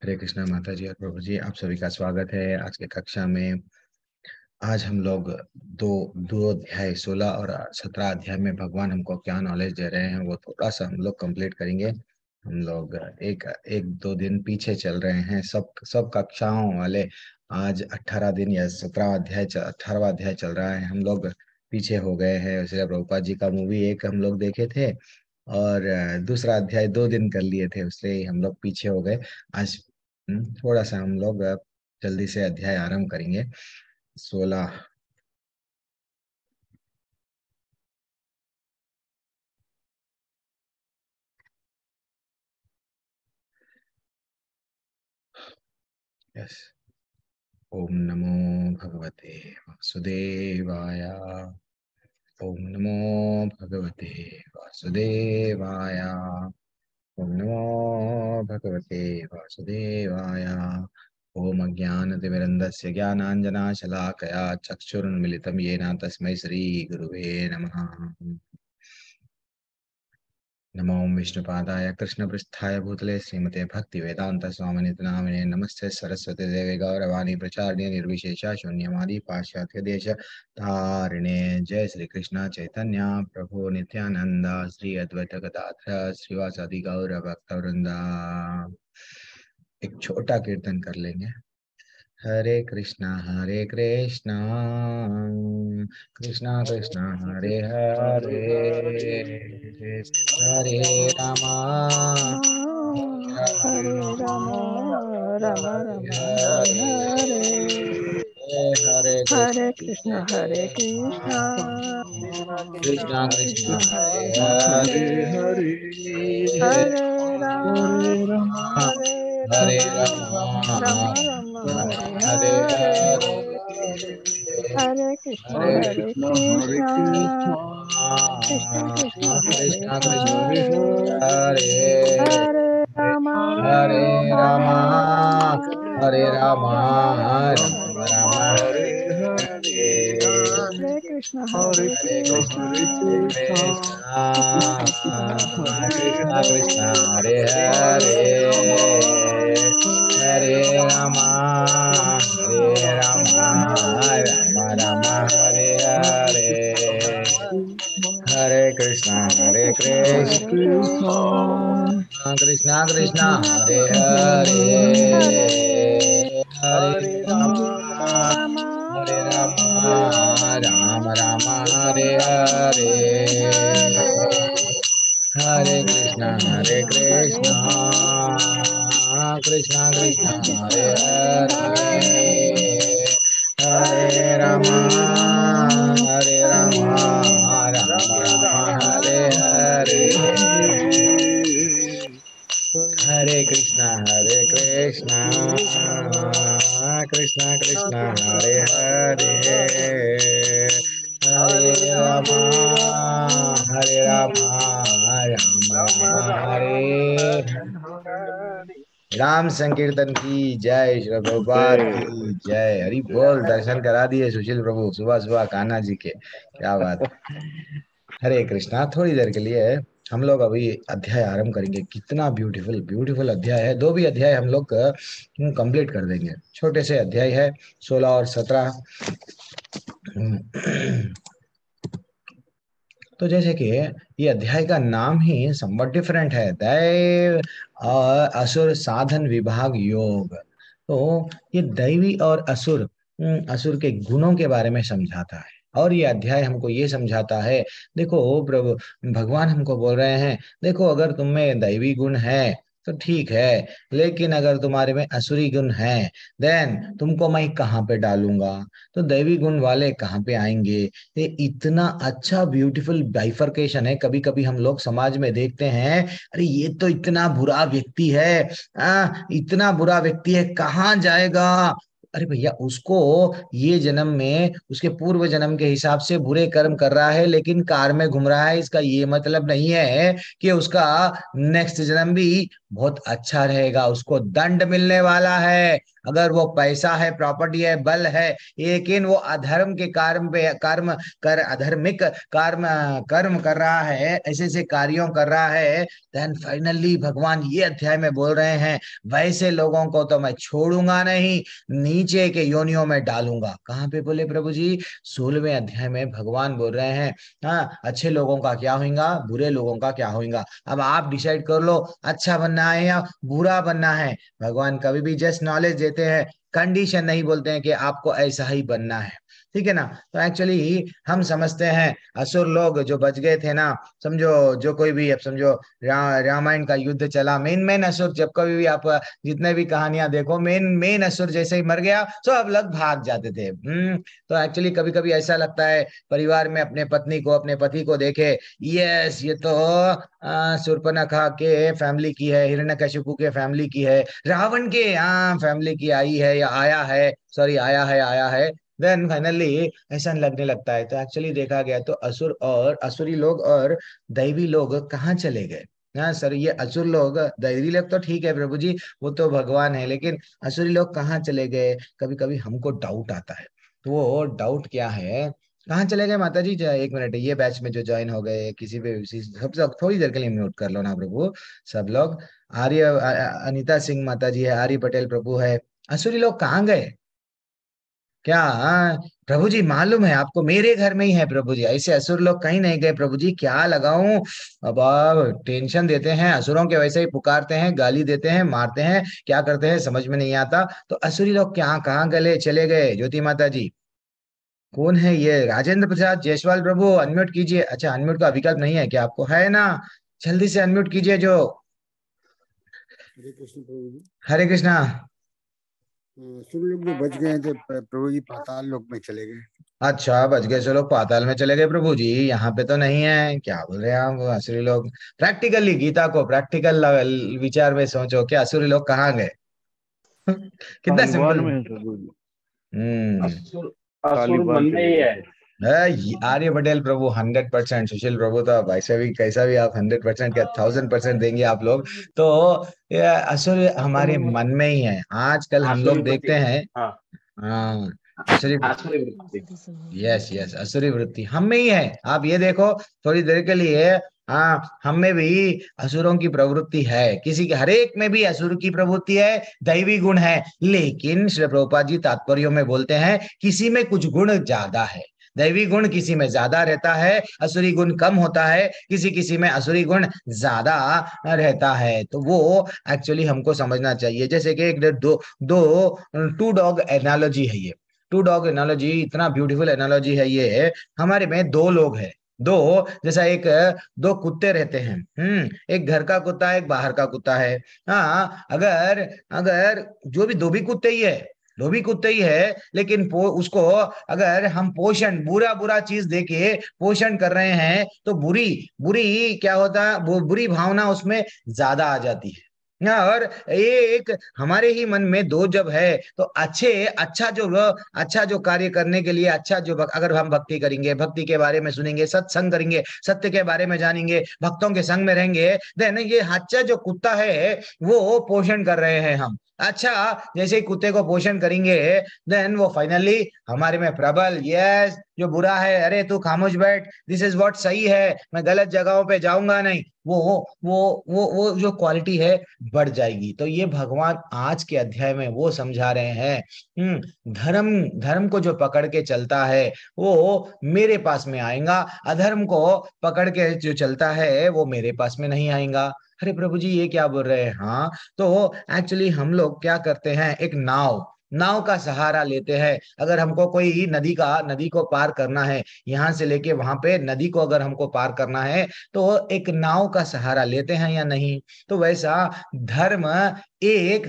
हरे कृष्णा माता जी और प्रभु जी, आप सभी का स्वागत है आज के कक्षा में। आज हम लोग दो दो अध्याय 16 और 17 अध्याय में भगवान हमको क्या नॉलेज दे रहे हैं वो थोड़ा सा हम लोग कंप्लीट करेंगे। हम लोग एक एक दो दिन पीछे चल रहे हैं, सब सब कक्षाओं वाले। आज 18 दिन या 17 अध्याय 18वां अध्याय चल रहा है, हम लोग पीछे हो गए हैं। श्री प्रभुपाद जी का मूवी एक हम लोग देखे थे और दूसरा अध्याय 2 दिन कर लिए थे, उससे हम लोग पीछे हो गए। आज थोड़ा सा हम लोग जल्दी से अध्याय आरंभ करेंगे। 16। यस। ओम नमो भगवते वासुदेवाय। ओम नमो भगवते वासुदेवाय। ओम नमो भगवते वासुदेवाय। ओम अज्ञानतिमिरन्धस्य ज्ञानाञ्जनाशलाकया चक्षुरुन्मिलितं येन तस्मै श्रीगुरुवे नमः। नमो विष्णुपादाय कृष्णपृष्ठाय भूतले श्रीमते भक्ति वेदांत स्वामिने नामिने नमस्ते सरस्वती देवे गौरवाणी प्रचारिणे निर्विशेषा शून्यवादी पाश्चात्य देश तारिणे। जय श्री कृष्ण चैतन्य प्रभु नित्यानंद श्री अद्वैत गदाधर श्रीवासादि गौर भक्त वृंदा। एक छोटा कीर्तन कर लेंगे। हरे कृष्णा कृष्णा कृष्णा हरे हरे, हरे रामा हरे राम राम राम हरे हरे, हरे हरे कृष्ण कृष्ण कृष्णा कृष्ण कृष्णा कृष्ण हरे हरे हरे, हरे, हरे राम हरे हरे राम राम राम हरे हरे हरे, हरे, हरे कृष्ण हरे कृष्ण कृष्ण कृष्ण हरे कृष्णा कृष्णा हरे, हरे, हरे राम हरे रामा हरे राम रामा राम राम हरे राम हरे, हरे, हरे कृष्ण हरे कृष्णा हरे कृष्णा कृष्णा कृष्णा हरे हरे, हरे रामा राम राम हरे हरे, हरे कृष्णा हरे कृष्ण हरे कृष्ण कृष्णा कृष्णा हरे कृष्ण हरे, हरे, हरे रामा हरे राम हरे रामा राम राम हरे राम हरे, हरे हरे, हरे कृष्णा हरे कृष्ण हरे कृष्णा कृष्ण कृष्णा कृष्णा कृष्ण कृष्ण हरे हरे हरे, हरे, हरे हरे रामा हरे राम राम हरे राम हरे हरे, हरे, हरे कृष्णा कृष्णा कृष्णा हरे हरे, हरे रामा राम राम हरे। राम संकीर्तन की जय, श्री प्रभुपाद की जय। हरि बोल। दर्शन करा दिए सुशील प्रभु सुबह सुबह कान्हा जी के, क्या बात। हरे कृष्णा। थोड़ी देर के लिए हम लोग अभी अध्याय आरंभ करेंगे। कितना ब्यूटीफुल ब्यूटीफुल अध्याय है। दो भी अध्याय हम लोग कंप्लीट कर देंगे। छोटे से अध्याय है 16 और 17। तो जैसे कि ये अध्याय का नाम ही समवट डिफरेंट है, दैव और असुर साधन विभाग योग। तो ये दैवी और असुर, असुर के गुणों के बारे में समझाता है। और ये अध्याय हमको ये समझाता है, देखो प्रभु भगवान हमको बोल रहे हैं, देखो अगर तुम में दैवी गुण है तो ठीक है, लेकिन अगर तुम्हारे में असुरी गुण है देन तुमको मैं कहाँ पे डालूंगा। तो दैवी गुण वाले कहाँ पे आएंगे। ये इतना अच्छा ब्यूटीफुल बाइफरकेशन है। कभी कभी हम लोग समाज में देखते हैं, अरे ये तो इतना बुरा व्यक्ति है, इतना बुरा व्यक्ति है, कहाँ जाएगा। अरे भैया, उसको ये जन्म में उसके पूर्व जन्म के हिसाब से बुरे कर्म कर रहा है, लेकिन कार में घूम रहा है, इसका ये मतलब नहीं है कि उसका नेक्स्ट जन्म भी बहुत अच्छा रहेगा, उसको दंड मिलने वाला है। अगर वो पैसा है, प्रॉपर्टी है, बल है, लेकिन वो अधर्म के कर्म पे कर्म कर अधर्मिक कर्म कर्म कर रहा है, ऐसे ऐसे कार्यों कर रहा है, देन फाइनली भगवान ये अध्याय में बोल रहे हैं, वैसे लोगों को तो मैं छोड़ूंगा नहीं, नीचे के योनियों में डालूंगा। कहाँ पे बोले प्रभु जी? 16वें अध्याय में भगवान बोल रहे हैं, हाँ, अच्छे लोगों का क्या होगा, बुरे लोगों का क्या होगा, अब आप डिसाइड कर लो, अच्छा बनना है या बुरा बनना है। भगवान कभी भी जस्ट नॉलेज देते हैं, कंडीशन नहीं बोलते हैं कि आपको ऐसा ही बनना है। ठीक है ना? तो एक्चुअली हम समझते हैं असुर लोग जो बच गए थे ना, समझो, जो कोई भी, अब समझो रामायण का युद्ध चला, मेन मेन असुर, जब कभी भी आप जितने भी कहानियां देखो, मेन मेन असुर जैसे ही मर गया सब लोग भाग जाते थे। तो एक्चुअली कभी कभी ऐसा लगता है, परिवार में अपने पत्नी को, अपने पति को देखे, यस ये तो शूर्पणखा के फैमिली की है, हिरण्यकशिपु के फैमिली की है, रावण के फैमिली की आई है या आया है, सॉरी आया है, देन फाइनली ऐसा लगने लगता है। तो एक्चुअली देखा गया तो असुर और असुरी लोग और दैवी लोग कहाँ चले गए? हाँ सर, ये असुर लोग, दैवी लोग तो ठीक है प्रभु जी, वो तो भगवान है, लेकिन असुरी लोग कहाँ चले गए? कभी कभी हमको डाउट आता है। तो वो डाउट क्या है, कहाँ चले गए माता जी? एक मिनट, ये बैच में जो ज्वाइन हो गए, किसी पे सब सब थोड़ी देर के लिए म्यूट कर लो ना प्रभु, सब लोग। आर्य अनीता सिंह माता जी है, आर्य पटेल प्रभु है, असुरी लोग कहाँ गए? क्या प्रभु जी मालूम है आपको, मेरे घर में ही है प्रभु जी, ऐसे असुर लोग कहीं नहीं गए प्रभु जी, क्या लगाऊं? अब आप टेंशन देते हैं, असुरों के वैसे ही पुकारते हैं, गाली देते हैं, मारते हैं, क्या करते हैं समझ में नहीं आता। तो असुरी लोग क्या कहाँ गले चले गए ज्योति माता जी? कौन है ये? राजेंद्र प्रसाद जायसवाल प्रभु, अनम्यूट कीजिए। अच्छा, अनम्यूट का विकल्प नहीं है क्या आपको? है ना? जल्दी से अनम्यूट कीजिए जो। हरे कृष्ण प्रभु जी। हरे कृष्णा। सुन लोग जो बच गए थे प्रभु जी पाताल लोक में चले गए। अच्छा, बच गए से लोग पाताल में चले गए प्रभु जी, यहाँ पे तो नहीं है, क्या बोल रहे हैं आप? असुरी लोग, प्रैक्टिकली गीता को प्रैक्टिकल विचार में सोचो, क्या असुरी लोग कहाँ गए? कितना तालिबान सिंपल। में है प्रभु जी। हम्म। असुर असुर तालिबान मन में चले ही गए। है। आर्य पटेल प्रभु 100%, सुशील प्रभु तो वैसे भी कैसा भी आप 100% क्या 1000% देंगे आप लोग। तो ये असुर हमारे असुर मन में ही है, आजकल हम आसुरी लोग देखते वृत्ति। हैं। हाँ, हाँ, असुरी, आसुरी वृत्ति। यस यस, असुरी वृत्ति हम में ही है। आप ये देखो, थोड़ी देर के लिए, हाँ, हम में भी असुरों की प्रवृत्ति है, किसी के, हर एक में भी असुर की प्रवृत्ति है, दैवी गुण है, लेकिन श्री प्रभुपाद जी तात्पर्यों में बोलते हैं किसी में कुछ गुण ज्यादा है, दैवी गुण किसी में ज्यादा रहता है, असुरी गुण कम होता है, किसी किसी में असुरी गुण ज्यादा रहता है। तो वो एक्चुअली हमको समझना चाहिए, जैसे कि एक दो दो टू डॉग एनालॉजी है ये, टू डॉग एनालॉजी इतना ब्यूटीफुल एनालॉजी है ये। हमारे में दो लोग हैं, दो, जैसा एक दो कुत्ते रहते हैं, एक घर का कुत्ता है, एक बाहर का कुत्ता है। हाँ, अगर अगर जो भी, दो भी कुत्ते ही है, दो भी कुत्ते ही है, लेकिन उसको अगर हम पोषण, बुरा बुरा चीज देके पोषण कर रहे हैं, तो बुरी बुरी क्या होता है, वो बुरी भावना उसमें ज्यादा आ जाती है ना। और ये एक हमारे ही मन में दो जब है, तो अच्छा जो कार्य करने के लिए, अच्छा जो अगर हम भक्ति करेंगे, भक्ति के बारे में सुनेंगे, सत्संग करेंगे, सत्य के बारे में जानेंगे, भक्तों के संग में रहेंगे, देन ये अच्छा जो कुत्ता है वो पोषण कर रहे हैं हम। अच्छा, जैसे ही कुत्ते को पोषण करेंगे, देन वो फाइनली हमारे में प्रबल, यस, जो बुरा है, अरे तू खामोश बैठ, दिस इज व्हाट सही है, मैं गलत जगहों पे जाऊंगा नहीं, वो जो क्वालिटी है बढ़ जाएगी। तो ये भगवान आज के अध्याय में वो समझा रहे हैं। धर्म धर्म को जो पकड़ के चलता है वो मेरे पास में आएगा, अधर्म को पकड़ के जो चलता है वो मेरे पास में नहीं आएगा। अरे प्रभु जी ये क्या बोल रहे हैं? हाँ, तो एक्चुअली हम लोग क्या करते हैं, एक नाव नाव का सहारा लेते हैं। अगर हमको कोई नदी को पार करना है, यहाँ से लेके वहां पे नदी को अगर हमको पार करना है, तो एक नाव का सहारा लेते हैं या नहीं? तो वैसा धर्म एक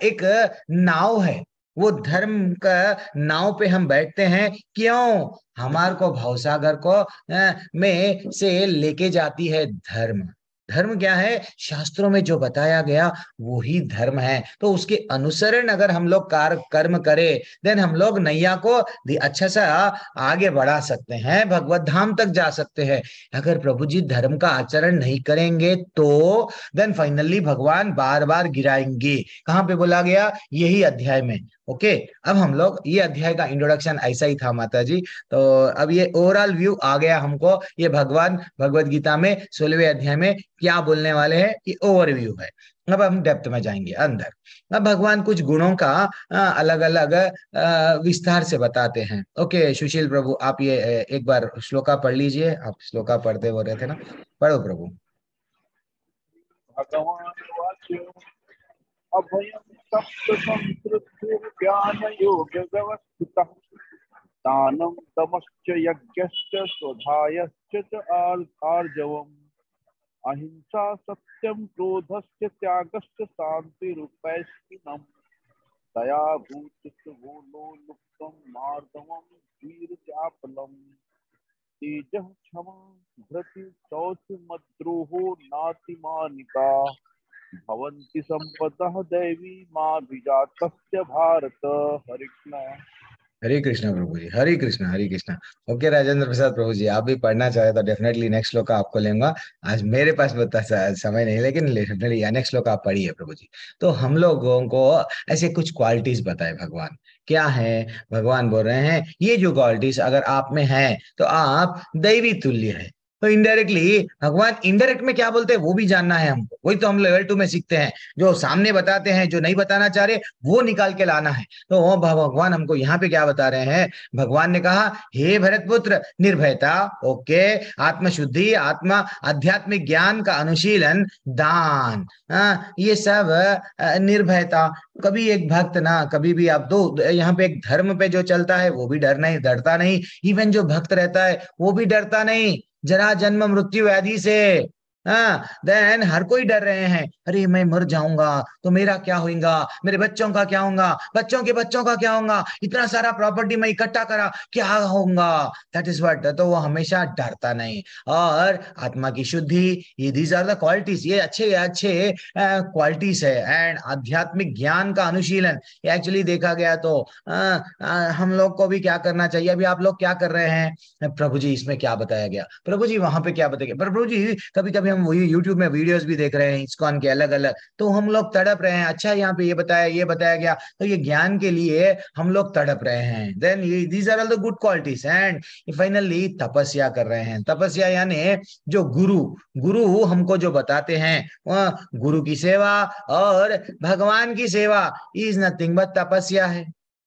एक नाव है, वो धर्म का नाव पे हम बैठते हैं, क्यों? हमार को भवसागर को में से लेके जाती है धर्म। धर्म क्या है? शास्त्रों में जो बताया गया वो ही धर्म है। तो उसके अनुसरण अगर हम लोग कर्म करें, देन हम लोग नैया को अच्छा सा आगे बढ़ा सकते हैं, भगवत धाम तक जा सकते हैं। अगर प्रभु जी धर्म का आचरण नहीं करेंगे तो देन फाइनली भगवान बार बार गिराएंगे। कहाँ पे बोला गया? यही अध्याय में। ओके, अब हम लोग ये अध्याय का इंट्रोडक्शन ऐसा ही था माता जी। तो अब ये ओवरऑल व्यू आ गया हमको, ये भगवान भगवत गीता में 16वें अध्याय में क्या बोलने वाले हैं, ये ओवरव्यू है। अब हम डेप्थ में जाएंगे अंदर। अब भगवान कुछ गुणों का अलग अलग विस्तार से बताते हैं। ओके सुशील प्रभु, आप ये एक बार श्लोका पढ़ लीजिए। आप श्लोका पढ़ते हो रहे थे ना, पढ़ो प्रभु। भगवान वाच्य अभयं तप्त संसृत्युर्ज्ञान योग व्यवस्थितः दानं तमश्च यज्ञश्च स्वधायश्च च आर्जवम् अहिंसा सत्यं क्रोधस्य त्यागश्च शान्तिरुपैस्थिनम् दया भूतिर्भूलो लुप्तं मार्दवं वीरचापलम् तेजः क्षमा धृति शौचमद्रोहो नातिमानिता भवन्ति संपदः दैवी माभिजातस्य भारत। हरे कृष्ण। हरे कृष्णा प्रभु जी, हरे कृष्णा हरे कृष्णा। ओके राजेंद्र प्रसाद प्रभु जी, आप भी पढ़ना चाहे तो डेफिनेटली नेक्स्ट श्लोक आपको लेऊंगा। आज मेरे पास बता समय नहीं, लेकिन डेफिनेटली नेक्स्ट श्लोक आप पढ़िए प्रभु जी। तो हम लोगों को ऐसे कुछ क्वालिटीज बताए भगवान, क्या है? भगवान बोल रहे हैं ये जो क्वालिटीज अगर आप में है तो आप दैवी तुल्य है। तो इनडायरेक्टली भगवान इनडायरेक्ट में क्या बोलते हैं वो भी जानना है हमको। वही तो हम लेवल 2 में सीखते हैं, जो सामने बताते हैं, जो नहीं बताना चाह रहे वो निकाल के लाना है। तो भगवान हमको यहाँ पे क्या बता रहे हैं? भगवान ने कहा हे भरत पुत्र निर्भयता, ओके, आत्मशुद्धि, आत्मा आध्यात्मिक ज्ञान का अनुशीलन, दान, ये सब निर्भयता। कभी एक भक्त ना, कभी भी आप दो यहाँ पे एक धर्म पे जो चलता है वो भी डरता नहीं। इवन जो भक्त रहता है वो भी डरता नहीं जरा जन्म मृत्यु व्याधि से। हाँ, देन हर कोई डर रहे हैं, अरे मैं मर जाऊंगा तो मेरा क्या होगा, मेरे बच्चों का क्या होगा, बच्चों के बच्चों का क्या होगा, इतना सारा प्रॉपर्टी मैं इकट्ठा करा क्या होगा। That is what. तो वो हमेशा डरता नहीं। और आत्मा की शुद्धि, ये दीज आर द क्वालिटीज, ये अच्छे अच्छे क्वालिटीज है। एंड आध्यात्मिक ज्ञान का अनुशीलन, ये एक्चुअली देखा गया तो हम लोग को भी क्या करना चाहिए। अभी आप लोग क्या कर रहे हैं? प्रभु जी इसमें क्या बताया गया, प्रभु जी वहां पे क्या बताया गया, प्रभु जी कभी कभी हम वही यूट्यूब में वीडियोस भी देख रहे हैं इस्कॉन के अलग अलग, तो हम लोग तड़प रहे हैं, अच्छा यहाँ पे ये बताया गया, तो ये ज्ञान के लिए हम लोग तड़प रहे हैं। Then these are all the good qualities. And finally तपस्या कर रहे हैं। तपस्या यानी जो गुरु गुरु हमको जो बताते हैं, गुरु की सेवा और भगवान की सेवा इज नथिंग बट तपस्या है।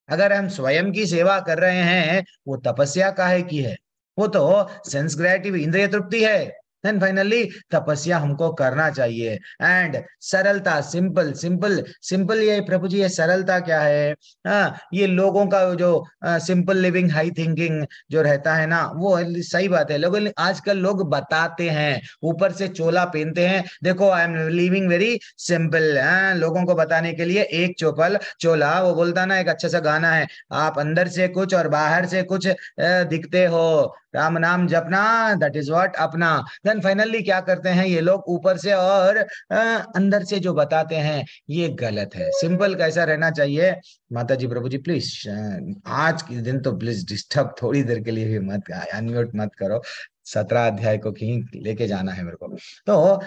अगर हम स्वयं की सेवा कर रहे हैं वो तपस्या काहे की है? वो तो सेंस ग्रेटिव इंद्रिय तृप्ति है। देन फाइनली तपस्या हमको करना चाहिए। एंड सरलता, सिंपल सिंपल सिंपल, ये प्रभु जी ये सरलता क्या है? ये लोगों का जो सिंपल लिविंग हाई थिंकिंग जो रहता है ना, वो सही बात है। लोगों आजकल लोग बताते हैं, ऊपर से चोला पहनते हैं, देखो I am living very simple. लोगों को बताने के लिए एक चोला, वो बोलता ना एक अच्छा सा गाना है, आप अंदर से कुछ और बाहर से कुछ दिखते हो, राम नाम जपना, दैट इज व्हाट अपना। देन फाइनली क्या करते हैं ये लोग, ऊपर से और अंदर से जो बताते हैं ये गलत है। सिंपल कैसा रहना चाहिए? माता जी प्रभु जी प्लीज आज के दिन तो प्लीज डिस्टर्ब थोड़ी देर के लिए भी मत, अनम्यूट मत करो। 17 अध्याय को कहीं लेके जाना है मेरे को। तो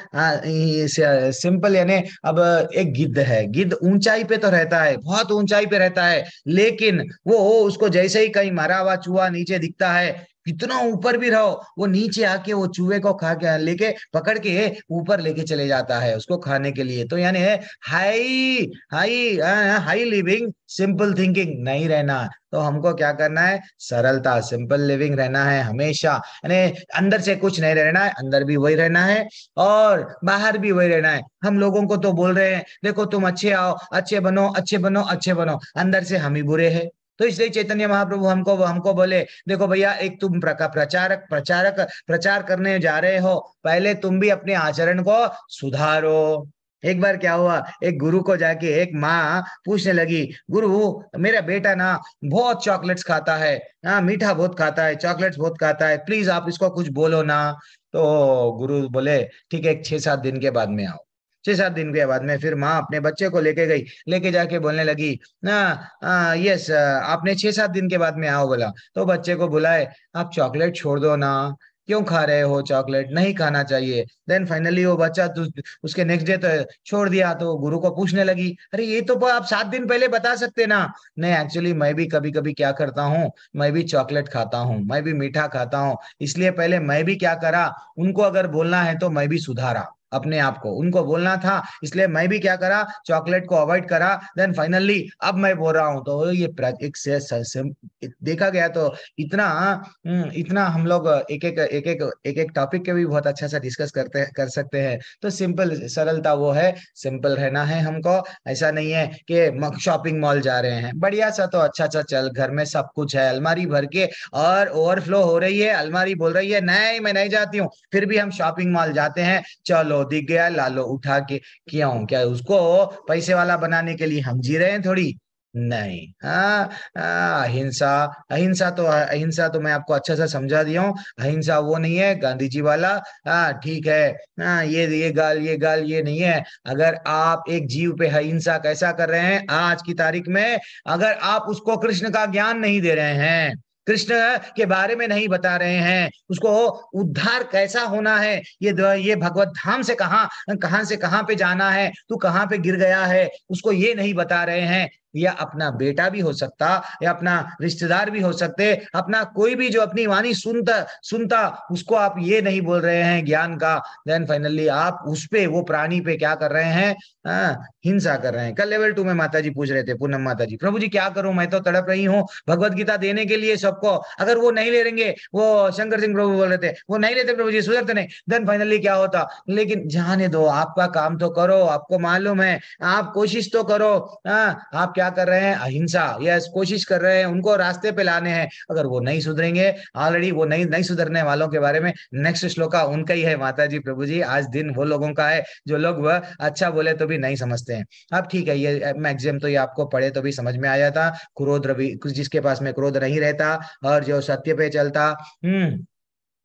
सिंपल यानी अब एक गिद्ध है, गिद्ध ऊंचाई पे तो रहता है, बहुत ऊंचाई पे रहता है, लेकिन वो उसको जैसे ही कहीं मरा हुआ चूहा नीचे दिखता है, कितना ऊपर भी रहो, वो नीचे आके वो चूहे को खा के लेके पकड़ के ऊपर लेके चले जाता है उसको खाने के लिए। तो यानी high high high living simple thinking नहीं रहना। तो हमको क्या करना है? सरलता, सिंपल लिविंग रहना है हमेशा। यानी अंदर से कुछ नहीं रहना है, अंदर भी वही रहना है और बाहर भी वही रहना है। हम लोगों को तो बोल रहे हैं देखो तुम अच्छे आओ, अच्छे बनो, अच्छे बनो, अच्छे बनो, अंदर से हम ही बुरे हैं। तो इसलिए चैतन्य महाप्रभु हमको हमको बोले देखो भैया, एक तुम प्रचार करने जा रहे हो, पहले तुम भी अपने आचरण को सुधारो। एक बार क्या हुआ, एक गुरु को जाके एक माँ पूछने लगी, गुरु मेरा बेटा ना बहुत चॉकलेट्स खाता है, हाँ मीठा बहुत खाता है, चॉकलेट्स बहुत खाता है, प्लीज आप इसको कुछ बोलो ना। तो गुरु बोले ठीक है, 6-7 दिन के बाद में आओ। 6-7 दिन के बाद में फिर माँ अपने बच्चे को लेके गई, लेके जाके बोलने लगी ना, यस आपने 6-7 दिन के बाद में आओ बोला। तो बच्चे को बुलाए, आप चॉकलेट छोड़ दो ना, क्यों खा रहे हो चॉकलेट, नहीं खाना चाहिए। देन फाइनली वो बच्चा उसके नेक्स्ट डे तो छोड़ दिया। तो गुरु को पूछने लगी, अरे ये तो आप 7 दिन पहले बता सकते ना। नहीं एक्चुअली मैं भी कभी कभी क्या करता हूँ, मैं भी चॉकलेट खाता हूँ, मैं भी मीठा खाता हूँ, इसलिए पहले मैं भी क्या करा, उनको अगर बोलना है तो मैं भी सुधारा अपने आप को, उनको बोलना था इसलिए मैं भी क्या करा, चॉकलेट को अवॉइड करा। देन फाइनली अब मैं बोल रहा हूँ। तो ये एक से देखा गया तो इतना इतना हम लोग एक एक टॉपिक के भी बहुत अच्छा सा डिस्कस कर सकते हैं। तो सिंपल सरलता वो है, सिंपल रहना है हमको। ऐसा नहीं है कि शॉपिंग मॉल जा रहे हैं, बढ़िया सा तो अच्छा सा चल, घर में सब कुछ है, अलमारी भर के और ओवरफ्लो हो रही है, अलमारी बोल रही है नहीं मैं नहीं जाती हूँ, फिर भी हम शॉपिंग मॉल जाते हैं। चलो दिख गया, ला लो उठा के, क्यों, क्या उसको पैसे वाला बनाने के लिए हम जी रहे हैं थोड़ी, नहीं। हाँ, अहिंसा, अहिंसा तो मैं आपको अच्छा सा समझा दिया हूँ। अहिंसा वो नहीं है गांधी जी वाला। हाँ ठीक है। हाँ ये गाल ये नहीं है। अगर आप एक जीव पे अहिंसा कैसा कर रहे हैं आज की तारीख में, अगर आप उसको कृष्ण का ज्ञान नहीं दे रहे हैं, कृष्ण के बारे में नहीं बता रहे हैं, उसको उद्धार कैसा होना है, ये भगवत धाम से कहाँ कहाँ से कहाँ पे जाना है, तू कहाँ पे गिर गया है, उसको ये नहीं बता रहे हैं। या अपना बेटा भी हो सकता, या अपना रिश्तेदार भी हो सकते, अपना कोई भी जो अपनी वाणी सुनता सुनता, उसको आप ये नहीं बोल रहे हैं ज्ञान का। देन फाइनली आप उस पे, वो प्राणी पे क्या कर रहे हैं, हिंसा कर रहे हैं। कल लेवल 2 में माता जी पूछ रहे थे, पूनम माता जी, प्रभु जी क्या करूं, मैं तो तड़प रही हूँ भगवत गीता देने के लिए सबको, अगर वो नहीं ले लेंगे, वो शंकर सिंह प्रभु बोल रहे थे वो नहीं लेते प्रभु जी, सुधरते नहीं। देन फाइनली क्या होता, लेकिन जाने दो, आपका काम तो करो, आपको मालूम है, आप कोशिश तो करो। आप क्या कर रहे हैं, अहिंसा, यस कोशिश कर रहे हैं, उनको रास्ते पे लाने हैं। अगर वो नहीं सुधरेंगे, ऑलरेडी वो नहीं नहीं सुधरने वालों के बारे में नेक्स्ट श्लोका उनका ही है माता जी, प्रभु जी आज दिन वो लोगों का है जो लोग वह अच्छा बोले तो भी नहीं समझते हैं। अब ठीक है, ये मैक्सिमम तो ये आपको पढ़े तो भी समझ में आया था, क्रोध रवि, जिसके पास में क्रोध नहीं रहता और जो सत्य पे चलता।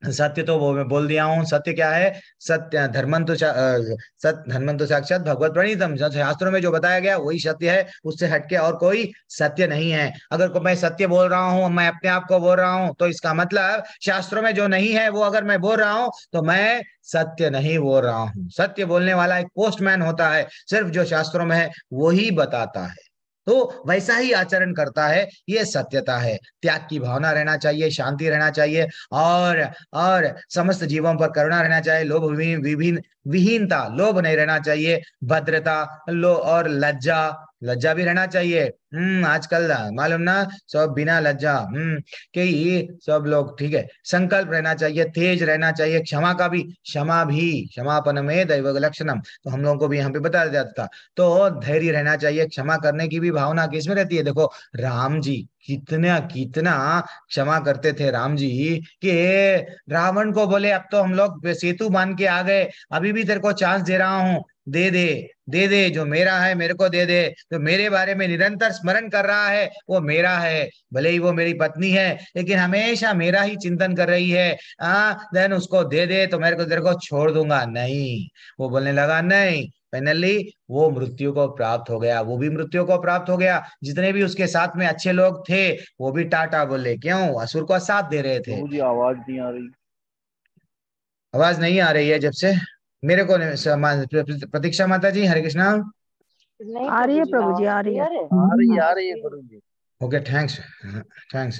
सत्य तो वो मैं बोल दिया हूँ, सत्य क्या है, सत्य सत्य धर्मं तो साक्षात भगवत प्रणीतम, जो शास्त्रों में जो बताया गया वही सत्य है, उससे हटके और कोई सत्य नहीं है। अगर मैं सत्य बोल रहा हूँ, मैं अपने आप को बोल रहा हूँ, तो इसका मतलब शास्त्रों में जो नहीं है वो अगर मैं बोल रहा हूँ तो मैं सत्य नहीं बोल रहा हूँ। सत्य बोलने वाला एक पोस्टमैन होता है, सिर्फ जो शास्त्रों में है वही बताता है, तो वैसा ही आचरण करता है, ये सत्यता है। त्याग की भावना रहना चाहिए, शांति रहना चाहिए, और और समस्त जीवों पर करुणा रहना चाहिए, लोभ विहीन विहीनता, लोभ नहीं रहना चाहिए, भद्रता, लो और लज्जा, लज्जा भी रहना चाहिए। आजकल मालूम ना, सब बिना लज्जा, कि ये सब लोग, ठीक है, संकल्प रहना चाहिए, तेज रहना चाहिए, क्षमा का भी, क्षमा भी क्षमापन में दैव लक्षणम, तो हम लोगों को भी यहाँ पे बताया जाता था। तो धैर्य रहना चाहिए, क्षमा करने की भी भावना किसमें रहती है, देखो राम जी कितना कितना क्षमा करते थे राम जी, कि रावण को बोले अब तो हम लोग सेतु बांध के आ गए, अभी भी तेरे को चांस दे रहा हूं, दे दे, दे दे, जो मेरा है मेरे को दे दे, जो मेरे बारे में निरंतर स्मरण कर रहा है वो मेरा है, भले ही वो मेरी पत्नी है लेकिन हमेशा मेरा ही चिंतन कर रही है, देन उसको दे दे तो मेरे को तेरे को छोड़ दूंगा नहीं। वो बोलने लगा नहीं, फाइनली वो मृत्यु को प्राप्त हो गया, वो भी मृत्यु को प्राप्त हो गया, जितने भी उसके साथ में अच्छे लोग थे वो भी टाटा बोले, क्यों, असुर को साथ दे रहे थे। प्रभु जी आवाज नहीं आ रही। आवाज नहीं आ रही है जब से मेरे को प्रतीक्षा माता जी, हरे कृष्णा। आ रही है प्रभु जी, आ रही है। आ रही है गुरु जी। ओके थैंक्स, थैंक्स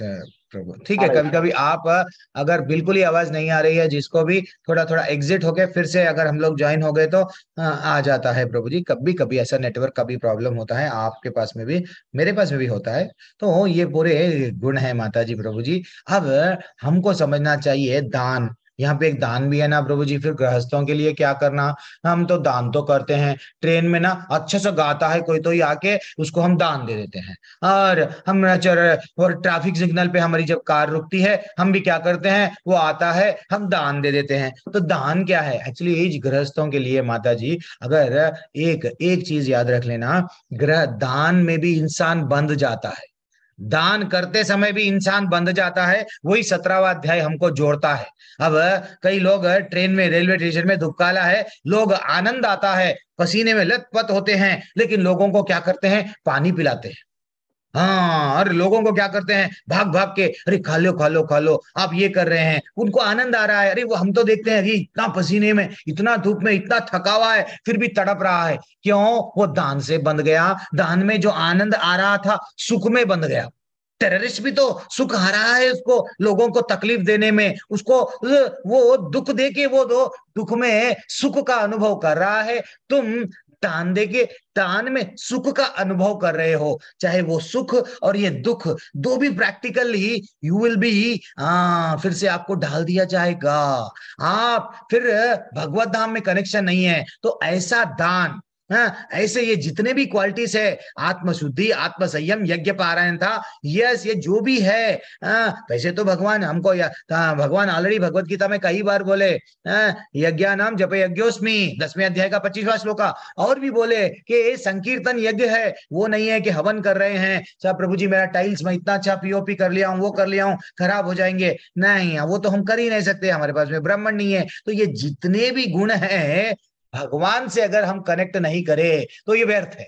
प्रभु। ठीक आ है, रही कभी कभी आप अगर बिल्कुल ही आवाज नहीं आ रही है, जिसको भी थोड़ा थोड़ा एग्जिट होके फिर से अगर हम लोग ज्वाइन हो गए तो आ जाता है प्रभु जी। कभी कभी ऐसा नेटवर्क का भी प्रॉब्लम होता है, आपके पास में भी मेरे पास में भी होता है, तो ये पूरे गुण है माता जी, प्रभु जी। अब हमको समझना चाहिए दान, यहाँ पे एक दान भी है ना प्रभु जी। फिर गृहस्थों के लिए क्या करना, हम तो दान तो करते हैं, ट्रेन में ना अच्छा सा गाता है कोई तो ही आके उसको हम दान दे देते हैं। और हम और ट्रैफिक सिग्नल पे हमारी जब कार रुकती है हम भी क्या करते हैं, वो आता है हम दान दे देते हैं। तो दान क्या है एक्चुअली, एज गृहस्थों के लिए माता जी अगर एक एक चीज याद रख लेना, ग्रह दान में भी इंसान बंध जाता है, दान करते समय भी इंसान बंध जाता है। वही 17वां अध्याय हमको जोड़ता है। अब कई लोग ट्रेन में रेलवे स्टेशन में धुपकाला है, लोग आनंद आता है, पसीने में लथपथ होते हैं, लेकिन लोगों को क्या करते हैं, पानी पिलाते हैं। हाँ, और लोगों को क्या करते हैं, भाग भाग के अरे खा लो खा लो खा लो, आप ये कर रहे हैं, उनको आनंद आ रहा है। अरे वो हम तो देखते हैं कि इतना पसीने में, इतना धूप में, इतना थका हुआ है, फिर भी तड़प रहा है। क्यों? वो दान से बंध गया, दान में जो आनंद आ रहा था सुख में बंध गया। टेररिस्ट भी तो सुख आ रहा है उसको, लोगों को तकलीफ देने में, उसको वो दुख दे के वो दो दुख में सुख का अनुभव कर रहा है। तुम दान दे के दान में सुख का अनुभव कर रहे हो, चाहे वो सुख और ये दुख दो भी प्रैक्टिकली यू विल बी, फिर से आपको डाल दिया जाएगा। आप फिर भगवत धाम में कनेक्शन नहीं है। तो ऐसा दान, हाँ, ऐसे ये जितने भी क्वालिटीज है, आत्म शुद्धि, आत्म संयम, यज्ञ पारायण था, यस ये जो भी है, वैसे तो भगवान हमको भगवान ऑलरेडी भगवत गीता में कई बार बोले, यज्ञा नाम जप यज्ञोस्मि 10वें अध्याय का 25वां श्लोका, और भी बोले कि संकीर्तन यज्ञ है, वो नहीं है कि हवन कर रहे हैं, सब प्रभु जी मेरा टाइल्स में इतना अच्छा पीओपी कर लिया हूं, वो कर लिया हूं, खराब हो जाएंगे, नहीं, वो तो हम कर ही नहीं सकते, हमारे पास में ब्राह्मण नहीं है। तो ये जितने भी गुण है, भगवान से अगर हम कनेक्ट नहीं करें तो ये व्यर्थ है।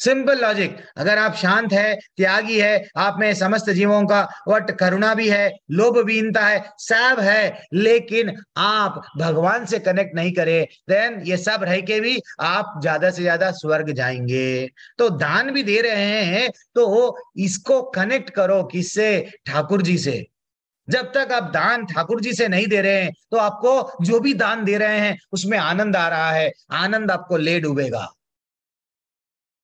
Simple logic. अगर आप शांत है, त्यागी है, आप में समस्त जीवों का वट करुणा भी है, लोभ विहीनता है, सब है, लेकिन आप भगवान से कनेक्ट नहीं करें, देन ये सब रह के भी आप ज्यादा से ज्यादा स्वर्ग जाएंगे। तो दान भी दे रहे हैं तो इसको कनेक्ट करो किससे, ठाकुर जी से। जब तक आप दान ठाकुर जी से नहीं दे रहे हैं तो आपको जो भी दान दे रहे हैं उसमें आनंद आ रहा है, आनंद आपको ले डूबेगा,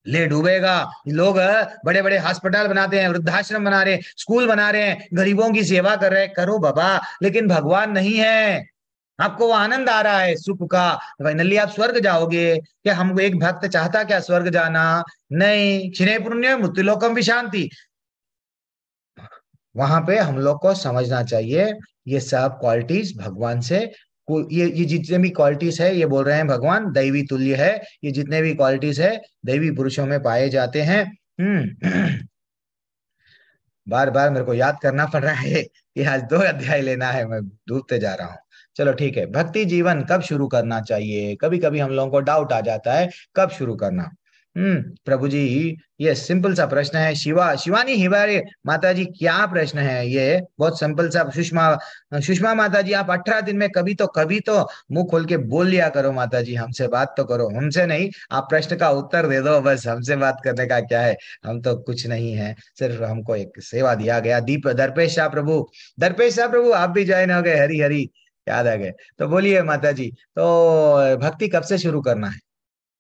ले डूबेगा। लोग बड़े बड़े हॉस्पिटल बनाते हैं, वृद्धाश्रम बना रहे हैं, स्कूल बना रहे हैं, गरीबों की सेवा कर रहे हैं, करो बाबा, लेकिन भगवान नहीं है। आपको वो आनंद आ रहा है सुख का, फाइनली आप स्वर्ग जाओगे। क्या हम एक भक्त चाहता क्या स्वर्ग जाना? नहीं। क्षीणे पुण्य मृत्युलोकम विशांति, वहां पे हम लोग को समझना चाहिए ये सब क्वालिटीज भगवान से, ये जितने भी क्वालिटीज है, ये बोल रहे हैं भगवान दैवी तुल्य है, ये जितने भी क्वालिटीज है दैवी पुरुषों में पाए जाते हैं। बार बार मेरे को याद करना पड़ रहा है कि आज 2 अध्याय लेना है, मैं डूबते जा रहा हूँ। चलो ठीक है, भक्ति जीवन कब शुरू करना चाहिए? कभी कभी हम लोगों को डाउट आ जाता है कब शुरू करना। प्रभु जी, ये सिंपल सा प्रश्न है। शिवानी हिबारे माता जी, क्या प्रश्न है ये? बहुत सिंपल सा। सुषमा माता जी, आप 18 दिन में कभी तो मुंह खोल के बोल लिया करो माता जी, हमसे बात तो करो। हमसे नहीं, आप प्रश्न का उत्तर दे दो बस, हमसे बात करने का क्या है, हम तो कुछ नहीं है, सिर्फ हमको एक सेवा दिया गया। दीप दर्पेश शाह प्रभु, दर्पेश शाह प्रभु आप भी ज्वाइन हो गए, हरी हरी, याद आ गए। तो बोलिए माता जी, तो भक्ति कब से शुरू करना है?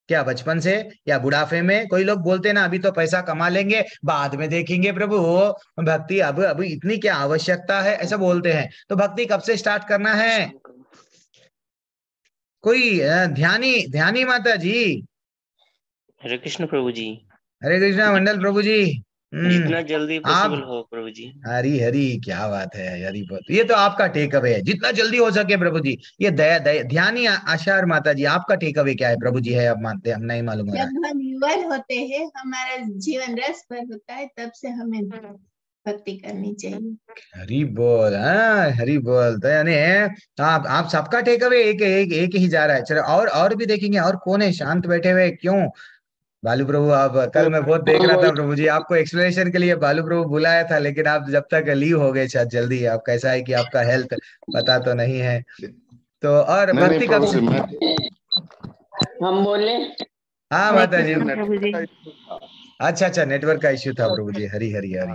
क्या बचपन से या बुढ़ापे में? कोई लोग बोलते ना अभी तो पैसा कमा लेंगे बाद में देखेंगे प्रभु, भक्ति अब अभी इतनी क्या आवश्यकता है, ऐसा बोलते हैं। तो भक्ति कब से स्टार्ट करना है? कोई ध्यानी ध्यानी माता जी। हरे कृष्ण प्रभु जी। हरे कृष्णा मंडल प्रभु जी। जितना जल्दी पॉसिबल आप, हो प्रभु जी। हरी हरी, क्या बात है, हरी बहुत। ये तो आपका टेक अवे है, जितना जल्दी हो सके प्रभु जी। ये दया दया ध्यानी आशार माता जी, आपका टेक अवे क्या है प्रभु जी? है आप मानते, हम नहीं मालूम हो रहा है। जब हम युवा होते हैं, हमारा जीवन रस पर होता है, तब से हमें भक्ति करनी चाहिए। हरी बोल, हाँ हरी बोल। तो यानी आप सबका टेक अवे एक ही जा रहा है। चलो और भी देखेंगे, और कौन है शांत बैठे हुए क्यों? बालू प्रभु, आप कल मैं बहुत देख रहा था प्रभु जी, आपको एक्सप्लेनेशन के लिए बालू प्रभु बुलाया था, लेकिन आप जब तक लीव हो गए शायद जल्दी। आप कैसा है कि आपका हेल्थ पता तो नहीं है। तो और भक्ति कब से? हम बोले। हाँ माता जी, प्रभु जी, अच्छा नेटवर्क का इश्यू था प्रभु जी। हरी हरी हरी,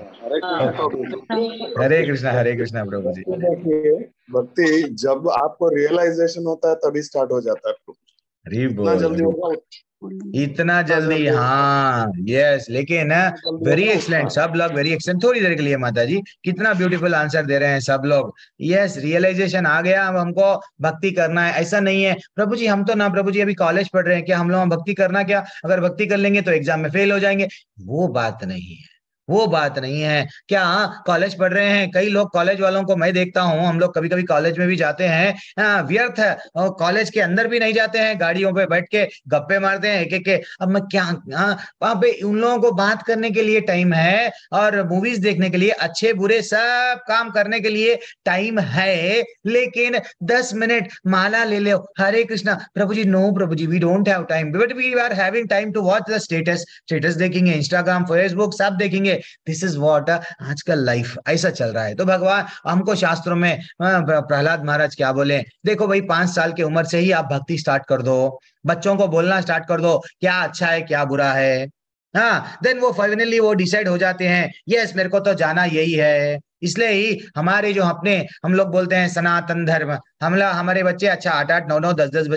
हरे कृष्णा प्रभु जी। देखिए, भक्ति जब आपको रियलाइजेशन होता है तभी स्टार्ट हो जाता है। अरे इतना जल्दी बोल, होगा, इतना जल्दी, होगा, हाँ यस, लेकिन जल्दी वेरी होगा एक्सलेंट, उतना। सब लोग वेरी एक्सलेंट। थोड़ी देर के लिए माता जी, कितना ब्यूटीफुल आंसर दे रहे हैं सब लोग। यस, रियलाइजेशन आ गया, अब हमको भक्ति करना है। ऐसा नहीं है प्रभु जी, हम तो ना प्रभु जी अभी कॉलेज पढ़ रहे हैं, क्या हम लोग भक्ति करना, क्या अगर भक्ति कर लेंगे तो एग्जाम में फेल हो जाएंगे? वो बात नहीं है, वो बात नहीं है। क्या कॉलेज पढ़ रहे हैं, कई लोग कॉलेज वालों को मैं देखता हूँ, हम लोग कभी कभी कॉलेज में भी जाते हैं, व्यर्थ है, और कॉलेज के अंदर भी नहीं जाते हैं, गाड़ियों पे बैठ के गप्पे मारते हैं एक एक के। अब मैं क्या, वहां पे उन लोगों को बात करने के लिए टाइम है, और मूवीज देखने के लिए, अच्छे बुरे सब काम करने के लिए टाइम है, लेकिन 10 मिनट माला ले लो, हरे कृष्णा, प्रभु जी नो प्रभु ji we don't have time, but we are having time to watch the status, status देखेंगे, इंस्टाग्राम फेसबुक सब देखेंगे। दिस इज व्हाट आजकल लाइफ ऐसा चल रहा है। तो भगवान हमको शास्त्रों में प्रहलाद महाराज क्या बोले, देखो भाई 5 साल की उम्र से ही आप भक्ति स्टार्ट कर दो, बच्चों को बोलना स्टार्ट कर दो क्या अच्छा है क्या बुरा है। हाँ, देन वो फाइनली वो डिसाइड हो जाते हैं, यस मेरे को तो जाना यही है। इसलिए ही हमारे जो अपने हम लोग बोलते हैं सनातन धर्म, हमारे बच्चे अच्छा 8 8 9 9 10 10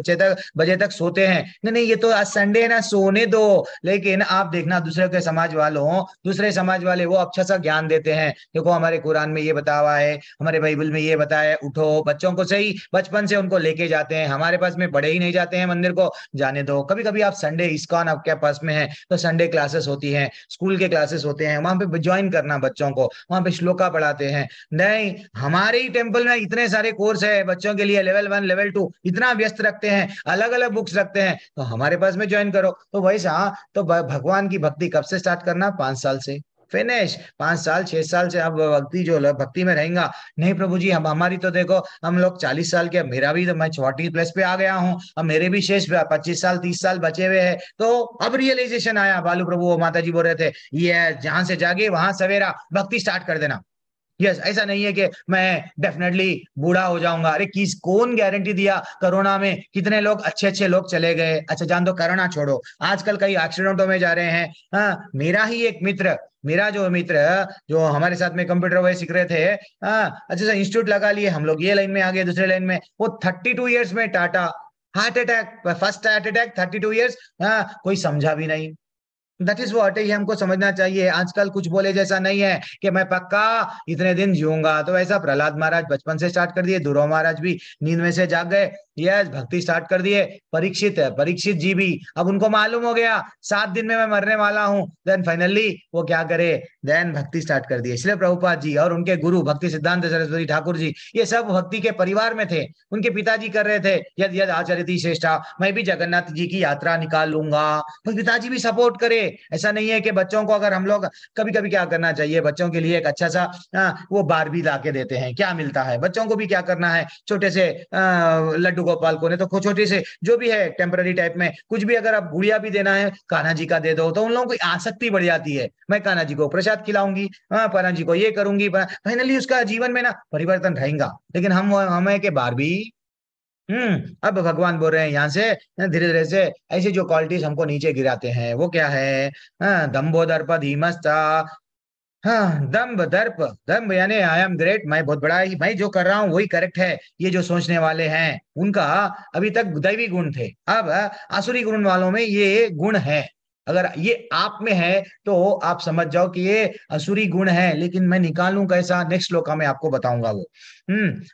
बजे तक सोते हैं। नहीं नहीं, ये तो आज संडे है ना, सोने दो। लेकिन आप देखना दूसरे के समाज वालों, दूसरे समाज वाले वो अच्छा सा ज्ञान देते हैं, देखो हमारे कुरान में ये बता हुआ है, हमारे बाइबल में ये बताया है, उठो बच्चों को सही बचपन से उनको लेके जाते हैं। हमारे पास में पढ़े ही नहीं जाते हैं मंदिर को, जाने दो। कभी कभी आप संडे इस्कॉन आपके पास में है तो संडे क्लासेस होती हैं, स्कूल के क्लासेस होते हैं, वहां पे ज्वाइन करना बच्चों को, वहां पे श्लोका पढ़ाते हैं। नहीं, हमारे ही टेम्पल में इतने सारे कोर्स है बच्चों के लिए, लेवल 1 लेवल 2 इतना व्यस्त रखते हैं, अलग अलग बुक्स रखते हैं, तो हमारे पास में ज्वाइन करो। तो वैसा तो भगवान की भक्ति कब से स्टार्ट करना? 5 साल से फिनिश, 5 साल 6 साल से अब भक्ति जो भक्ति में रहेगा। नहीं प्रभु जी, हम हमारी तो देखो हम लोग 40 साल के, मेरा भी तो मैं 40 प्लस पे आ गया हूँ, अब मेरे भी शेष 25 साल 30 साल बचे हुए हैं। तो अब रियलाइजेशन आया, बालू प्रभु वो माता जी बोल रहे थे, ये जहां से जागे वहां सवेरा, भक्ति स्टार्ट कर देना। यस, ऐसा नहीं है कि मैं डेफिनेटली बूढ़ा हो जाऊंगा। अरे किस कौन गारंटी दिया? कोरोना में कितने लोग अच्छे अच्छे लोग चले गए। अच्छा जान दो, कोरोना छोड़ो, आजकल कई एक्सीडेंटों में जा रहे हैं। हाँ, मेरा ही एक मित्र, मेरा जो मित्र जो हमारे साथ में कंप्यूटर वही सीख रहे थे, हाँ अच्छा सा इंस्टीट्यूट लगा लिए, हम लोग ये लाइन में आ गए, दूसरे लाइन में वो 32 ईयर्स में Tata, heart attack, first heart attack 32 years, हाँ कोई समझा भी नहीं। दैट इज व्हाट, ये हमको समझना चाहिए। आजकल कुछ बोले जैसा नहीं है कि मैं पक्का इतने दिन जीऊंगा। तो ऐसा प्रहलाद महाराज बचपन से स्टार्ट कर दिए, ध्रुव महाराज भी नींद में से जाग गए, यस भक्ति स्टार्ट कर दिए। परीक्षित जी भी, अब उनको मालूम हो गया 7 दिन में मैं मरने वाला हूं, देन फाइनली वो क्या करे, देन भक्ति स्टार्ट कर दिए। इसलिए प्रभुपाद जी और उनके गुरु भक्ति सिद्धांत सरस्वती ठाकुर जी, ये सब भक्ति के परिवार में थे। उनके पिताजी कर रहे थे, यद यद आचरति श्रेष्ठा, मैं भी जगन्नाथ जी की यात्रा निकाल लूंगा, तो पिताजी भी सपोर्ट करे। ऐसा नहीं है कि बच्चों को, अगर हम लोग कभी कभी क्या करना चाहिए, बच्चों के लिए एक अच्छा सा वो बारबी ला के देते हैं, क्या मिलता है बच्चों को भी क्या करना है, छोटे से लड्डू गोपाल को, ने तो छोटे से जो भी है टेम्पररी टाइप में कुछ भी, अगर आप गुड़िया भी देना है कान्हा जी का दे दो, तो उन लोगों की आसक्ति बढ़ जाती है। मैं कान्हा जी को प्रसाद खिलाऊंगी, कान्हा जी को ये करूंगी, फाइनली उसका जीवन में ना परिवर्तन रहेगा। लेकिन हमें के बारबी, अब भगवान बोल रहे हैं यहाँ से धीरे धीरे से ऐसे जो क्वालिटीज हमको नीचे गिराते हैं वो क्या है, दम्भो दर्प धीमस्ता। हाँ, दम्भ दर्प, दम्भ यानी आई एम ग्रेट, मैं बहुत बड़ा ही, मैं जो कर रहा हूँ वही करेक्ट है, ये जो सोचने वाले हैं उनका अभी तक दैवी गुण थे, अब आसुरी गुण वालों में ये गुण है। अगर ये आप में है तो आप समझ जाओ कि ये असुरी गुण है, लेकिन मैं निकालूं कैसा, नेक्स्ट श्लोक में आपको बताऊंगा वो।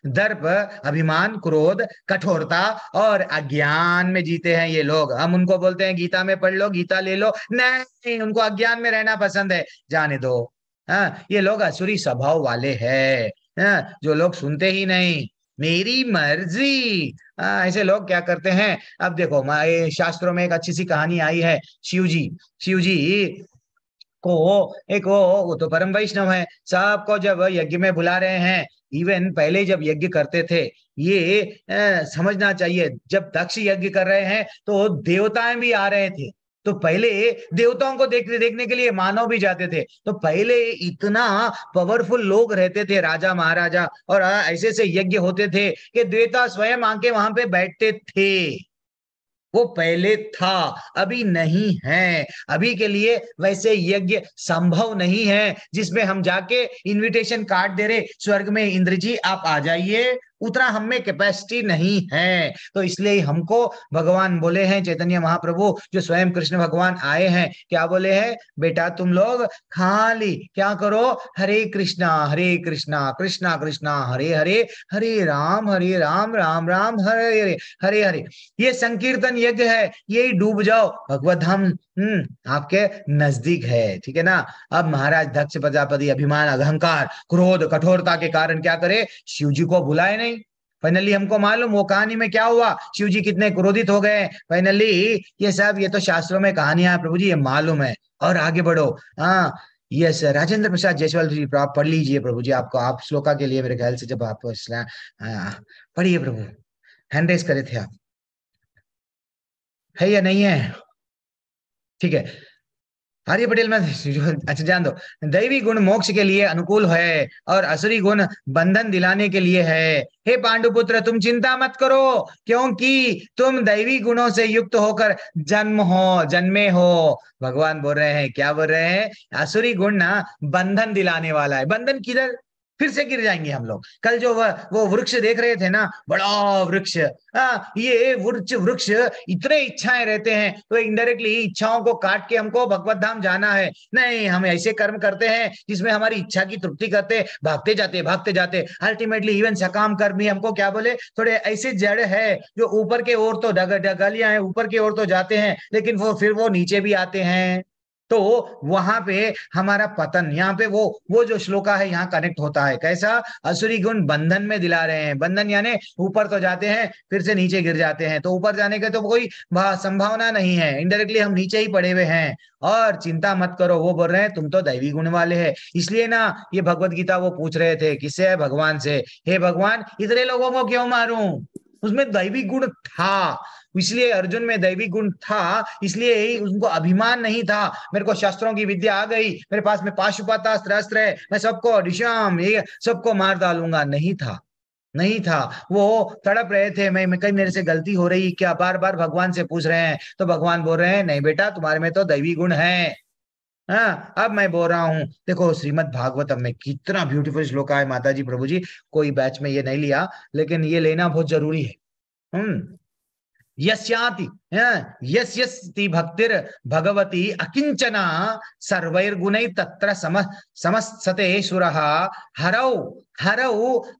दर्प, अभिमान, क्रोध, कठोरता और अज्ञान में जीते हैं ये लोग। हम उनको बोलते हैं गीता में पढ़ लो, गीता ले लो, नहीं उनको अज्ञान में रहना पसंद है, जाने दो। हाँ, ये लोग असुरी स्वभाव वाले हैं, हाँ, जो लोग सुनते ही नहीं, मेरी मर्जी। ऐसे लोग क्या करते हैं, अब देखो शास्त्रों में एक अच्छी सी कहानी आई है, शिव जी को एक वो तो परम वैष्णव है, सबको जब यज्ञ में बुला रहे हैं, इवन पहले जब यज्ञ करते थे, ये समझना चाहिए, जब दक्ष यज्ञ कर रहे हैं तो देवताएं भी आ रहे थे, तो पहले देवताओं को देखने के लिए मानव भी जाते थे। तो पहले इतना पावरफुल लोग रहते थे, राजा महाराजा, और ऐसे ऐसे यज्ञ होते थे कि देवता स्वयं आके वहां पे बैठते थे। वो पहले था, अभी नहीं है। अभी के लिए वैसे यज्ञ संभव नहीं है जिसमें हम जाके इनविटेशन कार्ड दे रहे, स्वर्ग में इंद्र जी आप आ जाइए, उतना हम में कैपेसिटी नहीं है। तो इसलिए हमको भगवान बोले हैं, चैतन्य महाप्रभु जो स्वयं कृष्ण भगवान आए हैं, क्या बोले हैं, बेटा तुम लोग खाली क्या करो, हरे कृष्णा कृष्णा कृष्णा हरे हरे, हरे राम राम राम हरे हरे, हरे हरे। ये संकीर्तन यज्ञ है, यही डूब जाओ, भगवत धाम आपके नजदीक है। ठीक है ना। अब महाराज दक्ष प्रजापति अभिमान, अहंकार, क्रोध, कठोरता के कारण क्या करे, शिव जी को बुलाए नहीं। फाइनली हमको मालूम वो कहानी में क्या हुआ, शिव जी कितने क्रोधित हो गए। फाइनली ये तो शास्त्रों में कहानियां प्रभु जी, ये मालूम है। और आगे बढ़ो। हाँ यस, राजेंद्र प्रसाद जायसवाल जी आप पढ़ लीजिए प्रभु जी, आपको आप श्लोका के लिए मेरे ख्याल से जब आप पढ़िए प्रभु, हैंड रेस करे थे आप, है या नहीं है? ठीक है। आर्य पटेल में अच्छा जान दो, दैवी गुण मोक्ष के लिए अनुकूल है और असुरी गुण बंधन दिलाने के लिए है। हे पांडुपुत्र तुम चिंता मत करो, क्योंकि तुम दैवी गुणों से युक्त होकर जन्मे हो। भगवान बोल रहे हैं, क्या बोल रहे हैं, असुरी गुण ना बंधन दिलाने वाला है। बंधन किधर, फिर से गिर जाएंगे हम लोग। कल जो वो वृक्ष देख रहे थे ना, बड़ा वृक्ष, ये वृक्ष इतने इच्छाएं रहते हैं, तो इनडायरेक्टली इच्छाओं को काट के हमको भगवत धाम जाना है। नहीं, हम ऐसे कर्म करते हैं जिसमें हमारी इच्छा की तृप्ति करते, भागते जाते अल्टीमेटली इवन सकाम कर्म भी हमको क्या बोले, थोड़े ऐसे जड़ है जो ऊपर के ओर तो डगलियां हैं, ऊपर की ओर तो जाते हैं, लेकिन फिर वो नीचे भी आते हैं। तो वहां पे हमारा पतन, यहाँ पे वो जो श्लोका है यहाँ कनेक्ट होता है। कैसा, असुरी गुण बंधन में दिला रहे हैं। बंधन यानी ऊपर तो जाते हैं फिर से नीचे गिर जाते हैं, तो ऊपर जाने के तो कोई संभावना नहीं है, इनडायरेक्टली हम नीचे ही पड़े हुए हैं। और चिंता मत करो, वो बोल रहे हैं तुम तो दैवी गुण वाले हैं। इसलिए ना ये भगवत गीता वो पूछ रहे थे, किससे है, भगवान से। हे भगवान इतने लोगों को क्यों मारूं, उसमें दैवी गुण था, इसलिए अर्जुन में दैवी गुण था, इसलिए ही उनको अभिमान नहीं था। मेरे को शस्त्रों की विद्या आ गई, मेरे पास में पाशुपतास्त्र अस्त्र है, मैं सबको दिशाम ये सबको मार डालूंगा, नहीं था। वो तड़प रहे थे, मैं कहीं मेरे से गलती हो रही क्या, बार बार भगवान से पूछ रहे हैं। तो भगवान बोल रहे हैं, नहीं बेटा तुम्हारे में तो दैवी गुण है। हाँ अब मैं बोल रहा हूँ, देखो श्रीमद् भागवतम में कितना ब्यूटीफुल श्लोक है माता जी प्रभु जी, कोई बैच में ये नहीं लिया, लेकिन ये लेना बहुत जरूरी है। यस्याति यस्यस्ति भक्तिर भगवती अकिंचना सर्वैर्गुणै तत्र समस्तते सुरः हरौ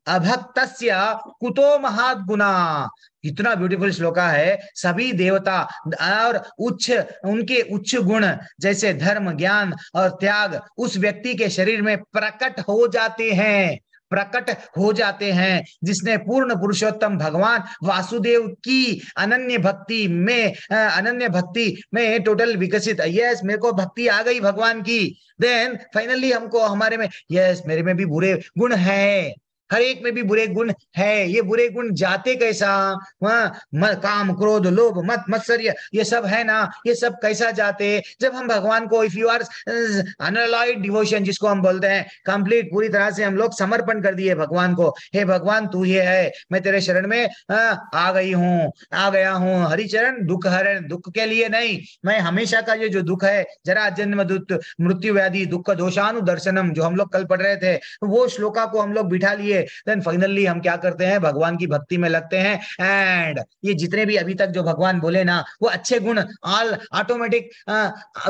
अभक्तस्य कुतो महाद्गुणा। कितना ब्यूटीफुल श्लोका है। सभी देवता और उनके उच्च गुण जैसे धर्म, ज्ञान और त्याग उस व्यक्ति के शरीर में प्रकट हो जाते हैं जिसने पूर्ण पुरुषोत्तम भगवान वासुदेव की अनन्य भक्ति में टोटल विकसित। यस, मेरे को भक्ति आ गई भगवान की, देन फाइनली हमको हमारे में, यस मेरे में भी बुरे गुण है, हर एक में भी बुरे गुण है। ये बुरे गुण जाते कैसा, काम, क्रोध, लोभ, मत, मत्सर्य, ये सब है ना, ये सब कैसा जाते, जब हम भगवान को, if you are unalloyed devotion जिसको हम बोलते हैं, कंप्लीट पूरी तरह से हम लोग समर्पण कर दिए भगवान को। हे भगवान तू ये है, मैं तेरे शरण में आ गया हूँ। हरिचरण दुख हरण, दुख के लिए नहीं, मैं हमेशा का ये जो दुख है, जरा जन्म मृत्यु व्याधि दुख दोषानुदर्शनम, जो हम लोग कल पढ़ रहे थे, वो श्लोका को हम लोग बिठा लिए। देन फाइनली हम क्या करते हैं, भगवान की भक्ति में लगते हैं। एंड ये जितने भी अभी तक जो भगवान बोले ना, वो अच्छे गुण ऑल ऑटोमेटिक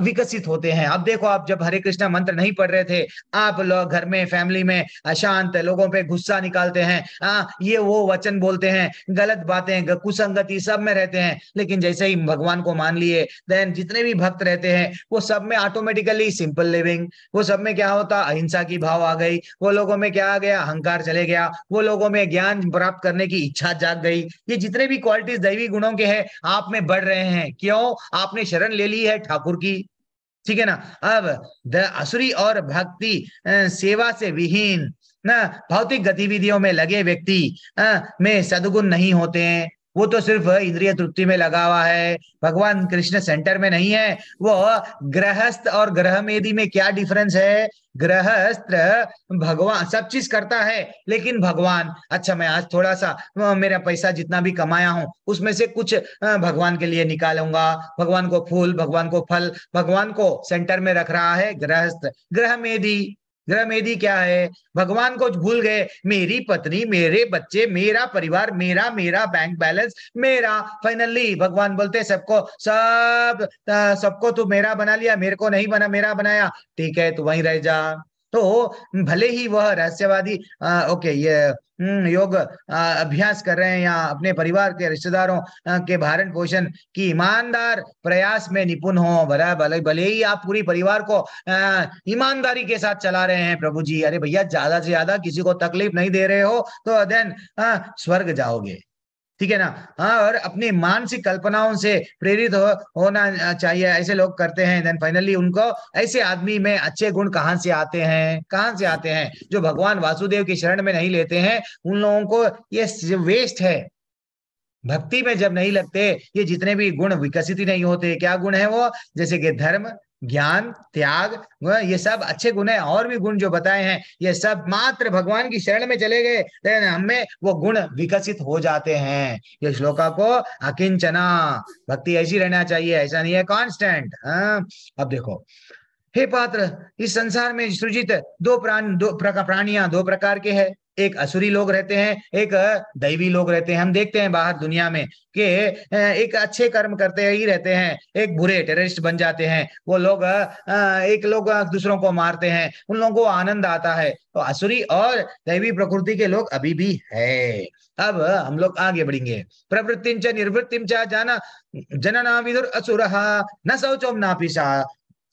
विकसित होते हैं। अब देखो, आप जब हरे कृष्णा मंत्र नहीं पढ़ रहे थे, आप लोग घर में फैमिली में अशांत लोगों पे गुस्सा निकालते हैं, ये वो वचन बोलते हैं, गलत बातें, कुसंगति सब में रहते हैं। लेकिन जैसे ही भगवान को मान लिए, देन जितने भी भक्त रहते हैं वो सब में ऑटोमेटिकली सिंपल लिविंग, वो सब में क्या होता, अहिंसा की भाव आ गई, वो लोगों में क्या आ गया, अहंकार चले गया, वो लोगों में ज्ञान प्राप्त करने की इच्छा जाग गई। ये जितने भी क्वालिटीज दैवी गुणों के हैं आप में बढ़ रहे हैं। क्यों? आपने शरण ले ली है ठाकुर की। ठीक है ना। अब असुरी और भक्ति सेवा से विहीन ना भौतिक गतिविधियों में लगे व्यक्ति में सद्गुण नहीं होते हैं। वो तो सिर्फ इंद्रिय तृप्ति में लगा हुआ है, भगवान कृष्ण सेंटर में नहीं है। वो गृहस्थ और गृहमेधी में क्या डिफरेंस है? गृहस्थ भगवान सब चीज करता है, लेकिन भगवान, अच्छा मैं आज थोड़ा सा मेरा पैसा जितना भी कमाया हूं उसमें से कुछ भगवान के लिए निकालूंगा, भगवान को फूल, भगवान को फल, भगवान को सेंटर में रख रहा है गृहस्थ। गृहमेधी गृहमेधी क्या है? भगवान को भूल गए, मेरी पत्नी, मेरे बच्चे, मेरा परिवार, मेरा मेरा बैंक बैलेंस मेरा। फाइनली भगवान बोलते सबको तू मेरा बना लिया, मेरे को नहीं बना, मेरा बनाया, ठीक है तू वहीं रह जा। तो भले ही वह रहस्यवादी ओके ये योग अभ्यास कर रहे हैं या अपने परिवार के रिश्तेदारों के भरण पोषण की ईमानदार प्रयास में निपुण हो, भले ही आप पूरी परिवार को ईमानदारी के साथ चला रहे हैं प्रभु जी, अरे भैया ज्यादा से ज्यादा किसी को तकलीफ नहीं दे रहे हो तो देन स्वर्ग जाओगे, ठीक है ना। और अपनी मानसिक कल्पनाओं से प्रेरित होना चाहिए, ऐसे लोग करते हैं, देन फाइनली उनको ऐसे आदमी में अच्छे गुण कहां से आते हैं? कहां से आते हैं? जो भगवान वासुदेव की शरण में नहीं लेते हैं उन लोगों को ये वेस्ट है। भक्ति में जब नहीं लगते ये जितने भी गुण विकसित ही नहीं होते। क्या गुण है वो? जैसे कि धर्म, ज्ञान, त्याग, ये सब अच्छे गुण है। और भी गुण जो बताए हैं ये सब मात्र भगवान की शरण में चले गए तो हमें वो गुण विकसित हो जाते हैं। ये श्लोका को अकिंचना, भक्ति ऐसी रहना चाहिए, ऐसा नहीं है कांस्टेंट। अब देखो हे पात्र, इस संसार में सृजित दो प्राणियां दो प्रकार के हैं। एक असुरी लोग रहते हैं, एक दैवी लोग रहते हैं। हम देखते हैं बाहर दुनिया में कि एक अच्छे कर्म करते ही रहते हैं, एक बुरे टेररिस्ट बन जाते हैं। वो लोग एक लोग दूसरों को मारते हैं, उन लोगों को आनंद आता है। तो असुरी और दैवी प्रकृति के लोग अभी भी है। अब हम लोग आगे बढ़ेंगे। प्रवृत्तिं च निर्वृत्तिं च जाना जनना विदुर असुरः न शौचम नापिशा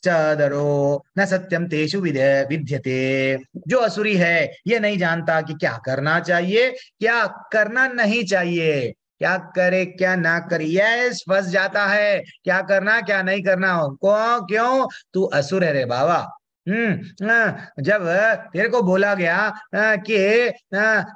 चदरो न सत्यम तेषु विद्यते। जो असुरी है ये नहीं जानता कि क्या करना चाहिए, क्या करना नहीं चाहिए, क्या करे क्या ना करे, यस फंस जाता है, क्या करना क्या नहीं करना। क्यों? तू असुर है रे बाबा। जब तेरे को बोला गया कि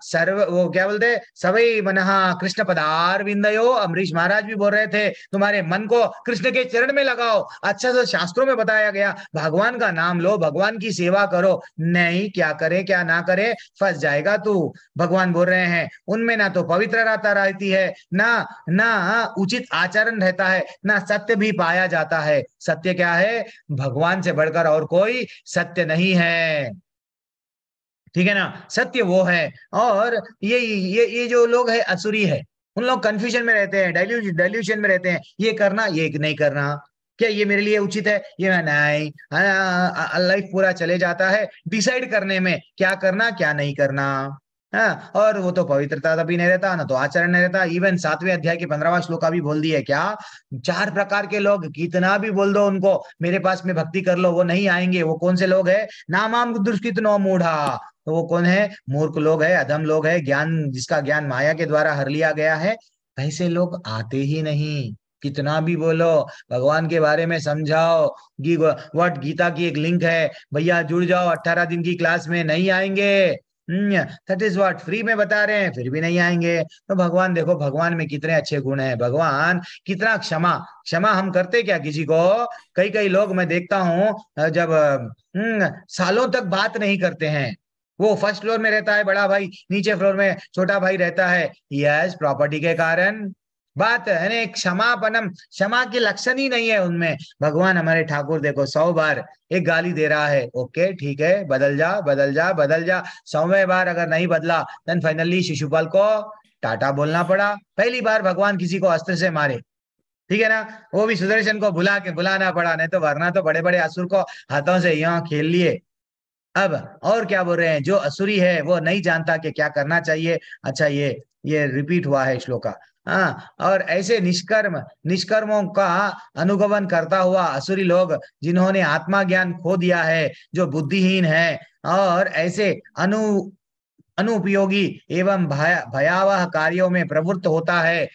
सर्व वो क्या बोलते, सवै मनः कृष्ण पदार विंदयो, अमरीश महाराज भी बोल रहे थे तुम्हारे मन को कृष्ण के चरण में लगाओ। अच्छा तो शास्त्रों में बताया गया भगवान का नाम लो, भगवान की सेवा करो। नहीं, क्या करे क्या ना करे, फंस जाएगा तू। भगवान बोल रहे हैं उनमें ना तो पवित्रता रहती है, ना उचित आचरण रहता है, ना सत्य भी पाया जाता है। सत्य क्या है? भगवान से बढ़कर और कोई सत्य नहीं है, ठीक है ना। सत्य वो है। और ये जो लोग है असुरी है, उन लोग कंफ्यूजन में रहते हैं, डाइल्यूशन में रहते हैं। ये करना ये नहीं करना, क्या ये मेरे लिए उचित है, ये नहीं। लाइफ पूरा चले जाता है डिसाइड करने में क्या करना क्या नहीं करना। हाँ, और वो तो पवित्रता भी नहीं रहता, ना तो आचरण नहीं रहता। इवन 7वें अध्याय के 15वां श्लोक का भी बोल दिया क्या, 4 प्रकार के लोग, कितना भी बोल दो उनको मेरे पास में भक्ति कर लो, वो नहीं आएंगे। वो कौन से लोग है? नामाम दुष्कृत नो मूढ़ा। तो वो कौन है? मूर्ख लोग है, अधम लोग है, ज्ञान जिसका ज्ञान माया के द्वारा हर लिया गया है। ऐसे लोग आते ही नहीं। कितना भी बोलो, भगवान के बारे में समझाओ, व्हाट गीता की एक लिंक है भैया, जुड़ जाओ 18 दिन की क्लास में, नहीं आएंगे। दैट इज व्हाट फ्री में बता रहे हैं, फिर भी नहीं आएंगे। तो भगवान देखो, भगवान में कितने अच्छे गुण हैं, भगवान कितना क्षमा हम करते क्या किसी को? कई लोग मैं देखता हूँ जब सालों तक बात नहीं करते हैं। वो फर्स्ट फ्लोर में रहता है बड़ा भाई, नीचे फ्लोर में छोटा भाई रहता है, यस प्रॉपर्टी के कारण बात है। क्षमापनम, क्षमा के लक्षण ही नहीं है उनमें। भगवान हमारे ठाकुर देखो 100 बार एक गाली दे रहा है, ओके ठीक है, बदल जा बदल जा बदल जा। 100वें बार अगर नहीं बदला देन फाइनली शिशुपाल को टाटा बोलना पड़ा। पहली बार भगवान किसी को अस्त्र से मारे, ठीक है ना, वो भी सुदर्शन को बुलाना पड़ा, नहीं तो वरना तो बड़े बड़े असुर को हाथों से यहाँ खेल लिए। अब और क्या बोल रहे हैं, जो असुरी है वो नहीं जानता कि क्या करना चाहिए। अच्छा ये रिपीट हुआ है श्लोका। हाँ, और ऐसे निष्कर्मों का अनुगमन करता हुआ असुरी लोग जिन्होंने आत्मा ज्ञान खो दिया है, जो बुद्धिहीन है और ऐसे अनुपयोगी एवं भयावह कार्यों में प्रवृत्त होता है,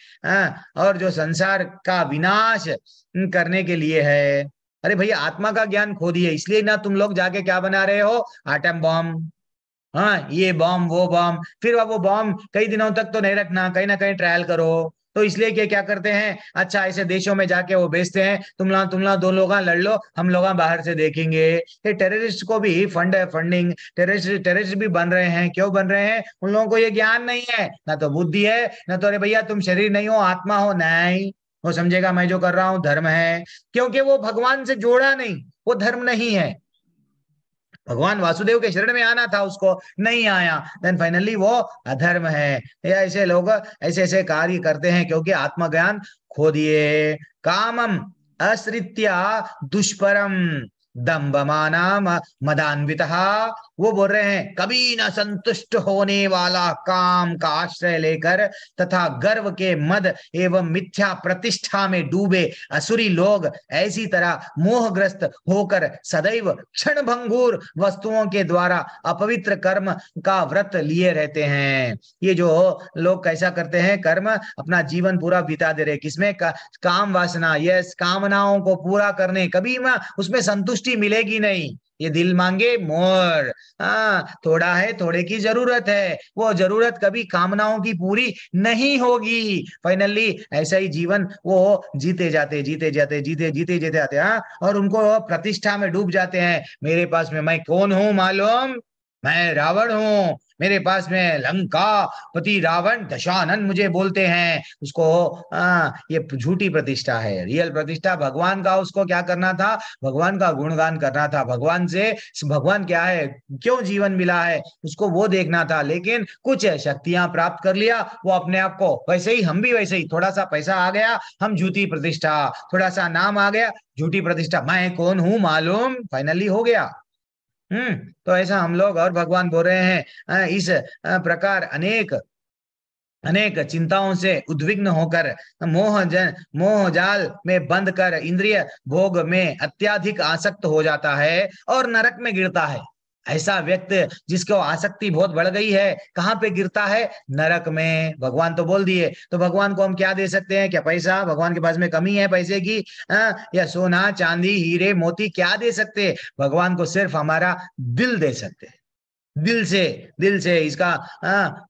और जो संसार का विनाश करने के लिए है। अरे भैया आत्मा का ज्ञान खो दिए, इसलिए ना तुम लोग जाके क्या बना रहे हो, एटम बॉम्ब। हाँ, ये बॉम्ब वो बॉम्ब, फिर वो बॉम्ब कई दिनों तक तो नहीं रखना, कहीं ना कहीं ट्रायल करो। तो इसलिए क्या करते हैं, अच्छा ऐसे देशों में जाके वो बेचते हैं, तुम लोग दो लोग लड़ लो, हम लोग बाहर से देखेंगे। ये टेररिस्ट को भी फंडिंग, टेररिस्ट भी बन रहे हैं। क्यों बन रहे हैं? उन लोगों को ये ज्ञान नहीं है, ना तो बुद्धि है, ना तो अरे भैया तुम शरीर नहीं हो आत्मा हो, नहीं। वो समझेगा मैं जो कर रहा हूं धर्म है, क्योंकि वो भगवान से जोड़ा नहीं, वो धर्म नहीं है। भगवान वासुदेव के शरण में आना था, उसको नहीं आया, देन फाइनली वो अधर्म है। या ऐसे लोग ऐसे ऐसे कार्य करते हैं क्योंकि आत्मज्ञान खो दिए। कामम असृत्या दुष्परम दम्भमाना मदान्वितः, वो बोल रहे हैं कभी न संतुष्ट होने वाला काम का आश्रय लेकर तथा गर्व के मद एवं मिथ्या प्रतिष्ठा में डूबे असुरी लोग ऐसी तरह मोहग्रस्त होकर सदैव क्षण भंगुर वस्तुओं के द्वारा अपवित्र कर्म का व्रत लिए रहते हैं। ये जो लोग कैसा करते हैं, कर्म अपना जीवन पूरा बिता दे रहे, किसमें काम वासना, यस, कामनाओं को पूरा करने, कभी उसमें संतुष्टि मिलेगी नहीं। ये दिल मांगे मोर, हाँ, थोड़ा है, थोड़े की जरूरत है, वो जरूरत कभी कामनाओं की पूरी नहीं होगी। फाइनली ऐसा ही जीवन वो जीते जाते जीते जाते, हाँ, और उनको प्रतिष्ठा में डूब जाते हैं। मेरे पास में मैं कौन हूं मालूम, मैं रावण हूं, मेरे पास में लंका पति रावण दशानन मुझे बोलते हैं। उसको ये झूठी प्रतिष्ठा है। रियल प्रतिष्ठा भगवान का, उसको क्या करना था, भगवान का गुणगान करना था, भगवान से, भगवान क्या है, क्यों जीवन मिला है, उसको वो देखना था। लेकिन कुछ शक्तियां प्राप्त कर लिया वो अपने आप को, वैसे ही हम भी वैसे ही, थोड़ा सा पैसा आ गया हम झूठी प्रतिष्ठा, थोड़ा सा नाम आ गया झूठी प्रतिष्ठा, मैं कौन हूं मालूम, फाइनली हो गया। तो ऐसा हम लोग, और भगवान बोल रहे हैं इस प्रकार अनेक अनेक चिंताओं से उद्विग्न होकर मोह जाल में बंद कर इंद्रिय भोग में अत्यधिक आसक्त हो जाता है और नरक में गिरता है। ऐसा व्यक्ति जिसको आसक्ति बहुत बढ़ गई है, कहाँ पे गिरता है, नरक में। भगवान तो बोल दिए, तो भगवान को हम क्या दे सकते हैं, क्या पैसा, भगवान के पास में कमी है पैसे की, या सोना चांदी हीरे मोती क्या दे सकते, भगवान को सिर्फ हमारा दिल दे सकते हैं, दिल से इसका,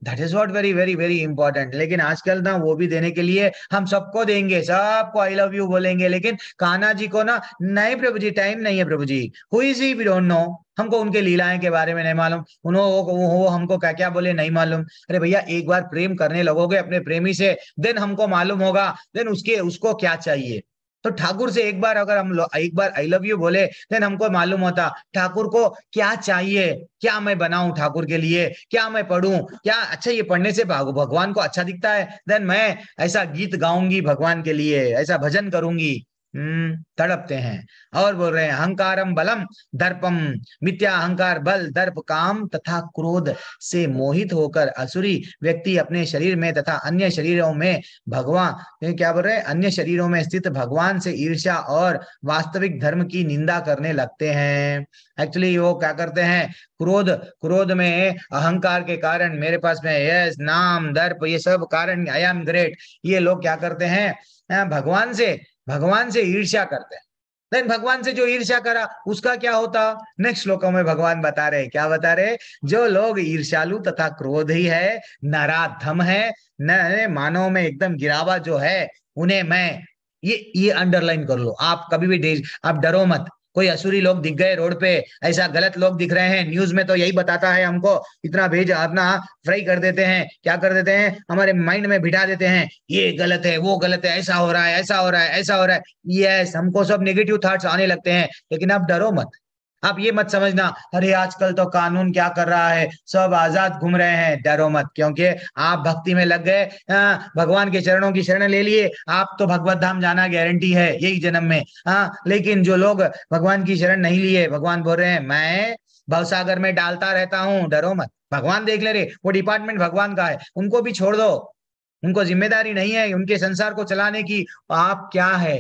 that is what very very very important. लेकिन आजकल ना वो भी देने के लिए हम सबको देंगे, सबको आई लव यू बोलेंगे, लेकिन कान्हा जी को ना, नहीं प्रभु जी टाइम नहीं है, प्रभु ji who is he we don't know, हमको उनके लीलाएं के बारे में नहीं मालूम, वो हमको क्या क्या बोले नहीं मालूम। अरे भैया एक बार प्रेम करने लगोगे अपने प्रेमी से, देन हमको मालूम होगा, देन उसको क्या चाहिए। तो ठाकुर से एक बार अगर हम एक बार आई लव यू बोले, देन हमको मालूम होता ठाकुर को क्या चाहिए, क्या मैं बनाऊं ठाकुर के लिए, क्या मैं पढ़ूं, क्या अच्छा ये पढ़ने से भगवान को अच्छा दिखता है, देन मैं ऐसा गीत गाऊंगी भगवान के लिए, ऐसा भजन करूंगी। तड़पते हैं। और बोल रहे हैं अहंकारम बलम दर्पम, मिथ्या अहंकार बल दर्प काम तथा क्रोध से मोहित होकर असुरी व्यक्ति अपने शरीर में तथा अन्य शरीरों में भगवान, क्या बोल रहे हैं, अन्य शरीरों में स्थित भगवान से ईर्ष्या और वास्तविक धर्म की निंदा करने लगते हैं। एक्चुअली वो क्या करते हैं, क्रोध में अहंकार के कारण, मेरे पास में यस नाम दर्प ये सब कारण, आई एम ग्रेट, ये लोग क्या करते हैं, भगवान से ईर्ष्या करते हैं। देन भगवान से जो ईर्ष्या करा उसका क्या होता, नेक्स्ट श्लोकों में भगवान बता रहे, क्या बता रहे, जो लोग ईर्ष्यालु तथा क्रोधी है, नराधम है, न मानव में एकदम गिरावा जो है, उन्हें मैं ये अंडरलाइन कर लो, आप कभी भी आप डरो मत। कोई असुरी लोग दिख गए रोड पे, ऐसा गलत लोग दिख रहे हैं, न्यूज में तो यही बताता है हमको, इतना भेज अपना फ्राई कर देते हैं, क्या कर देते हैं, हमारे माइंड में बिठा देते हैं, ये गलत है वो गलत है, ऐसा हो रहा है ऐसा हो रहा है ऐसा हो रहा है, यस, हमको सब नेगेटिव थॉट्स आने लगते हैं। लेकिन आप डरो मत, आप ये मत समझना अरे आजकल तो कानून क्या कर रहा है, सब आजाद घूम रहे हैं, डरो मत, क्योंकि आप भक्ति में लग गए, भगवान के चरणों की शरण ले लिए, आप तो भगवत धाम जाना गारंटी है यही जन्म में। लेकिन जो लोग भगवान की शरण नहीं लिए, भगवान बोल रहे हैं मैं भवसागर में डालता रहता हूँ, डरो मत, भगवान देख ले रे, वो डिपार्टमेंट भगवान का है, उनको भी छोड़ दो, उनको जिम्मेदारी नहीं है उनके संसार को चलाने की, आप क्या है।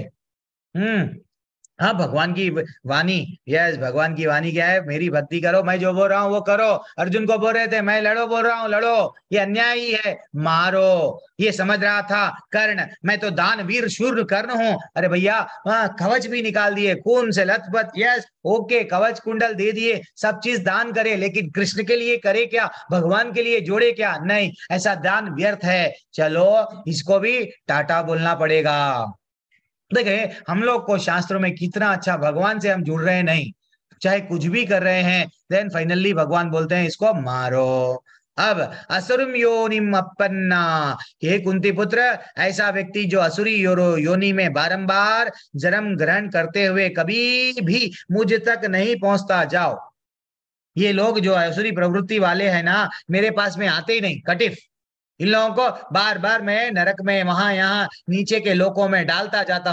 हाँ, भगवान की वाणी, यस, भगवान की वाणी क्या है, मेरी भक्ति करो, मैं जो बोल रहा हूँ वो करो। अर्जुन को बोल रहे थे मैं लड़ो बोल रहा हूँ लड़ो, ये अन्याय ही है, मारो, ये समझ रहा था कर्ण, मैं तो दानवीर शूर कर्ण हूँ। अरे भैया कवच भी निकाल दिए, खून से लथपथ, यस ओके, कवच कुंडल दे दिए, सब चीज दान करे, लेकिन कृष्ण के लिए करे क्या, भगवान के लिए जोड़े क्या, नहीं, ऐसा दान व्यर्थ है। चलो इसको भी टाटा बोलना पड़ेगा। देखे हम लोग को शास्त्रों में कितना अच्छा, भगवान से हम जुड़ रहे हैं, नहीं चाहे कुछ भी कर रहे हैं, देन फाइनली भगवान बोलते हैं इसको मारो। अब असुरम योनिम अपन्ना, हे कुंती पुत्र, ऐसा व्यक्ति जो असुरी योनि में बारंबार जन्म ग्रहण करते हुए कभी भी मुझ तक नहीं पहुंचता, जाओ ये लोग जो असुरी प्रवृत्ति वाले हैं ना, मेरे पास में आते ही नहीं, कटिफ। इन लोगों को बार बार मैं नरक में, वहां यहाँ नीचे के लोकों में डालता जाता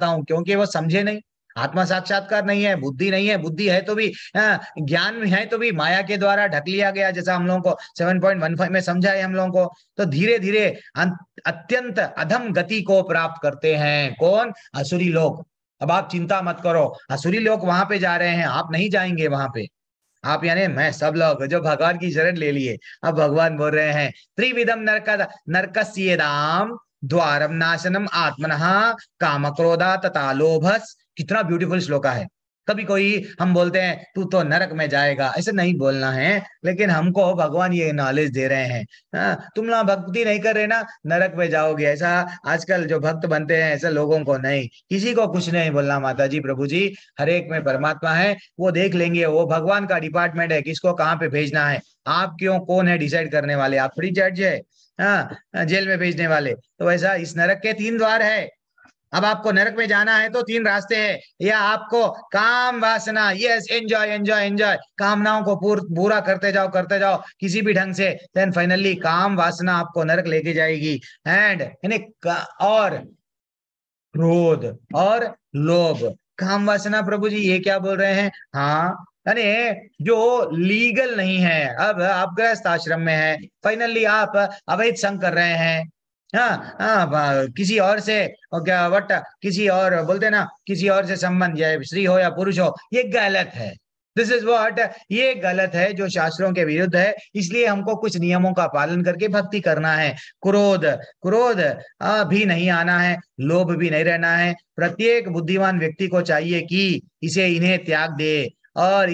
हूँ, क्योंकि वो समझे नहीं। आत्मा साक्षात्कार नहीं है, बुद्धि नहीं है, बुद्धि है तो भी ज्ञान है तो भी माया के द्वारा ढक लिया गया, जैसा हम लोगों को 7.15 में समझा है हम लोगों को। तो धीरे धीरे अत्यंत अधम गति को प्राप्त करते हैं कौन? असुरी लोग। अब आप चिंता मत करो, असुरी लोग वहां पे जा रहे हैं, आप नहीं जाएंगे वहां पे। आप यानी मैं, सब लोग जो भगवान की शरण ले लिए, अब भगवान बोल रहे हैं त्रिविधम नरकस्येदाम द्वारम नाशनम आत्मनः काम क्रोधा तथा लोभस। कितना ब्यूटीफुल श्लोका है। कभी कोई हम बोलते हैं तू तो नरक में जाएगा, ऐसे नहीं बोलना है, लेकिन हमको भगवान ये नॉलेज दे रहे हैं, तुम लोग भक्ति नहीं कर रहे ना, नरक में जाओगे। ऐसा आजकल जो भक्त बनते हैं ऐसे लोगों को नहीं, किसी को कुछ नहीं बोलना माता जी, प्रभु जी, हर एक में परमात्मा है, वो देख लेंगे, वो भगवान का डिपार्टमेंट है, किसको कहाँ पे भेजना है। आप क्यों, कौन है डिसाइड करने वाले? आप थोड़ी जज है जेल में भेजने वाले। तो वैसा इस नरक के 3 द्वार है। अब आपको नरक में जाना है तो 3 रास्ते हैं, या आपको काम वासना, यस, एंजॉय एंजॉय एंजॉय, कामनाओं को पूरा करते जाओ किसी भी ढंग से, देन फाइनली काम वासना आपको नरक लेके जाएगी। एंड और क्रोध और लोभ, काम वासना, प्रभु जी ये क्या बोल रहे हैं? हाँ, यानी जो लीगल नहीं है। अब आप गृहस्थ आश्रम में है, फाइनली आप अवैध संग कर रहे हैं, किसी और से, और क्या वट किसी और बोलते ना, किसी और से संबंध, या स्त्री हो या पुरुष हो, ये गलत है। दिस इज व्हाट, ये गलत है, जो शास्त्रों के विरुद्ध है। इसलिए हमको कुछ नियमों का पालन करके भक्ति करना है। क्रोध भी नहीं आना है, लोभ भी नहीं रहना है। प्रत्येक बुद्धिमान व्यक्ति को चाहिए कि इन्हें त्याग दे, और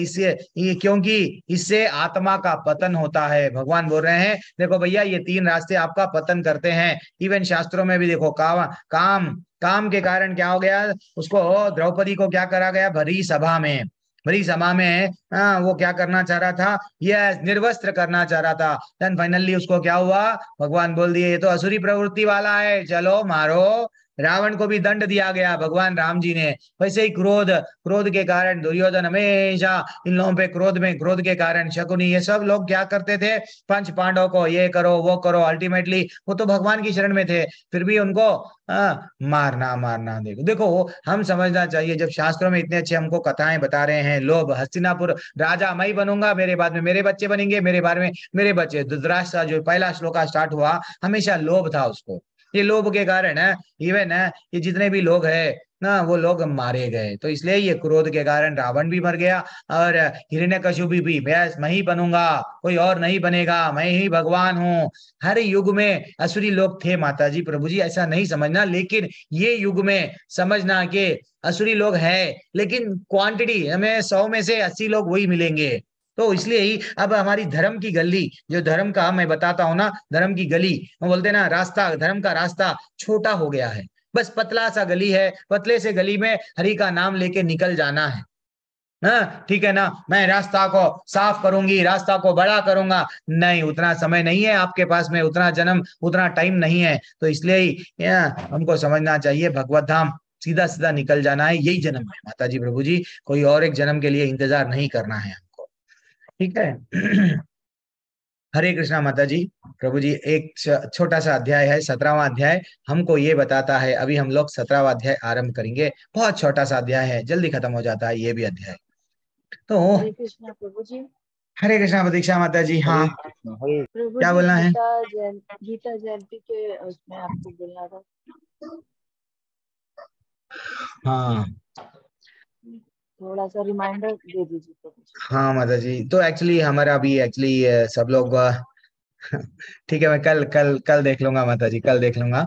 क्योंकि इससे आत्मा का पतन होता है। भगवान बोल रहे हैं देखो भैया, ये 3 रास्ते आपका पतन करते हैं। इवन शास्त्रों में भी देखो, काम के कारण क्या हो गया, उसको द्रौपदी को क्या करा गया? भरी सभा में वो क्या करना चाह रहा था? यस, निर्वस्त्र करना चाह रहा था। देन फाइनली उसको क्या हुआ? भगवान बोल दिए ये तो असुरी प्रवृत्ति वाला है, चलो मारो। रावण को भी दंड दिया गया भगवान राम जी ने। वैसे ही क्रोध के कारण दुर्योधन हमेशा इन लोगों पे क्रोध के कारण शकुनी, ये सब लोग क्या करते थे? 5 पांडवों को ये करो वो करो। अल्टीमेटली वो तो भगवान की शरण में थे, फिर भी उनको मारना। देखो हम समझना चाहिए, जब शास्त्रों में इतने अच्छे हमको कथाएं बता रहे हैं, लोभ, हस्तिनापुर राजा मैं ही बनूंगा, मेरे बाद में मेरे बच्चे बनेंगे, मेरे बारे में मेरे बच्चे। धृतराष्ट्र जो पहला श्लोका स्टार्ट हुआ, हमेशा लोभ था उसको। ये लोभ के कारण है इवन ये जितने भी लोग है ना, वो लोग मारे गए। तो इसलिए ये क्रोध के कारण रावण भी मर गया, और हिरण्यकशिपु भी मैं ही बनूंगा, कोई और नहीं बनेगा, मैं ही भगवान हूँ। हर युग में असुरी लोग थे माता जी, प्रभु जी, ऐसा नहीं समझना। लेकिन ये युग में समझना कि असुरी लोग है, लेकिन क्वांटिटी हमें 100 में से 80 लोग वही मिलेंगे। तो इसलिए ही अब हमारी धर्म की गली, जो धर्म का मैं बताता हूँ ना, धर्म की गली वो बोलते हैं ना, रास्ता, धर्म का रास्ता छोटा हो गया है। बस पतला सा गली है, पतले से गली में हरि का नाम लेके निकल जाना है। हाँ ठीक है ना, मैं रास्ता को साफ करूंगी, रास्ता को बड़ा करूंगा, नहीं, उतना समय नहीं है आपके पास में, उतना टाइम नहीं है। तो इसलिए ही हमको समझना चाहिए, भगवत धाम सीधा सीधा निकल जाना है, यही जन्म है माता जी, प्रभु जी, कोई और एक जन्म के लिए इंतजार नहीं करना है हमको, ठीक है। हरे कृष्णा माता जी, प्रभु जी, एक छोटा सा अध्याय है, 17वां अध्याय हमको ये बताता है। अभी हम लोग 17वां अध्याय आरंभ करेंगे। बहुत छोटा सा अध्याय है, जल्दी खत्म हो जाता है ये भी अध्याय। तो हरे कृष्णा प्रभु जी। हरे कृष्णा प्रतीक्षा माता जी। हाँ प्रभु क्या जी, बोलना है? गीता जयंती के उसमें आपको बोलना था। हाँ थोड़ा सा रिमाइंडर दे दीजिए प्रभु जी। हाँ माता जी, तो एक्चुअली हमारा भी सब लोग ठीक है, मैं कल देख लूंगा माता जी, कल देख लूंगा।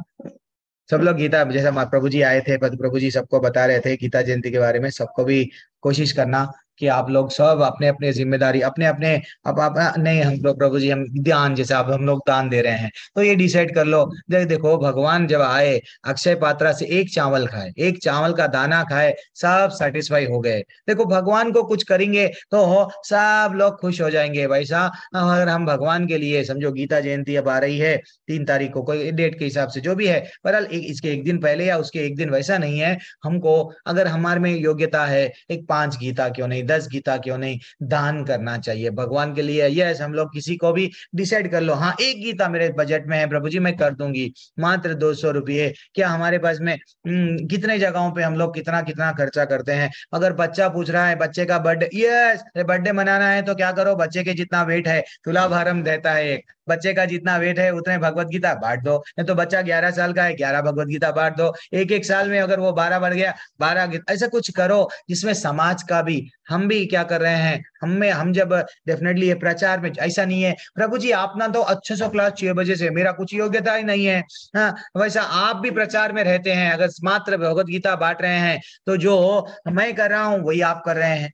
सब लोग गीता, जैसा प्रभु जी आए थे, प्रभु जी सबको बता रहे थे गीता जयंती के बारे में, सबको भी कोशिश करना कि आप लोग सब अपने अपने जिम्मेदारी अपने अपने अब आप नहीं, हम लोग प्रभु जी हम ध्यान, जैसे आप हम लोग दान दे रहे हैं, तो ये डिसाइड कर लो। देखो भगवान जब आए, अक्षय पात्रा से एक चावल खाए, एक चावल का दाना खाए, सब सेटिस्फाई हो गए। देखो भगवान को कुछ करेंगे तो सब लोग खुश हो जाएंगे। वैसा अगर हम भगवान के लिए, समझो गीता जयंती अब आ रही है 3 तारीख को, कोई डेट के हिसाब से जो भी है, पर इसके एक दिन पहले या उसके एक दिन, वैसा नहीं है। हमको अगर हमारे में योग्यता है, एक 5 गीता क्यों नहीं 10 गीता क्यों नहीं दान करना चाहिए भगवान के लिए। यस, हम लोग किसी को भी डिसाइड कर लो, हाँ 1 गीता मेरे बजट में है प्रभु जी, मैं कर दूंगी, मात्र 200 रुपये। क्या हमारे पास में कितने जगहों पे हम लोग कितना कितना खर्चा करते हैं। अगर बच्चा पूछ रहा है बच्चे का बर्थडे, यस बर्थडे मनाना है, तो क्या करो, बच्चे के जितना वेट है तुला भारम देता है एक, बच्चे का जितना वेट है उतने भगवत गीता बांट दो। नहीं तो बच्चा 11 साल का है, 11 भगवत गीता बांट दो। एक एक साल में अगर वो 12 बढ़ गया, 12 गीता, ऐसा कुछ करो जिसमें समाज का भी, हम भी क्या कर रहे हैं, हम जब डेफिनेटली ये प्रचार में, ऐसा नहीं है प्रभु जी आप ना तो अच्छे से क्लास 6 बजे से, मेरा कुछ योग्यता ही नहीं है। हाँ, वैसा आप भी प्रचार में रहते हैं, अगर मात्र भगवत गीता बांट रहे हैं तो जो मैं कर रहा हूँ वही आप कर रहे हैं।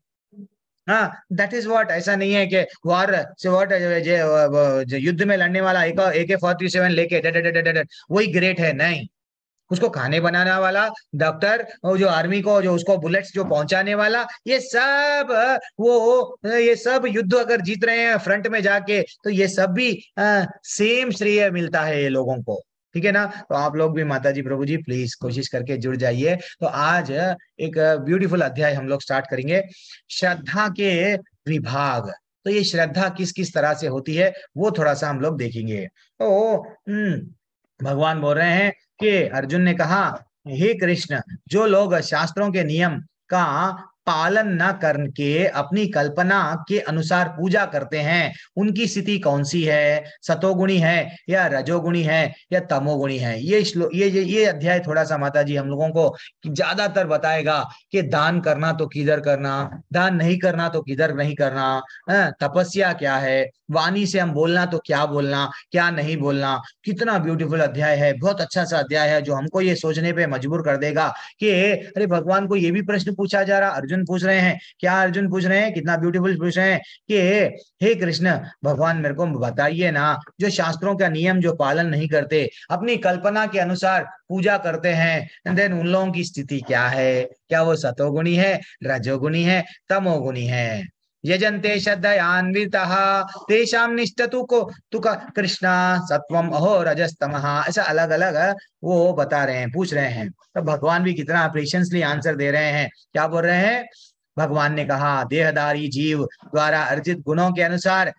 हाँ, दैट इज व्हाट। ऐसा नहीं है कि वॉर से व्हाट जो युद्ध में लड़ने वाला AK-47 लेके वही ग्रेट है, नहीं। उसको खाने बनाने वाला डॉक्टर, और जो आर्मी को जो उसको बुलेट्स जो पहुंचाने वाला, ये सब युद्ध अगर जीत रहे हैं फ्रंट में जाके, तो ये सब भी सेम श्रेय मिलता है ये लोगों को, ठीक है ना। तो आप लोग भी माता जी प्रभु जी प्लीज कोशिश करके जुड़ जाइए। तो आज एक ब्यूटीफुल अध्याय हम लोग स्टार्ट करेंगे, श्रद्धा के विभाग। तो ये श्रद्धा किस किस तरह से होती है वो थोड़ा सा हम लोग देखेंगे। तो भगवान बोल रहे हैं कि अर्जुन ने कहा, हे कृष्ण, जो लोग शास्त्रों के नियम का पालन न करके अपनी कल्पना के अनुसार पूजा करते हैं, उनकी स्थिति कौन सी है, सतोगुणी है या रजोगुणी है या तमोगुणी है। ये अध्याय थोड़ा सा माता जी हम लोगों को ज्यादातर बताएगा कि दान करना तो किधर करना, दान नहीं करना तो किधर नहीं करना, तपस्या क्या है, वाणी से हम बोलना तो क्या बोलना, क्या नहीं बोलना। कितना ब्यूटीफुल अध्याय है, बहुत अच्छा सा अध्याय है, जो हमको ये सोचने पे मजबूर कर देगा कि अरे भगवान को ये भी प्रश्न पूछा जा रहा। अर्जुन पूछ रहे हैं, क्या अर्जुन पूछ रहे हैं, कितना ब्यूटीफुल पूछ रहे हैं कि हे कृष्ण, भगवान मेरे को बताइए ना, जो शास्त्रों का नियम जो पालन नहीं करते, अपनी कल्पना के अनुसार पूजा करते हैं, एंड देन उन लोगों की स्थिति क्या है, क्या वो सतोगुणी है, रजोगुणी है, तमोगुणी है। यजन्ते श्रद्धयान्वितः तेषां निष्ठतु को तुका कृष्णा सत्वम अहो रजस्तमः। ऐसा अलग अलग वो बता रहे हैं, पूछ रहे हैं। तो भगवान भी कितना पेशेंसली आंसर दे रहे हैं। क्या बोल रहे हैं, भगवान ने कहा, देहधारी जीव द्वारा अर्जित गुणों के अनुसार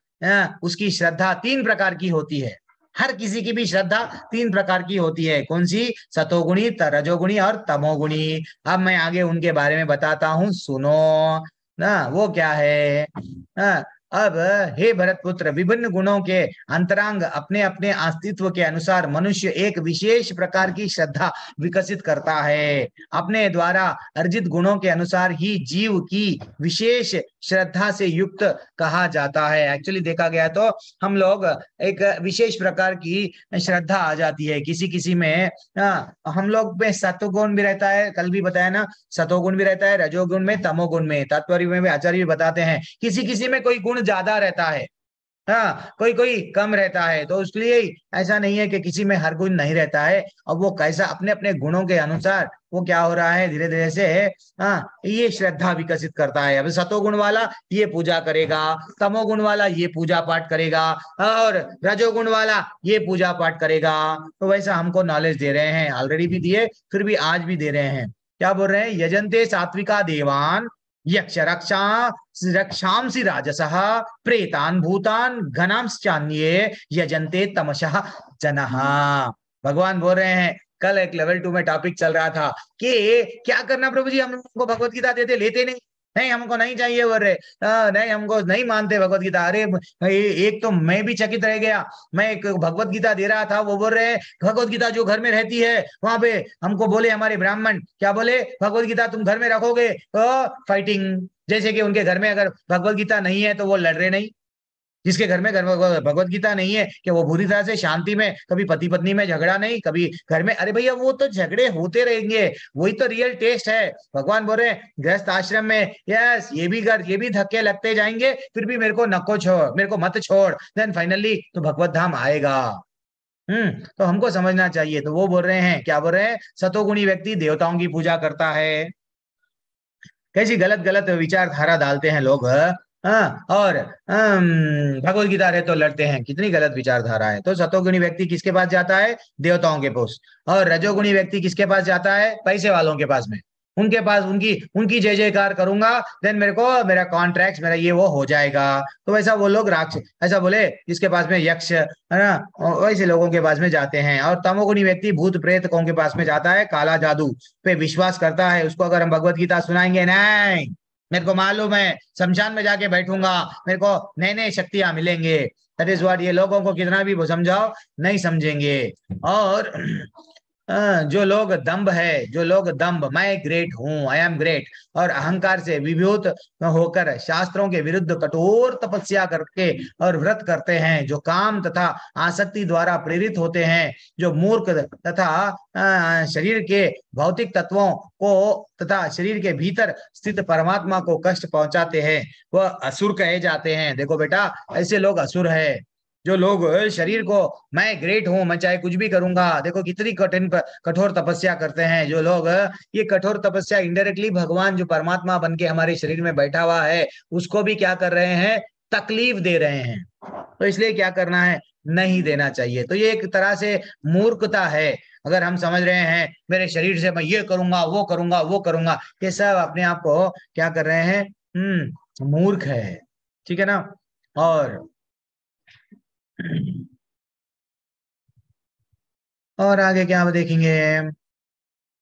उसकी श्रद्धा 3 प्रकार की होती है। हर किसी की भी श्रद्धा 3 प्रकार की होती है। कौन सी, सतोगुणी, रजोगुणी और तमोगुणी। अब मैं आगे उनके बारे में बताता हूं, सुनो ना, वो क्या है। अब हे भरत पुत्र, विभिन्न गुणों के अंतरांग अपने अपने अस्तित्व के अनुसार मनुष्य एक विशेष प्रकार की श्रद्धा विकसित करता है। अपने द्वारा अर्जित गुणों के अनुसार ही जीव की विशेष श्रद्धा से युक्त कहा जाता है। एक्चुअली देखा गया तो हम लोग एक विशेष प्रकार की श्रद्धा आ जाती है किसी किसी में। हम लोग में सतोगुण भी रहता है, कल भी बताया ना, सतोगुण भी रहता है, रजोगुण में, तमोगुण में। तात्पर्य में भी आचार्य भी बताते हैं किसी किसी में कोई गुण ज्यादा रहता है, हाँ कोई कोई कम रहता है। तो इसलिए ऐसा नहीं है कि किसी में हर गुण नहीं रहता है। अब वो कैसा अपने अपने गुणों के अनुसार वो क्या हो रहा है, धीरे धीरे से ये श्रद्धा विकसित करता है। अब सतोगुण वाला ये पूजा करेगा, तमोगुण वाला ये पूजा पाठ करेगा, और रजोगुण वाला ये पूजा पाठ करेगा। तो वैसा हमको नॉलेज दे रहे हैं, ऑलरेडी भी दिए, फिर भी आज भी दे रहे हैं। क्या बोल रहे हैं, यजन्ते सात्विका देवान यक्ष रक्षांसि राजसः प्रेतान भूतान घनांश्चान्ये यजन्ते तमसः जनः। भगवान बोल रहे हैं, कल एक लेवल 2 में टॉपिक चल रहा था कि क्या करना प्रभु जी, हम लोगों को भगवत गीता देते, लेते नहीं हमको नहीं चाहिए, बोल रहे नहीं हमको नहीं मानते भगवत गीता। अरे एक तो मैं भी चकित रह गया, मैं एक भगवत गीता दे रहा था, वो बोल रहे भगवत गीता जो घर में रहती है वहां पे हमको बोले हमारे ब्राह्मण, क्या बोले, भगवत गीता तुम घर में रखोगे तो फाइटिंग, जैसे कि उनके घर में अगर भगवत गीता नहीं है तो वो लड़ रहे नहीं। जिसके घर में भगवत गीता नहीं है कि वो पूरी तरह से शांति में, कभी पति पत्नी में झगड़ा नहीं, कभी घर में, अरे भैया वो तो झगड़े होते रहेंगे, वही तो रियल टेस्ट है। भगवान बोल रहे गृहस्थ आश्रम में, यस ये भी धक्के लगते जाएंगे, फिर भी मेरे को मत छोड़, देन फाइनली तो भगवत धाम आएगा। तो हमको समझना चाहिए। तो वो बोल रहे हैं, क्या बोल रहे हैं, सतोगुणी व्यक्ति देवताओं की पूजा करता है। कैसी गलत गलत विचारधारा डालते हैं लोग, और भगवत गीता रहे तो लड़ते हैं, कितनी गलत विचारधारा है। तो सतोगुणी व्यक्ति किसके पास जाता है, देवताओं के पास, और रजोगुणी व्यक्ति किसके पास जाता है, पैसे वालों के पास में। उनके पास उनकी उनकी जय जयकार करूंगा, देन मेरे को मेरा कॉन्ट्रैक्ट मेरा ये वो हो जाएगा। तो वैसा वो लोग राक्षस ऐसा बोले जिसके पास में यक्ष है ना, वैसे लोगों के पास में जाते हैं। और तमोगुणी व्यक्ति भूत प्रेत कौन के पास में जाता है, काला जादू पे विश्वास करता है। उसको अगर हम भगवत गीता सुनाएंगे, नहीं मेरे को मालूम है शमशान में जाके बैठूंगा, मेरे को नए नए शक्तियां मिलेंगे। दैट इज व्हाट, ये लोगों को कितना भी वो समझाओ नहीं समझेंगे। और जो लोग दंभ है, जो लोग दंभ, मैं ग्रेट हूं, आई एम ग्रेट, और अहंकार से विभूत होकर शास्त्रों के विरुद्ध कठोर तपस्या करके और व्रत करते हैं, जो काम तथा आसक्ति द्वारा प्रेरित होते हैं, जो मूर्ख तथा शरीर के भौतिक तत्वों को तथा शरीर के भीतर स्थित परमात्मा को कष्ट पहुंचाते हैं, वह असुर कहे जाते हैं। देखो बेटा, ऐसे लोग असुर है। जो लोग शरीर को मैं ग्रेट हूं, मैं चाहे कुछ भी करूंगा, देखो कितनी कठोर तपस्या करते हैं जो लोग। ये कठोर तपस्या इनडायरेक्टली भगवान जो परमात्मा बन के हमारे शरीर में बैठा हुआ है उसको भी क्या कर रहे हैं, तकलीफ दे रहे हैं। तो इसलिए क्या करना है, नहीं देना चाहिए। तो ये एक तरह से मूर्खता है। अगर हम समझ रहे हैं मेरे शरीर से मैं ये करूंगा वो करूंगा वो करूंगा, ये सब अपने आप को क्या कर रहे हैं, मूर्ख है। ठीक है ना। और आगे क्या हम देखेंगे,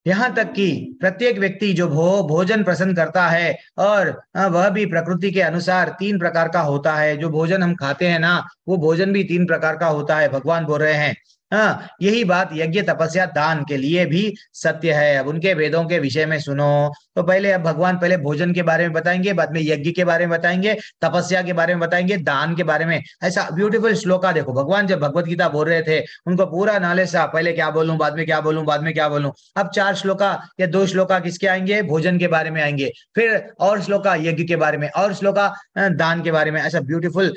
यहाँ तक कि प्रत्येक व्यक्ति जो भोजन पसंद करता है, और वह भी प्रकृति के अनुसार 3 प्रकार का होता है। जो भोजन हम खाते हैं ना, वो भोजन भी 3 प्रकार का होता है, भगवान बोल रहे हैं। हाँ, यही बात यज्ञ तपस्या दान के लिए भी सत्य है। अब उनके वेदों के विषय में सुनो। तो पहले अब भगवान पहले भोजन के बारे में बताएंगे, बाद में यज्ञ के बारे में बताएंगे, तपस्या के बारे में बताएंगे, दान के बारे में। ऐसा ब्यूटीफुल श्लोका देखो, भगवान जब भगवत गीता बोल रहे थे उनको पूरा नॉलेज था, पहले क्या बोलूं, बाद में क्या बोलूं, बाद में क्या बोलूं। अब 4 श्लोका या 2 श्लोका किसके आएंगे, भोजन के बारे में आएंगे, फिर और श्लोका यज्ञ के बारे में, और श्लोका दान के बारे में। ऐसा ब्यूटीफुल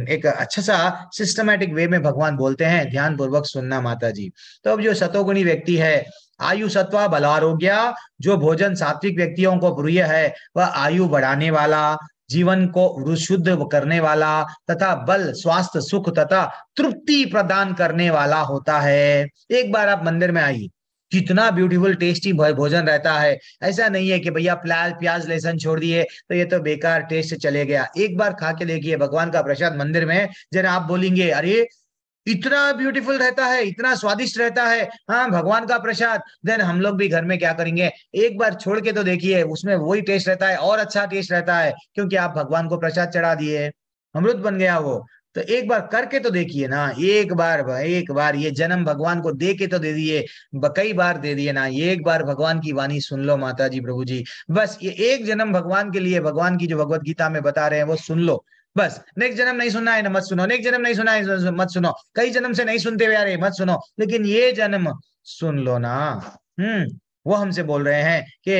एक अच्छा सा सिस्टमैटिक वे में भगवान बोलते हैं, ध्यान पूर्वक सुनना माता जी। तो अब जो सतोगुणी व्यक्ति है, आयु सत्वा बल आरोग्य, जो भोजन सात्विक व्यक्तियों को प्रिय है वह आयु बढ़ाने वाला, जीवन को शुद्ध करने वाला तथा बल स्वास्थ्य सुख तथा तृप्ति प्रदान करने वाला होता है। एक बार आप मंदिर में आइए, कितना ब्यूटीफुल टेस्टी भोजन रहता है। ऐसा नहीं है कि भैया प्याज लहसुन छोड़ दिए तो ये तो बेकार टेस्ट चले गया। एक बार खा के देखिए भगवान का प्रसाद मंदिर में, जरा आप बोलेंगे अरे इतना ब्यूटीफुल रहता है, इतना स्वादिष्ट रहता है, हाँ भगवान का प्रसाद। देन हम लोग भी घर में क्या करेंगे, एक बार छोड़ के तो देखिए, उसमें वही टेस्ट रहता है और अच्छा टेस्ट रहता है, क्योंकि आप भगवान को प्रसाद चढ़ा दिए, अमृत बन गया वो। तो एक बार करके तो देखिए ना, एक बार ये जन्म भगवान को दे के तो दे दिए, कई बार दे दिए ना। एक बार भगवान की वाणी सुन लो माता जी प्रभु जी, बस ये एक जन्म भगवान के लिए, भगवान की जो भगवत गीता में बता रहे हैं वो सुन लो बस। नेक्स्ट जन्म नहीं सुनना है ना मत सुनो, नेक्स्ट जन्म नहीं सुना है मत सुनो, कई जन्म से नहीं सुनते हुए यार मत सुनो, लेकिन ये जन्म सुन लो ना। वो हमसे बोल रहे हैं कि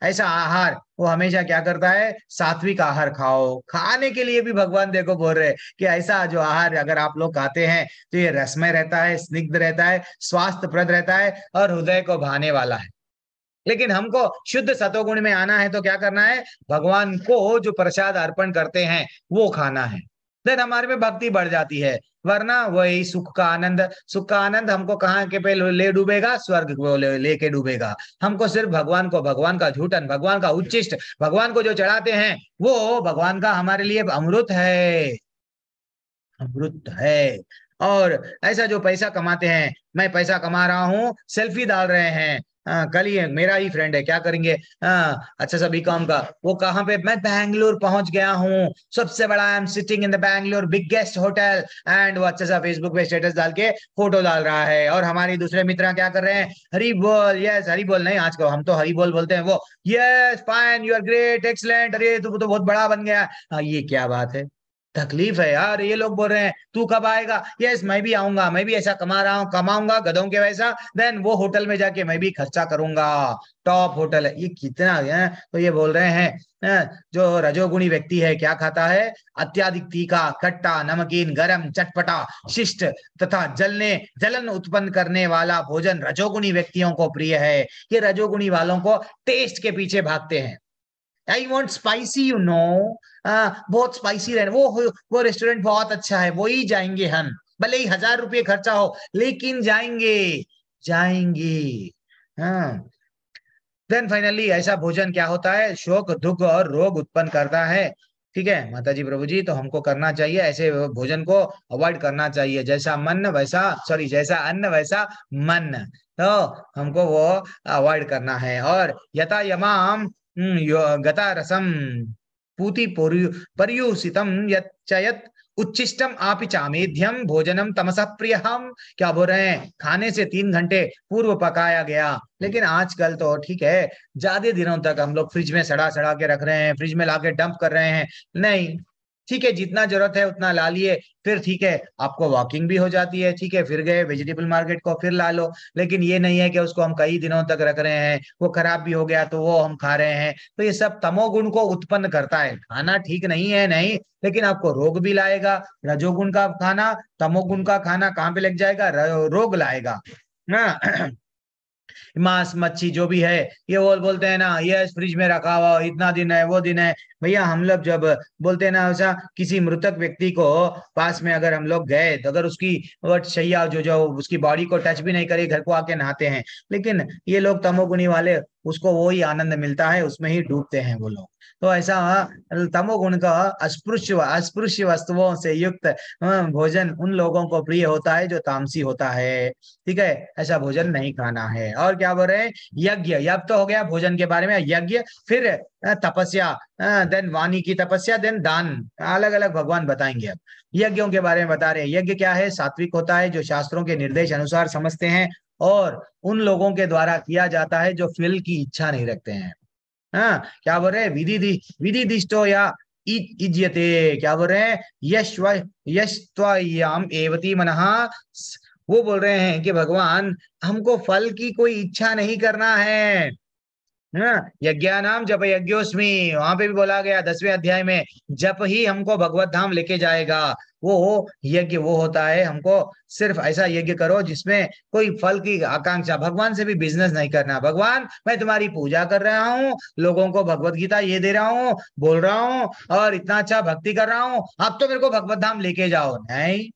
ऐसा आहार वो हमेशा क्या करता है, सात्विक आहार खाओ। खाने के लिए भी भगवान देखो बोल रहे हैं कि ऐसा जो आहार अगर आप लोग खाते हैं तो ये रसमय रहता है, स्निग्ध रहता है, स्वास्थ्यप्रद रहता है और हृदय को भाने वाला है। लेकिन हमको शुद्ध सतोगुण में आना है तो क्या करना है, भगवान को जो प्रसाद अर्पण करते हैं वो खाना है। देन हमारे में भक्ति बढ़ जाती है, वरना वही सुख का आनंद हमको कहाँ के पे ले डूबेगा, स्वर्ग को लेके डूबेगा। हमको सिर्फ भगवान को, भगवान का झूठन, भगवान का उच्चिष्ट, भगवान को जो चढ़ाते हैं वो भगवान का हमारे लिए अमृत है, अमृत है। और ऐसा जो पैसा कमाते हैं, मैं पैसा कमा रहा हूँ, सेल्फी डाल रहे हैं। कल ही मेरा ही फ्रेंड है, क्या करेंगे, अच्छा सा बीकॉम का, वो कहाँ पे, मैं बैंगलोर पहुंच गया हूँ, सबसे बड़ा, I am sitting in the Bangalore biggest hotel, and वो अच्छा सा फेसबुक पे स्टेटस डाल के फोटो डाल रहा है। और हमारी दूसरे मित्र क्या कर रहे हैं, हरी बोल, यस हरी बोल नहीं, आज को हम तो हरी बोल बोलते हैं, वो yes fine, you are great, excellent, अरे तू तो बहुत बड़ा बन गया। ये क्या बात है, तकलीफ है यार। ये लोग बोल रहे हैं तू कब आएगा, यस मैं भी आऊंगा, मैं भी ऐसा कमा रहा हूँ, कमाऊंगा गधों के वैसा, देन वो होटल में जाके मैं भी खर्चा करूंगा, टॉप होटल है। ये कितना है, तो ये बोल रहे हैं जो रजोगुणी व्यक्ति है क्या खाता है, अत्याधिक तीखा, खट्टा, नमकीन, गरम, चटपटा, शिष्ट तथा जलन उत्पन्न करने वाला भोजन रजोगुणी व्यक्तियों को प्रिय है। ये रजोगुणी वालों को टेस्ट के पीछे भागते हैं। I want spicy, you know, बहुत स्पाइसी रहना, वो रेस्टोरेंट बहुत अच्छा है, वो ही जाएंगे हम, भले ही 1000 रुपये खर्चा हो, लेकिन जाएंगे। हाँ, देन फाइनली ऐसा भोजन क्या होता है, शोक दुख और रोग उत्पन्न करता है। ठीक है माता जी प्रभु जी, तो हमको करना चाहिए ऐसे भोजन को अवॉइड करना चाहिए, जैसा मन वैसा, सॉरी जैसा अन्न वैसा मन, तो हमको वो अवॉइड करना है। और यथा यमाम गता रसम पूति पर्युषितम यच्चयत उच्छिष्टम आपि चामेध्यम भोजनम तमसः प्रियम। क्या बोल रहे हैं, खाने से 3 घंटे पूर्व पकाया गया। लेकिन आजकल तो ठीक है, ज्यादा दिनों तक हम लोग फ्रिज में सड़ा सड़ा के रख रहे हैं, फ्रिज में लाके डंप कर रहे हैं। नहीं, ठीक है, जितना जरूरत है उतना ला लिए, फिर ठीक है आपको वॉकिंग भी हो जाती है, ठीक है फिर गए वेजिटेबल मार्केट को फिर ला लो। लेकिन ये नहीं है कि उसको हम कई दिनों तक रख रहे हैं, वो खराब भी हो गया तो वो हम खा रहे हैं। तो ये सब तमोगुण को उत्पन्न करता है। खाना ठीक नहीं है नहीं, लेकिन आपको रोग भी लाएगा। रजोगुण का खाना तमोगुण का खाना कहाँ पे लग जाएगा, रोग लाएगा ना। मांस मच्छी जो भी है, ये वो बोलते हैं ना, ये फ्रिज में रखा हुआ इतना दिन है वो दिन है। भैया हम लोग जब बोलते हैं ना ऐसा, किसी मृतक व्यक्ति को पास में अगर हम लोग गए तो अगर उसकी शैया जो जो उसकी बॉडी को टच भी नहीं करे, घर को आके नहाते हैं। लेकिन ये लोग तमोगुणी वाले, उसको वो ही आनंद मिलता है, उसमें ही डूबते हैं वो लोग। तो ऐसा तमोगुण का अस्पृश्य वस्तुओं से युक्त भोजन उन लोगों को प्रिय होता है जो तामसी होता है। ठीक है, ऐसा भोजन नहीं खाना है। और क्या बोल रहे हैं, यज्ञ, यज्ञ तो हो गया भोजन के बारे में, यज्ञ, फिर तपस्या, देन वाणी की तपस्या, देन दान, अलग अलग भगवान बताएंगे। अब यज्ञों के बारे में बता रहे हैं। यज्ञ क्या है, सात्विक होता है, जो शास्त्रों के निर्देश अनुसार समझते हैं, और उन लोगों के द्वारा किया जाता है जो फल की इच्छा नहीं रखते हैं। हाँ, क्या बोल रहे हैं, विधि दिष्टो या इज्यते, क्या बोल रहे हैं, यश्त्वयाम एवती मनः। वो बोल रहे हैं कि भगवान हमको फल की कोई इच्छा नहीं करना है। यज्ञानाम जप यज्ञोस्मि, वहां पे भी बोला गया 10वें अध्याय में, जप ही हमको भगवत धाम लेके जाएगा। वो यज्ञ वो होता है, हमको सिर्फ ऐसा यज्ञ करो जिसमें कोई फल की आकांक्षा, भगवान से भी बिजनेस नहीं करना। भगवान मैं तुम्हारी पूजा कर रहा हूँ, लोगों को भगवत गीता ये दे रहा हूँ, बोल रहा हूँ, और इतना अच्छा भक्ति कर रहा हूँ, अब तो मेरे को भगवत धाम लेके जाओ। नहीं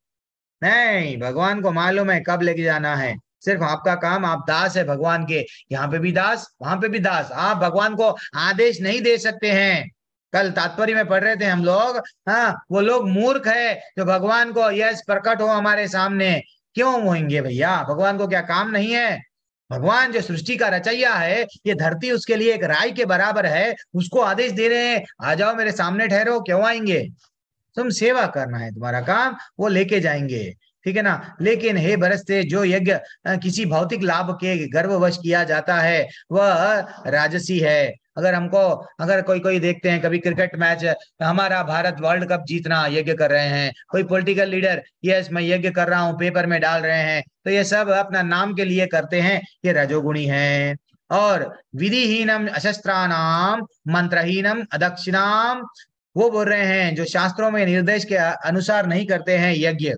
नहीं, भगवान को मालूम है कब लेके जाना है। सिर्फ आपका काम, आप दास है भगवान के, यहाँ पे भी दास वहां पे भी दास। आप भगवान को आदेश नहीं दे सकते हैं। कल तात्पर्य में पढ़ रहे थे हम लोग, हाँ, वो लोग मूर्ख है जो भगवान को यस प्रकट हो हमारे सामने क्यों होंगे भैया, भगवान को क्या काम नहीं है। भगवान जो सृष्टि का रचैया है, ये धरती उसके लिए एक राय के बराबर है, उसको आदेश दे रहे हैं आ जाओ मेरे सामने ठहरो, क्यों आएंगे, तुम सेवा करना है तुम्हारा काम, वो लेके जाएंगे। ठीक है ना। लेकिन हे भरसते, जो यज्ञ किसी भौतिक लाभ के गर्ववश किया जाता है वह राजसी है। अगर हमको, अगर कोई कोई देखते हैं कभी क्रिकेट मैच, हमारा भारत वर्ल्ड कप जीतना, यज्ञ कर रहे हैं। कोई पॉलिटिकल लीडर, यस मैं यज्ञ कर रहा हूँ, पेपर में डाल रहे हैं, तो ये सब अपना नाम के लिए करते हैं, ये रजोगुणी है। और विधिहीनम अशस्त्राणाम मंत्रहीनम अदक्षिणाम, वो बोल रहे हैं जो शास्त्रों में निर्देश के अनुसार नहीं करते हैं यज्ञ,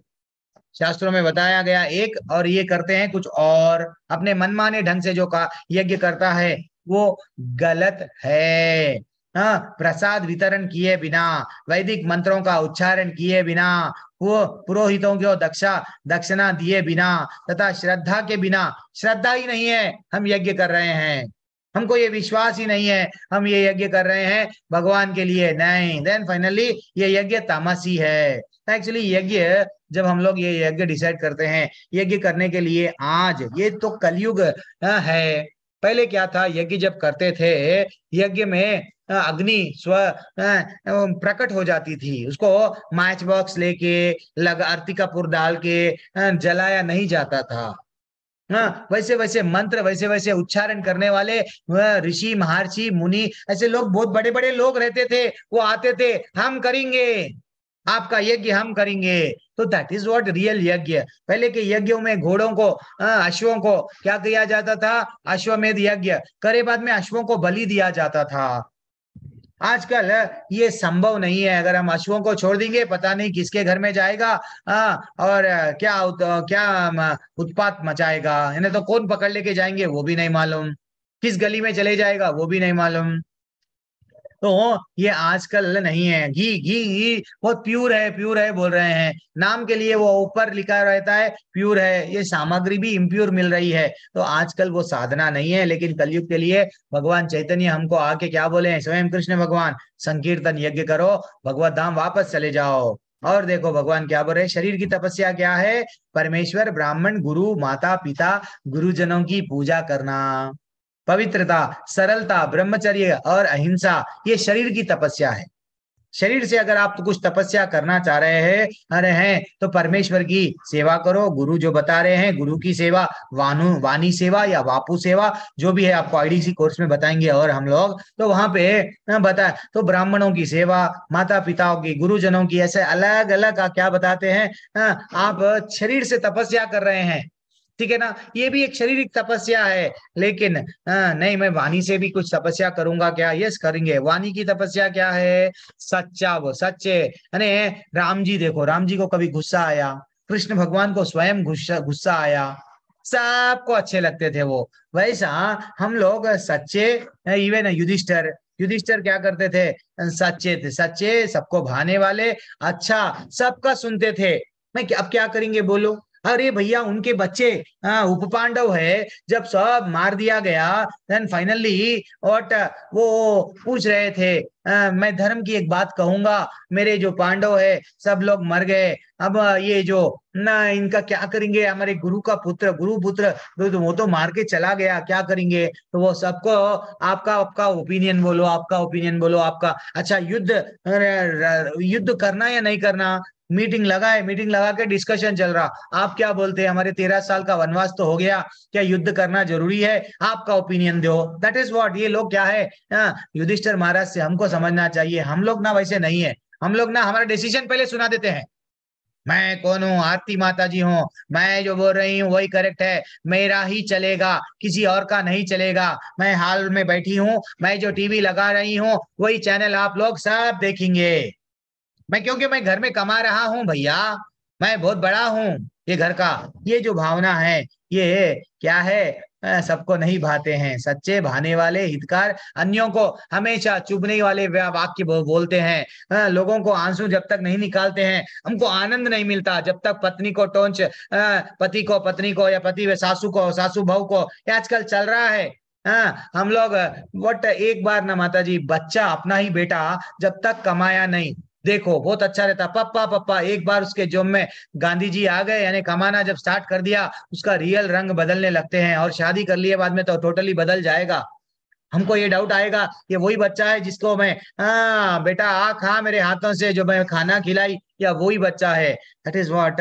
शास्त्रों में बताया गया एक, और ये करते हैं कुछ और, अपने मनमाने ढंग से जो का यज्ञ करता है वो गलत है। हाँ, प्रसाद वितरण किए बिना, वैदिक मंत्रों का उच्चारण किए बिना, वो पुरोहितों को दक्षिणा दिए बिना, तथा श्रद्धा के बिना, श्रद्धा ही नहीं है हम यज्ञ कर रहे हैं, हमको ये विश्वास ही नहीं है हम ये यज्ञ कर रहे हैं भगवान के लिए, नहीं, देन फाइनली ये यज्ञ तामसी है। एक्चुअली यज्ञ, जब हम लोग ये यज्ञ डिसाइड करते हैं यज्ञ करने के लिए, आज ये तो कलयुग है। पहले क्या था, यज्ञ जब करते थे, यज्ञ में अग्नि प्रकट हो जाती थी, उसको मैच बॉक्स लेके आरती कपूर डाल के जलाया नहीं जाता था। हाँ, वैसे वैसे मंत्र, वैसे वैसे उच्चारण करने वाले ऋषि महर्षि मुनि, ऐसे लोग बहुत बड़े बड़े लोग रहते थे, वो आते थे, हम करेंगे आपका यज्ञ, हम करेंगे। तो दैट इज व्हाट रियल यज्ञ। पहले के यज्ञों में घोड़ों को, अश्वों को क्या किया जाता था, अश्वमेध यज्ञ करे बाद में अश्वों को बलि दिया जाता था। आजकल ये संभव नहीं है। अगर हम अश्वों को छोड़ देंगे, पता नहीं किसके घर में जाएगा और क्या उत्पात मचाएगा, इन्हें तो कौन पकड़ लेके जाएंगे वो भी नहीं मालूम, किस गली में चले जाएगा वो भी नहीं मालूम। तो ये आजकल नहीं है। घी घी घी बहुत प्योर है बोल रहे हैं, नाम के लिए वो ऊपर लिखा रहता है प्योर है, ये सामग्री भी इम्प्योर मिल रही है। तो आजकल वो साधना नहीं है, लेकिन कलयुग के लिए भगवान चैतन्य हमको आके क्या बोले हैं, स्वयं कृष्ण भगवान, संकीर्तन यज्ञ करो, भगवत धाम वापस चले जाओ। और देखो भगवान क्या बोल रहे हैं, शरीर की तपस्या क्या है, परमेश्वर, ब्राह्मण, गुरु, माता पिता, गुरुजनों की पूजा करना, पवित्रता, सरलता, ब्रह्मचर्य और अहिंसा, ये शरीर की तपस्या है। शरीर से अगर आप तो कुछ तपस्या करना चाह रहे हैं, अरे हैं, तो परमेश्वर की सेवा करो, गुरु जो बता रहे हैं, गुरु की सेवा, वाणी सेवा या वापू सेवा, जो भी है आपको आईडीसी कोर्स में बताएंगे और हम लोग, तो वहां पे बता, तो ब्राह्मणों की सेवा, माता पिताओं की, गुरुजनों की, ऐसे अलग अलग क्या बताते हैं, आप शरीर से तपस्या कर रहे हैं, ठीक है ना, ये भी एक शारीरिक तपस्या है। लेकिन नहीं, मैं वाणी से भी कुछ तपस्या करूंगा क्या, यस करेंगे। वाणी की तपस्या क्या है, सच्चा, वो सच्चे, यानी राम जी, देखो राम जी को कभी गुस्सा आया, कृष्ण भगवान को स्वयं गुस्सा आया, सबको अच्छे लगते थे वो, वैसा हम लोग सच्चे, इवन युधिष्ठिर, युधिष्ठिर क्या करते थे, सच्चे थे, सच्चे, सबको भाने वाले, अच्छा, सबका सुनते थे। मैं अब क्या करेंगे बोलो, अरे भैया उनके बच्चे उप पांडव है, जब सब मार दिया गया, देन फाइनली व्हाट, वो पूछ रहे थे, मैं धर्म की एक बात कहूंगा, मेरे जो पांडव है सब लोग मर गए, अब ये जो ना इनका क्या करेंगे, हमारे गुरु का पुत्र, गुरु पुत्र तो वो तो मार के चला गया, क्या करेंगे। तो वो सबको आपका आपका ओपिनियन बोलो, आपका ओपिनियन बोलो, आपका, अच्छा युद्ध करना या नहीं करना, मीटिंग लगाए, मीटिंग लगा के डिस्कशन चल रहा, आप क्या बोलते हैं, हमारे 13 साल का वनवास तो हो गया, क्या युद्ध करना जरूरी है, आपका ओपिनियन दो। दैट इज व्हाट, ये लोग क्या है, युधिष्ठिर महाराज से हमको समझना चाहिए, हम लोग ना वैसे नहीं है, हम लोग ना हमारा डिसीजन पहले सुना देते हैं, मैं कौन हूँ, आरती माता जी हूँ, मैं जो बोल रही हूँ वही करेक्ट है, मेरा ही चलेगा, किसी और का नहीं चलेगा, मैं हाल में बैठी हूँ, मैं जो टीवी लगा रही हूँ वही चैनल आप लोग सब देखेंगे, मैं क्योंकि मैं घर में कमा रहा हूं भैया, मैं बहुत बड़ा हूं ये घर का, ये जो भावना है, ये क्या है, सबको नहीं भाते हैं, सच्चे भाने वाले हितकार, अन्यों को हमेशा चुभने वाले वाक्य बोलते हैं, लोगों को आंसू जब तक नहीं निकालते हैं, हमको आनंद नहीं मिलता, जब तक पत्नी को टोंच, पति को पत्नी को, या पति व सासू को, सासू बहू को, ये आजकल चल रहा है। हाँ, हम लोग वट एक बार ना माता जी, बच्चा अपना ही बेटा जब तक कमाया नहीं, देखो बहुत अच्छा रहता, पप्पा पप्पा, एक बार उसके जोम में गांधी जी आ गए, यानी कमाना जब स्टार्ट कर दिया, उसका रियल रंग बदलने लगते हैं, और शादी कर लिए बाद में तो टोटली बदल जाएगा। हमको ये डाउट आएगा, ये वही बच्चा है जिसको मैं, हाँ बेटा आ खा मेरे हाथों से, जो मैं खाना खिलाई, या वही बच्चा है, दैट इज व्हाट।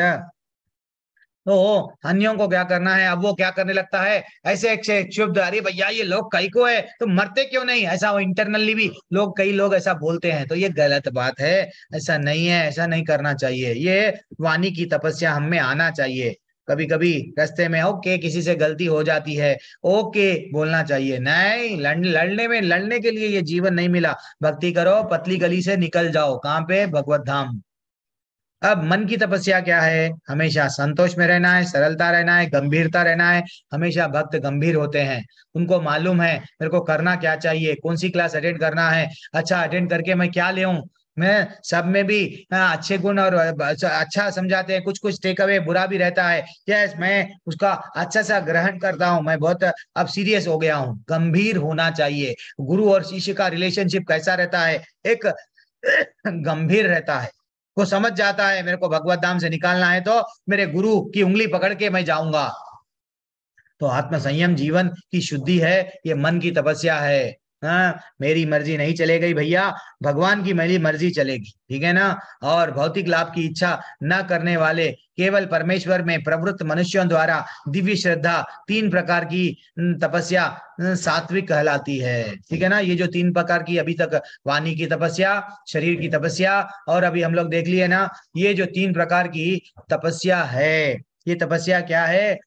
तो अन्यों को क्या करना है, अब वो क्या करने लगता है, ऐसे एक शुभ, अरे भैया ये लोग कई को है तो मरते क्यों नहीं, ऐसा वो इंटरनली भी लोग, कई लोग ऐसा बोलते हैं, तो ये गलत बात है, ऐसा नहीं है, ऐसा नहीं करना चाहिए, ये वाणी की तपस्या हम में आना चाहिए। कभी कभी रास्ते में ओके किसी से गलती हो जाती है, ओके बोलना चाहिए, नहीं लड़ने के लिए ये जीवन नहीं मिला, भक्ति करो, पतली गली से निकल जाओ, कहाँ पे, भगवत धाम। अब मन की तपस्या क्या है, हमेशा संतोष में रहना है, सरलता रहना है, गंभीरता रहना है, हमेशा भक्त गंभीर होते हैं, उनको मालूम है मेरे को करना क्या चाहिए, कौन सी क्लास अटेंड करना है, अच्छा अटेंड करके मैं क्या ले, मैं सब में भी अच्छे गुण और अच्छा समझाते हैं, कुछ कुछ टेक अवे बुरा भी रहता है, यस मैं उसका अच्छा सा ग्रहण करता हूँ, मैं बहुत अब सीरियस हो गया हूँ, गंभीर होना चाहिए। गुरु और शिष्य का रिलेशनशिप कैसा रहता है, एक गंभीर रहता है, वो समझ जाता है मेरे को भगवत धाम से निकालना है तो मेरे गुरु की उंगली पकड़ के मैं जाऊंगा। तो आत्म संयम जीवन की शुद्धि है, ये मन की तपस्या है। हाँ, मेरी मर्जी नहीं चलेगी भैया, भगवान की मेरी मर्जी चलेगी, ठीक है ना। और भौतिक लाभ की इच्छा न करने वाले, केवल परमेश्वर में प्रवृत्त मनुष्यों द्वारा दिव्य श्रद्धा, 3 प्रकार की तपस्या सात्विक कहलाती है, ठीक है ना। ये जो 3 प्रकार की अभी तक, वाणी की तपस्या, शरीर की तपस्या, और अभी हम लोग देख लिए ना, ये जो 3 प्रकार की तपस्या है, ये तपस्या क्या है,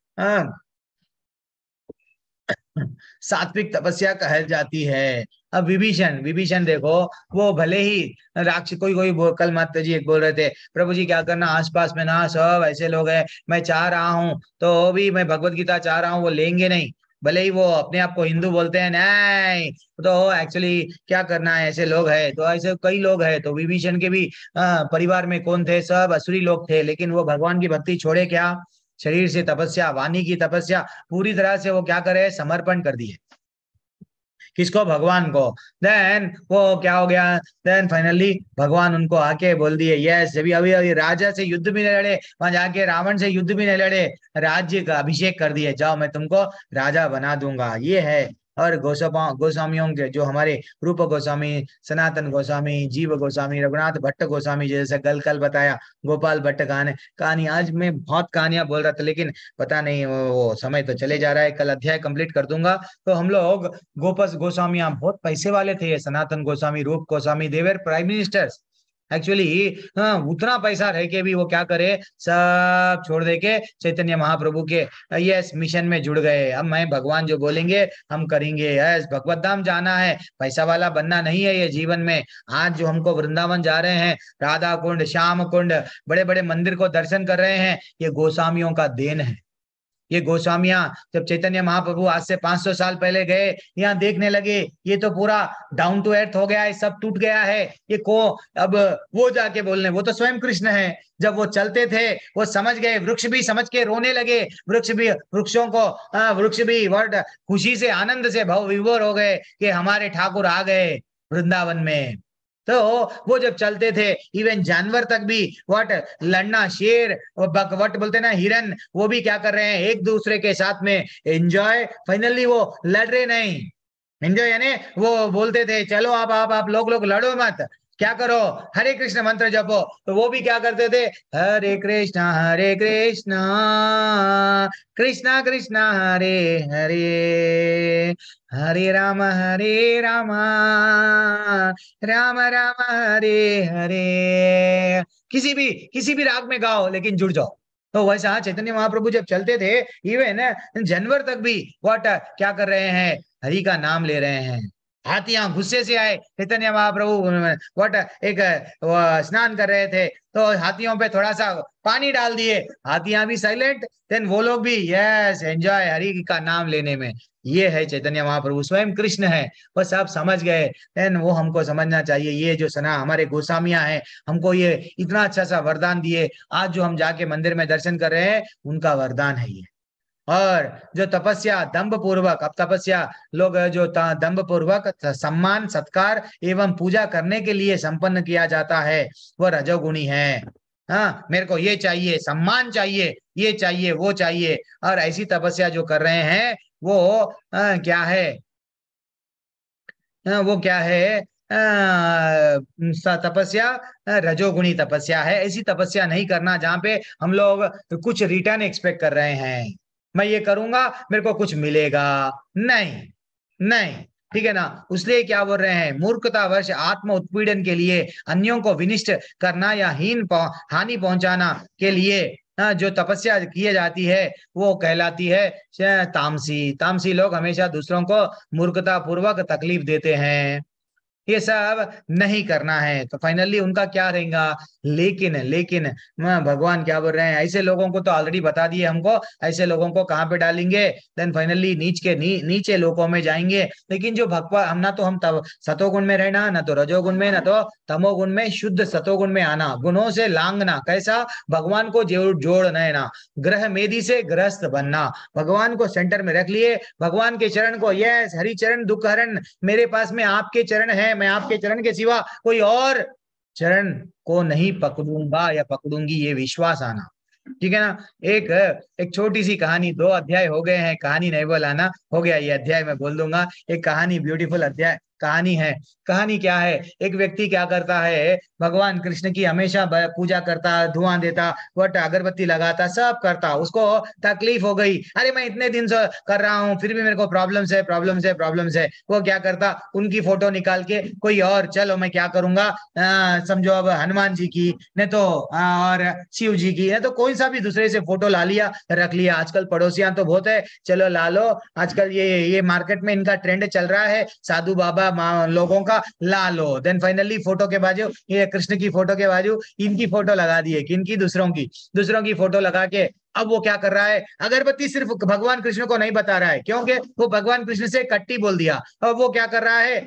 सात्विक तपस्या कहल जाती है। अब विभीषण देखो, वो भले ही राक्षस, कोई कल माता जी एक बोल रहे थे, प्रभु जी क्या करना, आसपास में ना सब ऐसे लोग हैं, मैं चाह रहा हूं तो भी, मैं भगवत गीता चाह रहा हूँ, वो लेंगे नहीं, भले ही वो अपने आप को हिंदू बोलते हैं, नहीं तो एक्चुअली क्या करना है, ऐसे लोग हैं। तो ऐसे कई लोग हैं। तो विभीषण के भी परिवार में कौन थे, सब असुरी लोग थे, लेकिन वो भगवान की भक्ति छोड़े क्या, शरीर से तपस्या, वाणी की तपस्या पूरी तरह से वो क्या करे, समर्पण कर दिए। किसको, भगवान को। देन वो क्या हो गया, देन फाइनली भगवान उनको आके बोल दिए, यस, जब अभी अभी राजा से युद्ध भी नहीं लड़े, वहां जाके रावण से युद्ध भी नहीं लड़े, राज्य का अभिषेक कर दिए, जाओ मैं तुमको राजा बना दूंगा। ये है। और गोस्वामियों के जो हमारे रूप गोस्वामी, सनातन गोस्वामी, जीव गोस्वामी, रघुनाथ भट्ट गोस्वामी, जैसे कल बताया, गोपाल भट्ट कहानी। आज मैं बहुत कहानियां बोल रहा था, लेकिन पता नहीं वो समय तो चले जा रहा है। कल अध्याय कंप्लीट कर दूंगा। तो हम लोग गोपस गोस्वामी बहुत पैसे वाले थे, सनातन गोस्वामी, रूप गोस्वामी, देवर प्राइम मिनिस्टर्स एक्चुअली। उतना पैसा रह के भी वो क्या करे, सब छोड़ दे के चैतन्य महाप्रभु के यस मिशन में जुड़ गए। अब मैं भगवान जो बोलेंगे हम करेंगे। यस, भगवत धाम जाना है, पैसा वाला बनना नहीं है ये जीवन में। आज जो हमको वृंदावन जा रहे हैं, राधा कुंड, श्याम कुंड, बड़े बड़े मंदिर को दर्शन कर रहे हैं, ये गोस्वामियों का देन है। ये गोस्वामियां जब चैतन्य महाप्रभु आज से 500 साल पहले गए, यहाँ देखने लगे ये तो पूरा डाउन टू अर्थ हो गया है, सब टूट गया है, ये को अब वो जाके बोलने, वो तो स्वयं कृष्ण है। जब वो चलते थे वो समझ गए, वृक्ष भी समझ के रोने लगे, वृक्ष भी, वृक्षों को वृक्ष भी वर्ड खुशी से, आनंद से भव विभोर हो गए कि हमारे ठाकुर आ गए वृंदावन में। तो वो जब चलते थे, इवन जानवर तक भी वट लड़ना, शेर वट बोलते ना, हिरन, वो भी क्या कर रहे हैं, एक दूसरे के साथ में एंजॉय। फाइनली वो लड़ रहे नहीं, एंजॉय यानी वो बोलते थे चलो आप लोग लड़ो मत, क्या करो, हरे कृष्ण मंत्र जपो। तो वो भी क्या करते थे, हरे कृष्ण कृष्ण कृष्ण हरे हरे, हरे राम राम राम हरे हरे। किसी भी राग में गाओ, लेकिन जुड़ जाओ। तो वैसा चैतन्य महाप्रभु जब चलते थे, इवन जानवर तक भी व्हाट क्या कर रहे हैं, हरि का नाम ले रहे हैं। हाथियां गुस्से से आए, चैतन्य महाप्रभु व्हाट एक स्नान कर रहे थे, तो हाथियों पे थोड़ा सा पानी डाल दिए, हाथियां भी साइलेंट, देन वो लोग भी यस एंजॉय हरि का नाम लेने में। ये है चैतन्य महाप्रभु, स्वयं कृष्ण है, वो सब समझ गए। देन वो हमको समझना चाहिए, ये जो सना हमारे गोस्वामियां हैं, हमको ये इतना अच्छा सा वरदान दिए। आज जो हम जाके मंदिर में दर्शन कर रहे हैं, उनका वरदान है ये। और जो तपस्या दंभ पूर्वक, अब तपस्या लोग जो दंभ पूर्वक सम्मान, सत्कार एवं पूजा करने के लिए संपन्न किया जाता है, वह रजोगुणी है। हाँ, मेरे को ये चाहिए, सम्मान चाहिए, ये चाहिए, वो चाहिए। और ऐसी तपस्या जो कर रहे हैं वो क्या है, वो क्या है, तपस्या रजोगुणी तपस्या है। ऐसी तपस्या नहीं करना जहां पे हम लोग कुछ रिटर्न एक्सपेक्ट कर रहे हैं, मैं ये करूंगा मेरे को कुछ मिलेगा, नहीं नहीं, ठीक है ना। उसलिए क्या बोल रहे हैं, मूर्खतावश आत्म उत्पीड़न के लिए, अन्यों को विनिष्ट करना या हानि पहुंचाना के लिए जो तपस्या की जाती है, वो कहलाती है तामसी। तामसी लोग हमेशा दूसरों को मूर्खता पूर्वक तकलीफ देते हैं, ये सब नहीं करना है। तो फाइनली उनका क्या रहेगा, लेकिन भगवान क्या बोल रहे हैं, ऐसे लोगों को तो ऑलरेडी बता दिए हमको, ऐसे लोगों को कहाँ पे डालेंगे, देन फाइनली नीचे लोकों में जाएंगे। लेकिन जो भगवान, हम ना तो हम तब सतोगुण में रहना, ना तो रजोगुण में, ना तो तमोगुण में, शुद्ध सतोगुण में आना, गुणों से लांगना, कैसा, भगवान को जोड़ना है ना, ग्रह मेदी से गृहस्थ बनना, भगवान को सेंटर में रख लिए, भगवान के चरण को, यस हरि चरण दुख हरण, मेरे पास में आपके चरण है, मैं आपके चरण के सिवा कोई और चरण को नहीं पकड़ूंगा या पकड़ूंगी, ये विश्वास आना, ठीक है ना। एक छोटी सी कहानी, 2 अध्याय हो गए हैं, कहानी नहीं बोलाना, हो गया ये अध्याय मैं बोल दूंगा। एक कहानी, ब्यूटीफुल अध्याय कहानी है। कहानी क्या है, एक व्यक्ति क्या करता है, भगवान कृष्ण की हमेशा पूजा करता, धुआं देता, वट अगरबत्ती लगाता, सब करता, उसको तकलीफ हो गई, अरे मैं इतने दिन से कर रहा हूँ फिर भी मेरे को प्रॉब्लम्स है। वो क्या करता, उनकी फोटो निकाल के कोई और, चलो मैं क्या करूंगा, समझो अब हनुमान जी की, नहीं तो और शिव जी की, नहीं तो कोई सा भी दूसरे से फोटो ला लिया, रख लिया। आजकल पड़ोसियां तो बहुत है, चलो ला लो, आजकल ये मार्केट में इनका ट्रेंड चल रहा है, साधु बाबा लोगों का, ला लो। देन फाइनली फोटो के बाजू, ये कृष्ण की फोटो के बाजू इनकी फोटो लगा दिए, किनकी, दूसरों की फोटो लगा के अब वो क्या कर रहा है, अगरबत्ती सिर्फ भगवान कृष्ण को नहीं बता रहा है, क्योंकि वो भगवान कृष्ण से कट्टी बोल दिया। अब वो क्या कर रहा है,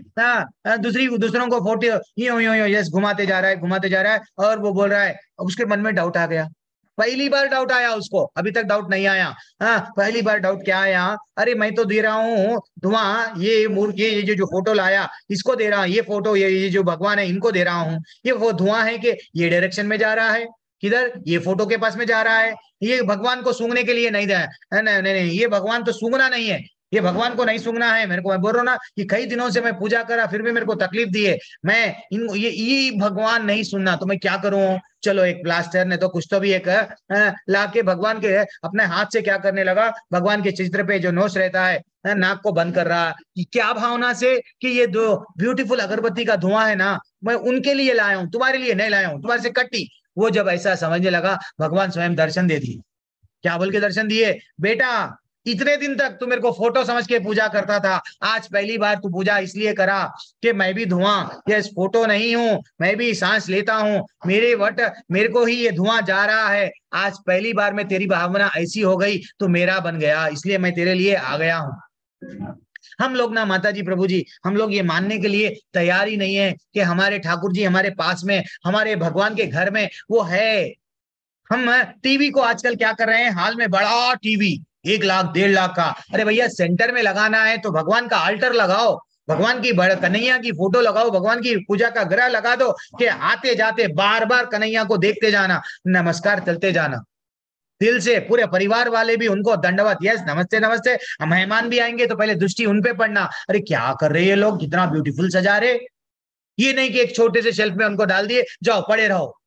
दूसरों को फोटो यूं यूं यूं यस घुमाते जा रहा है और वो बोल रहा है। अब उसके मन में डाउट आ गया, पहली बार डाउट आया उसको, अभी तक डाउट नहीं आया। हाँ, पहली बार डाउट क्या आया, अरे मैं तो दे रहा हूँ धुआं, ये मूर्ति, ये जो फोटो लाया इसको दे रहा हूँ, ये फोटो, ये जो भगवान है इनको दे रहा हूँ, ये वो धुआं है कि ये डायरेक्शन में जा रहा है, किधर, ये फोटो के पास में जा रहा है, ये भगवान को सूंघने के लिए नहीं दे, नहीं नहीं, ये भगवान तो सूंघना नहीं है, ये भगवान को नहीं सूंघना है मेरे को। मैं बोल रहा हूँ ना कि कई दिनों से मैं पूजा करा फिर भी मेरे को तकलीफ दी है, मैं ये भगवान नहीं सुनना, तो मैं क्या करूं। चलो एक प्लास्टर ने तो कुछ तो भी एक लाके भगवान के अपने हाथ से क्या करने लगा, भगवान के चित्र पे जो नोच रहता है नाक को बंद कर रहा है। क्या भावना से कि ये दो ब्यूटीफुल अगरबत्ती का धुआं है ना, मैं उनके लिए लाया हूँ, तुम्हारे लिए नहीं लाया हूँ, तुम्हारे से कट्टी। वो जब ऐसा समझने लगा, भगवान स्वयं दर्शन दे दिए। क्या बोल के दर्शन दिए, बेटा इतने दिन तक तू मेरे को फोटो समझ के पूजा करता था, आज पहली बार तू पूजा इसलिए करा कि मैं भी धुआं, ये फोटो नहीं हूं, मैं भी सांस लेता हूं, मेरे को ही ये धुआं जा रहा है। आज पहली बार में तेरी भावना ऐसी हो गई तो मेरा बन गया, इसलिए मैं तेरे लिए आ गया हूं। हम लोग ना माता जी, प्रभु जी, हम लोग ये मानने के लिए तैयार ही नहीं है कि हमारे ठाकुर जी हमारे पास में, हमारे भगवान के घर में वो है। हम टीवी को आजकल क्या कर रहे हैं, हाल में बड़ा टीवी 1 लाख 1.5 लाख का, अरे भैया सेंटर में लगाना है तो भगवान का आल्टर लगाओ, भगवान की कन्हैया की फोटो लगाओ, भगवान की पूजा का ग्रह लगा दो कि आते जाते बार बार कन्हैया को देखते जाना, नमस्कार चलते जाना दिल से, पूरे परिवार वाले भी उनको दंडवत, यस नमस्ते नमस्ते, मेहमान भी आएंगे तो पहले दृष्टि उन पे पड़ना। अरे क्या कर रहे हैं लोग, कितना ब्यूटीफुल सजा रहे, ये नहीं कि एक छोटे से शेल्फ में उनको डाल दिए जाओ पड़े रहो,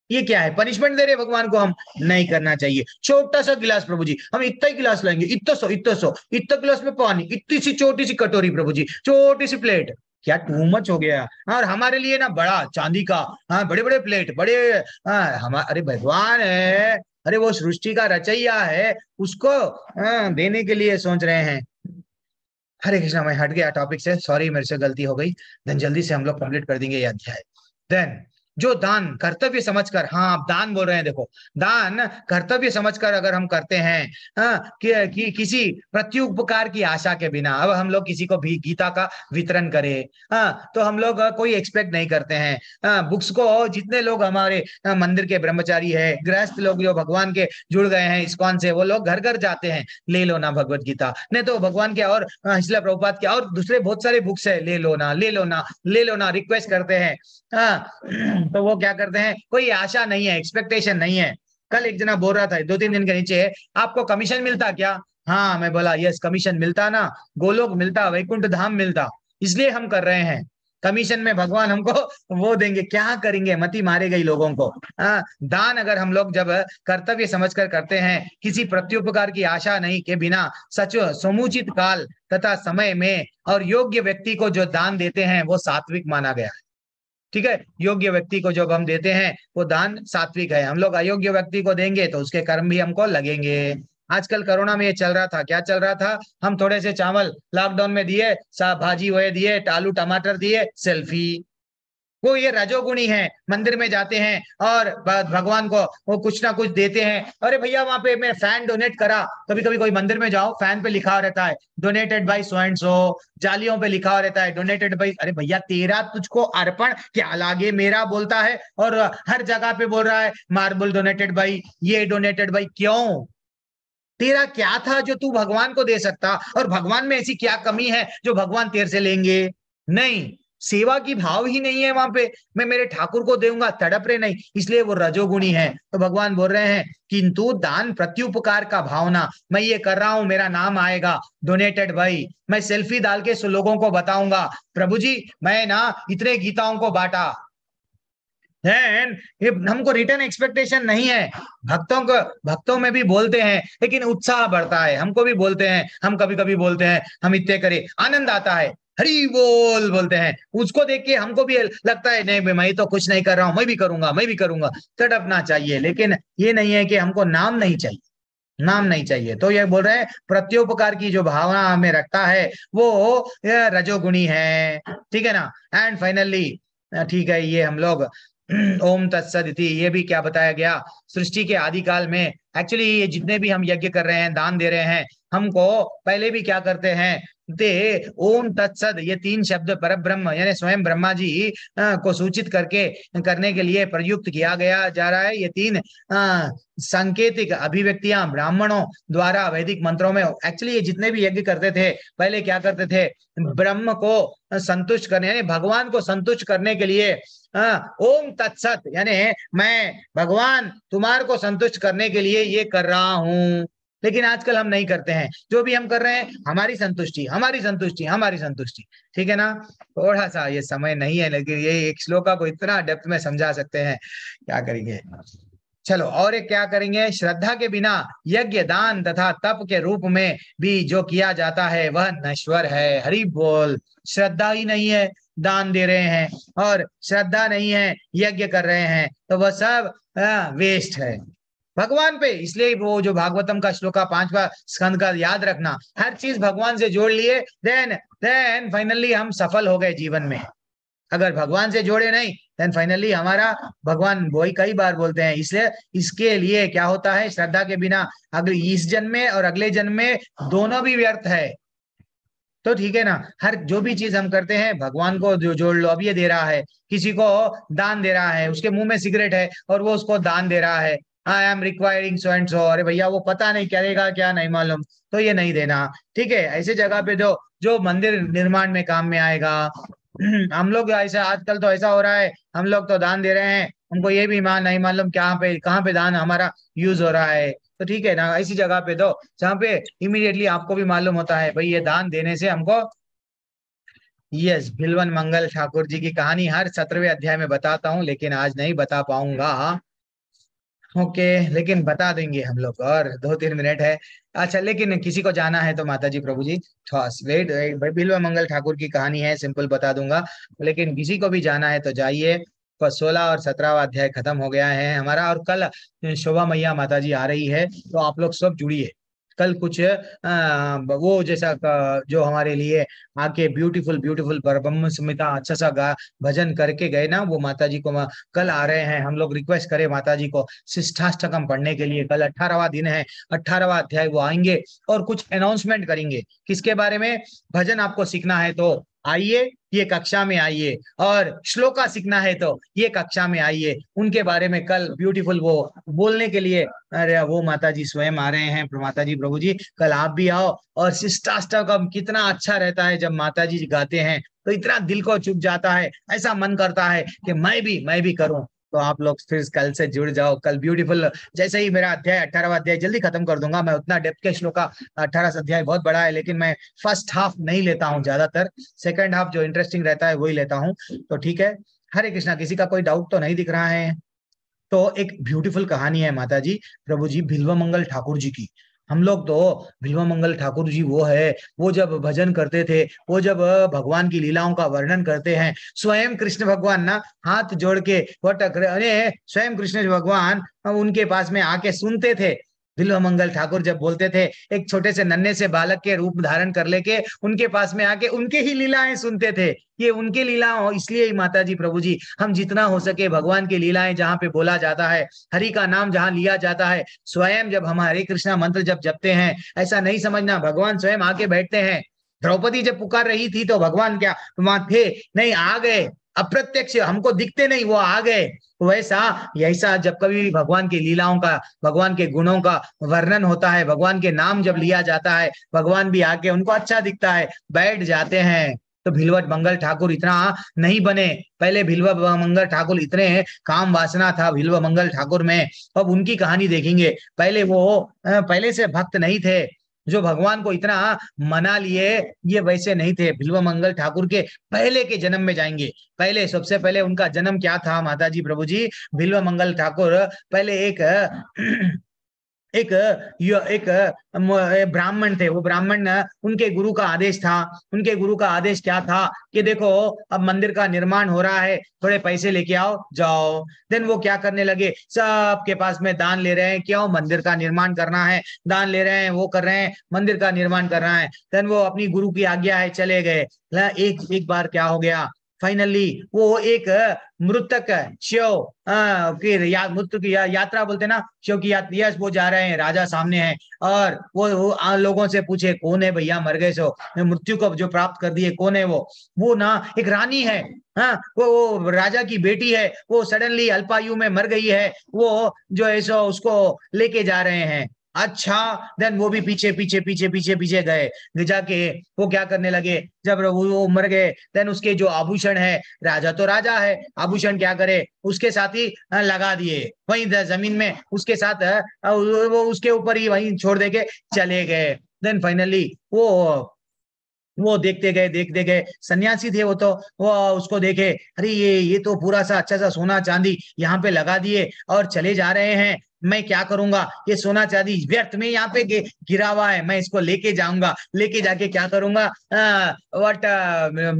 ये क्या है, पनिशमेंट दे रहे भगवान को। हम नहीं करना चाहिए। छोटा सा गिलास प्रभु जी, हम इतना ही गिलास लेंगे, इतना गिलास में पानी, इतनी सी छोटी सी कटोरी प्रभु जी, छोटी सी प्लेट, क्या टू मच हो गया। और हमारे लिए ना बड़ा चांदी का, हाँ बड़े बड़े प्लेट, बड़े अरे भगवान है, अरे वो सृष्टि का रचैया है, उसको देने के लिए सोच रहे हैं। हरे कृष्णा, मैं हट गया टॉपिक से, सॉरी मेरे से गलती हो गई। देन जल्दी से हम लोग कंप्लीट कर देंगे ये अध्याय। देन जो दान कर्तव्य समझकर, हाँ आप दान बोल रहे हैं, देखो दान कर्तव्य समझकर अगर हम करते हैं कि किसी प्रत्युपकार की आशा के बिना, अब हम लोग किसी को भी गीता का वितरण करें, तो हम लोग कोई एक्सपेक्ट नहीं करते हैं। बुक्स को जितने लोग हमारे मंदिर के ब्रह्मचारी है, गृहस्थ लोग जो भगवान के जुड़ गए हैं इस्कॉन से, वो लोग घर घर जाते हैं, ले लो ना भगवत गीता, नहीं तो भगवान के और शिला प्रभुपाद के और दूसरे बहुत सारे बुक्स है, ले लो ना ले लो ना ले लो ना, रिक्वेस्ट करते हैं। तो वो क्या करते हैं, कोई आशा नहीं है, एक्सपेक्टेशन नहीं है। कल एक जना बोल रहा था 2-3 दिन के नीचे, आपको कमीशन मिलता क्या? हाँ, मैं बोला यस कमीशन मिलता ना, गोलोक मिलता, वैकुंठ धाम मिलता, इसलिए हम कर रहे हैं। कमीशन में भगवान हमको वो देंगे, क्या करेंगे, मती मारे गई लोगों को। दान अगर हम लोग जब कर्तव्य समझकर करते हैं, किसी प्रत्युपकार की आशा नहीं के बिना, सच समुचित काल तथा समय में और योग्य व्यक्ति को जो दान देते हैं वो सात्विक माना गया है। ठीक है, योग्य व्यक्ति को जब हम देते हैं वो दान सात्विक है। हम लोग अयोग्य व्यक्ति को देंगे तो उसके कर्म भी हमको लगेंगे। आजकल कोरोना में ये चल रहा था, क्या चल रहा था, हम थोड़े से चावल लॉकडाउन में दिए, भाजी हुए दिए, आलू टमाटर दिए, सेल्फी, वो ये रजोगुणी है। मंदिर में जाते हैं और भगवान को वो कुछ ना कुछ देते हैं। अरे भैया वहां पे मैं फैन डोनेट करा, कभी कभी कोई मंदिर में जाओ फैन पे लिखा रहता है donated bye so and so, जालियों पे लिखा रहता है डोनेटेड बाय, अरे भैया तेरा तुझको अर्पण क्या लागे, मेरा बोलता है और हर जगह पे बोल रहा है मार्बल डोनेटेड बाय, ये डोनेटेड बाय, क्यों? तेरा क्या था जो तू भगवान को दे सकता, और भगवान में ऐसी क्या कमी है जो भगवान तेरे से लेंगे? नहीं, सेवा की भाव ही नहीं है वहां पे, मैं मेरे ठाकुर को दूंगा, तड़प रहे नहीं, इसलिए वो रजोगुणी है। तो भगवान बोल रहे हैं किंतु दान प्रत्युपकार का भावना, मैं ये कर रहा हूं मेरा नाम आएगा डोनेटेड भाई, मैं सेल्फी डाल के लोगों को बताऊंगा प्रभु जी मैं ना इतने गीताओं को बांटा, ये हमको रिटर्न एक्सपेक्टेशन नहीं है। भक्तों में भी बोलते हैं लेकिन उत्साह बढ़ता है, हमको भी बोलते हैं, हम कभी कभी बोलते हैं हम इतने करें, आनंद आता है, हरी बोल बोलते हैं, उसको देख के हमको भी लगता है नहीं मैं तो कुछ नहीं कर रहा हूं, मैं भी करूंगा, तड़पना चाहिए। लेकिन ये नहीं है कि हमको नाम नहीं चाहिए, नाम नहीं चाहिए। तो ये बोल रहे हैं प्रत्युपकार की जो भावना हमें रखता है वो रजोगुणी है, ठीक है ना। एंड फाइनली ठीक है, ये हम लोग ओम तत्सद इति, ये भी क्या बताया गया सृष्टि के आदि काल में। एक्चुअली ये जितने भी हम यज्ञ कर रहे हैं, दान दे रहे हैं, हमको पहले भी क्या करते हैं, ते ओम तत्सद, ये तीन शब्द परब्रह्म यानी स्वयं ब्रह्मा जी को सूचित करके करने के लिए प्रयुक्त किया गया जा रहा है। ये तीन सांकेतिक अभिव्यक्तियां ब्राह्मणों द्वारा वैदिक मंत्रों में। एक्चुअली ये जितने भी यज्ञ करते थे पहले क्या करते थे, ब्रह्म को संतुष्ट करने यानी भगवान को संतुष्ट करने के लिए ओम तत्सत यानी मैं भगवान तुम्हारे को संतुष्ट करने के लिए ये कर रहा हूं। लेकिन आजकल हम नहीं करते हैं, जो भी हम कर रहे हैं हमारी संतुष्टि, हमारी संतुष्टि, हमारी संतुष्टि। ठीक है ना, थोड़ा सा ये समय नहीं है, लेकिन ये एक श्लोका को इतना डेप्थ में समझा सकते हैं, क्या करेंगे। चलो और एक क्या करेंगे, श्रद्धा के बिना यज्ञ दान तथा तप के रूप में भी जो किया जाता है वह नश्वर है। हरि बोल। श्रद्धा ही नहीं है, दान दे रहे हैं, और श्रद्धा नहीं है, यज्ञ कर रहे हैं, तो वह सब वेस्ट है भगवान पे। इसलिए वो जो भागवतम का श्लोका 5वां स्कंद का याद रखना, हर चीज भगवान से जोड़ लिए, देन फाइनली हम सफल हो गए जीवन में। अगर भगवान से जोड़े नहीं, देन फाइनली हमारा भगवान वही कई बार बोलते हैं। इसलिए इसके लिए क्या होता है, श्रद्धा के बिना अगले इस जन्म में और अगले जन्म में दोनों भी व्यर्थ है। तो ठीक है ना, हर जो भी चीज हम करते हैं भगवान को जो जोड़ लो। अब ये दे रहा है, किसी को दान दे रहा है, उसके मुंह में सिगरेट है और वो उसको दान दे रहा है, I am requiring so and so. अरे भैया वो पता नहीं करेगा क्या नहीं मालूम, तो ये नहीं देना। ठीक है, ऐसे जगह पे दो जो मंदिर निर्माण में काम में आएगा। हम लोग ऐसा आजकल तो ऐसा हो रहा है, हम लोग तो दान दे रहे हैं, हमको ये भी नहीं मालूम कहाँ पे दान हमारा यूज हो रहा है। तो ठीक है ना, ऐसी जगह पे दो जहाँ पे इमीडिएटली आपको भी मालूम होता है भाई ये दान देने से हमको। यस, भिलवन मंगल ठाकुर जी की कहानी हर 17वें अध्याय में बताता हूँ, लेकिन आज नहीं बता पाऊंगा। ओके, लेकिन बता देंगे हम लोग, और 2-3 मिनट है। अच्छा, लेकिन किसी को जाना है तो माता जी प्रभु जी वेट, बिल्वा मंगल ठाकुर की कहानी है, सिंपल बता दूंगा। लेकिन किसी को भी जाना है तो जाइए। 16 और 17वां अध्याय खत्म हो गया है हमारा, और कल शोभा मैया माता जी आ रही है, तो आप लोग सब जुड़िए। कल कुछ वो जैसा जो हमारे लिए आके ब्यूटीफुल ब्यूटीफुल ब्रह्म संहिता अच्छा सा भजन करके गए ना, वो माता जी को कल आ रहे हैं। हम लोग रिक्वेस्ट करें माता जी को शिष्टाष्टकम पढ़ने के लिए। कल 18वां दिन है, 18वां अध्याय वो आएंगे और कुछ अनाउंसमेंट करेंगे। किसके बारे में? भजन आपको सीखना है तो आइए, ये कक्षा में आइए, और श्लोका सीखना है तो ये कक्षा में आइए। उनके बारे में कल ब्यूटीफुल वो बोलने के लिए, अरे वो माता जी स्वयं आ रहे हैं। माता जी प्रभु जी कल आप भी आओ। और शिष्टाष्टकम कितना अच्छा रहता है, जब माता जी गाते हैं तो इतना दिल को चुभ जाता है, ऐसा मन करता है कि मैं भी करूं। तो आप लोग फिर कल से जुड़ जाओ। कल ब्यूटीफुल, जैसे ही मेरा अध्याय 18वां अध्याय जल्दी खत्म कर दूंगा मैं, उतना डेप्थ के श्लोक का 18 अध्याय बहुत बड़ा है, लेकिन मैं फर्स्ट हाफ नहीं लेता हूँ ज्यादातर, सेकंड हाफ जो इंटरेस्टिंग रहता है वही लेता हूँ। तो ठीक है, हरे कृष्णा। किसी का कोई डाउट तो नहीं दिख रहा है? तो एक ब्यूटीफुल कहानी है माता जी प्रभु जी बिल्वा मंगल ठाकुर जी की। हम लोग तो बिल्वा मंगल ठाकुर जी वो है, वो जब भजन करते थे, वो जब भगवान की लीलाओं का वर्णन करते हैं, स्वयं कृष्ण भगवान ना हाथ जोड़ के स्वयं कृष्ण भगवान उनके पास में आके सुनते थे। बिल्वा मंगल ठाकुर जब बोलते थे, एक छोटे से नन्हे से बालक के रूप धारण कर लेके उनके पास में आके उनके ही लीलाएं सुनते थे। ये उनके लीला हो, इसलिए ही माता जी प्रभु जी हम जितना हो सके भगवान की लीलाएं जहाँ पे बोला जाता है, हरि का नाम जहाँ लिया जाता है, स्वयं जब हम हरे कृष्णा मंत्र जब जपते हैं, ऐसा नहीं समझना भगवान स्वयं आके बैठते हैं। द्रौपदी जब पुकार रही थी तो भगवान क्या वहां थे? नहीं, आ गए, अप्रत्यक्ष, हमको दिखते नहीं, वो आ गए। वैसा ऐसा जब कभी भगवान की लीलाओं का, भगवान के गुणों का वर्णन होता है, भगवान के नाम जब लिया जाता है, भगवान भी आके उनको अच्छा दिखता है, बैठ जाते हैं। तो भिलवट मंगल ठाकुर इतना नहीं बने। पहले भिलवा मंगल ठाकुर इतने काम वासना था भिलवा मंगल ठाकुर में। अब उनकी कहानी देखेंगे। पहले वो पहले से भक्त नहीं थे जो भगवान को इतना मना लिए, ये वैसे नहीं थे। बिल्वा मंगल ठाकुर के पहले के जन्म में जाएंगे। पहले सबसे पहले उनका जन्म क्या था माता जी प्रभु जी? बिल्वा मंगल ठाकुर पहले एक ब्राह्मण थे। वो ब्राह्मण, उनके गुरु का आदेश था। उनके गुरु का आदेश क्या था कि देखो अब मंदिर का निर्माण हो रहा है, थोड़े पैसे लेके आओ, जाओ। देन वो क्या करने लगे, सबके पास में दान ले रहे हैं। क्यों? मंदिर का निर्माण करना है, दान ले रहे हैं, वो कर रहे हैं, मंदिर का निर्माण कर रहा है। देन वो अपनी गुरु की आज्ञा है, चले गए। एक बार क्या हो गया, फाइनली वो एक मृतक शिव की मृत्यु की यात्रा बोलते ना, शिव की यात्रा, यस वो जा रहे हैं, राजा सामने है और वो लोगों से पूछे कौन है भैया, मर गए सो मृत्यु को जो प्राप्त कर दिए, कौन है वो ना एक रानी है, हाँ वो राजा की बेटी है, वो सडनली अल्पायु में मर गई है, वो जो है सो उसको लेके जा रहे हैं। अच्छा, देन वो भी पीछे पीछे पीछे पीछे पीछे गए, जाके वो क्या करने लगे, जब वो मर गए देन उसके जो आभूषण है, राजा तो राजा है, आभूषण क्या करे उसके साथ ही लगा दिए वहीं जमीन में, उसके साथ वो उसके ऊपर ही वहीं छोड़ दे के चले गए। देन फाइनली वो देखते गए, सन्यासी थे वो, तो वो उसको देखे, अरे ये तो पूरा सा अच्छा सा सोना चांदी यहाँ पे लगा दिए और चले जा रहे हैं, मैं क्या करूंगा, ये सोना चांदी व्यर्थ में यहाँ पे गिरा हुआ है, मैं इसको लेके जाऊंगा, लेके जाके क्या करूंगा,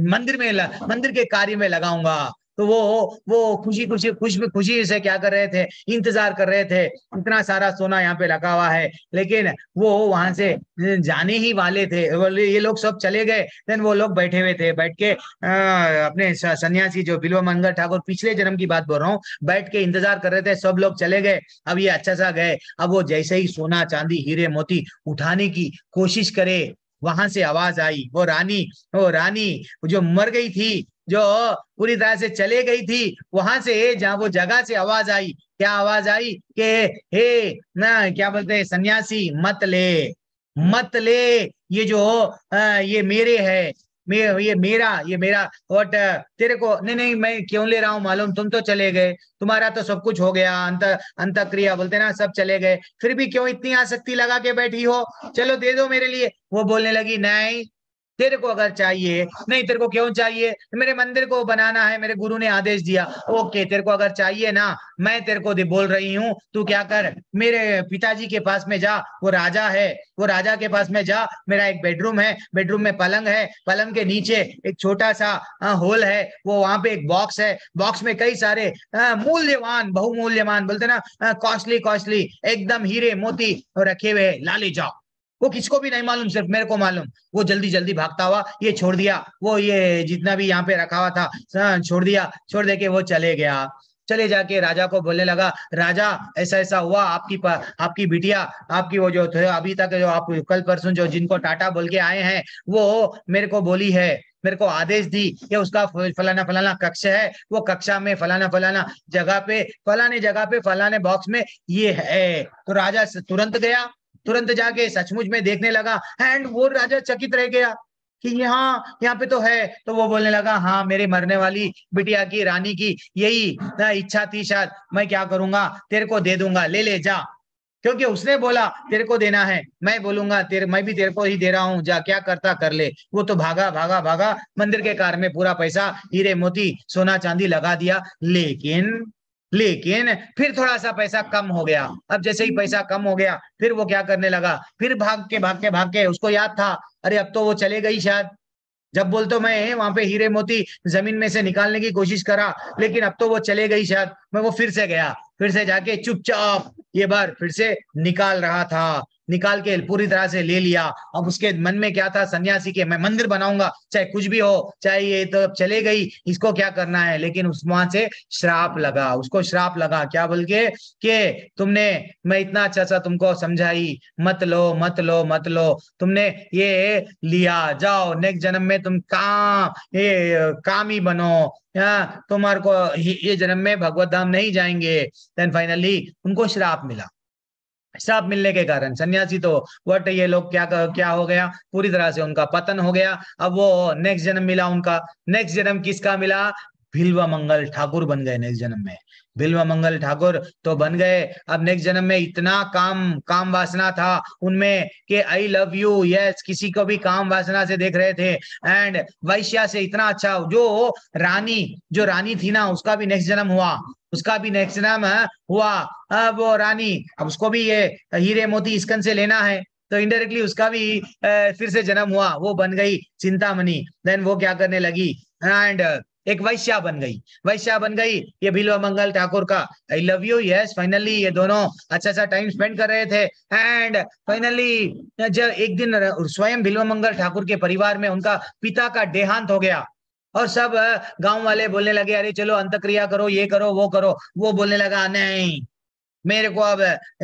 मंदिर के कार्य में लगाऊंगा। तो वो खुशी से क्या कर रहे थे, इंतजार कर रहे थे, इतना सारा सोना यहाँ पे रखा हुआ है, लेकिन वो वहां से जाने ही वाले थे, ये लोग सब चले गए। देन वो लोग बैठे हुए थे, बैठ के अपने सन्यासी जो बिल्व मंगल ठाकुर, पिछले जन्म की बात बोल रहा हूँ, बैठ के इंतजार कर रहे थे, सब लोग चले गए, अब ये अच्छा सा गए। अब वो जैसे ही सोना चांदी हीरे मोती उठाने की कोशिश करे, वहां से आवाज आई, वो रानी जो मर गई थी, जो पूरी तरह से चले गई थी, वहां से जहां वो जगह से आवाज आई, क्या आवाज आई कि हे ना क्या बोलते हैं, सन्यासी मत ले, ये जो ये मेरे है, ये मेरा और तेरे को नहीं मैं क्यों ले रहा हूं मालूम, तुम तो चले गए, तुम्हारा तो सब कुछ हो गया, अंत क्रिया बोलते ना, सब चले गए, फिर भी क्यों इतनी आसक्ति लगा के बैठी हो, चलो दे दो मेरे लिए। वो बोलने लगी, नहीं तेरे को अगर चाहिए, नहीं तेरे को क्यों चाहिए, मेरे मंदिर को बनाना है, मेरे गुरु ने आदेश दिया, ओके तेरे को अगर चाहिए ना, मैं तेरे को बोल रही हूँ, तू क्या कर, मेरे पिताजी के पास में जा, वो राजा है, वो राजा के पास में जा, मेरा एक बेडरूम है, बेडरूम में पलंग है, पलंग के नीचे एक छोटा सा होल है, वो वहां पे एक बॉक्स है, बॉक्स में कई सारे मूल्यवान, बहुमूल्यवान बोलते ना, कॉस्टली एकदम हीरे मोती रखे हुए, ला ले जाओ। वो किसको भी नहीं मालूम, सिर्फ मेरे को मालूम। वो जल्दी जल्दी भागता हुआ ये छोड़ दिया, वो ये जितना भी यहाँ पे रखा हुआ था छोड़ दिया, छोड़ दे के वो चले गया। चले जाके राजा को बोलने लगा, राजा ऐसा ऐसा हुआ, आपकी बिटिया, आपकी वो जो थे अभी तक जो आप कल परसों जो जिनको टाटा बोल के आए हैं, वो मेरे को बोली है, मेरे को आदेश दी कि उसका फलाना फलाना कक्ष है, वो कक्षा में फलाना जगह पे, फलाने जगह पे, फलाने बॉक्स में ये है। तो राजा तुरंत जाके सचमुच में देखने लगा, एंड वो राजा चकित रह गया कि यहाँ पे तो है। तो वो बोलने लगा, हाँ मेरे मरने वाली बिटिया की, रानी की यही इच्छा थी शायद, मैं क्या करूंगा, तेरे को दे दूंगा, ले ले जा, क्योंकि उसने बोला तेरे को देना है, मैं बोलूंगा मैं भी तेरे को ही दे रहा हूँ, जा क्या करता कर ले। वो तो भागा मंदिर के कार्य में पूरा पैसा, हीरे मोती सोना चांदी लगा दिया, लेकिन फिर थोड़ा सा पैसा कम हो गया। अब जैसे ही पैसा कम हो गया, फिर वो क्या करने लगा, फिर भाग के उसको याद था, अरे अब तो वो चले गई शायद, जब बोल तो मैं वहां पे हीरे मोती जमीन में से निकालने की कोशिश करा, लेकिन अब तो वो चले गई शायद। मैं वो फिर से गया, फिर से जाके चुपचाप ये बार फिर से निकाल रहा था, निकाल के पूरी तरह से ले लिया। अब उसके मन में क्या था, सन्यासी के, मैं मंदिर बनाऊंगा, चाहे कुछ भी हो, चाहे ये तो चले गई, इसको क्या करना है। लेकिन उस वहां से उसको श्राप लगा, क्या बोल के कि तुमने, मैं इतना अच्छा सा तुमको समझाई, मत लो, तुमने ये लिया, जाओ नेक्स्ट जन्म में तुम कामी बनो, तुम्हारे को ये जन्म में भगवत धाम नहीं जाएंगे। देन फाइनली उनको श्राप मिला। श्राप मिलने के कारण सन्यासी तो वट, ये लोग क्या हो गया, पूरी तरह से उनका पतन हो गया। अब वो नेक्स्ट जन्म मिला उनका, नेक्स्ट जन्म किसका मिला, बिल्व मंगल ठाकुर बन गए नेक्स्ट जन्म में, बिल्व मंगल ठाकुर तो बन गए। अब नेक्स्ट जन्म में इतना काम वासना था उनमें कि आई लव यू, यस, किसी को भी काम वासना से देख रहे थे। एंड वैश्या से इतना अच्छा, जो रानी थी ना, उसका भी नेक्स्ट जन्म हुआ, अब वो रानी, अब उसको भी ये हीरे मोती इसकन से लेना है, तो इनडायरेक्टली उसका भी फिर से जन्म हुआ, वो बन गई चिंतामणि। देन वो क्या करने लगी, एंड एक वैश्या बन गई ये बिल्व मंगल ठाकुर का आई लव यू, यस। फाइनली ये दोनों अच्छा सा टाइम स्पेंड कर रहे थे। एंड फाइनली जब एक दिन स्वयं बिल्व मंगल ठाकुर के परिवार में उनका पिता का देहांत हो गया, और सब गांव वाले बोलने लगे अरे चलो अंतक्रिया करो, ये करो वो करो। वो बोलने लगा नहीं, मेरे को अब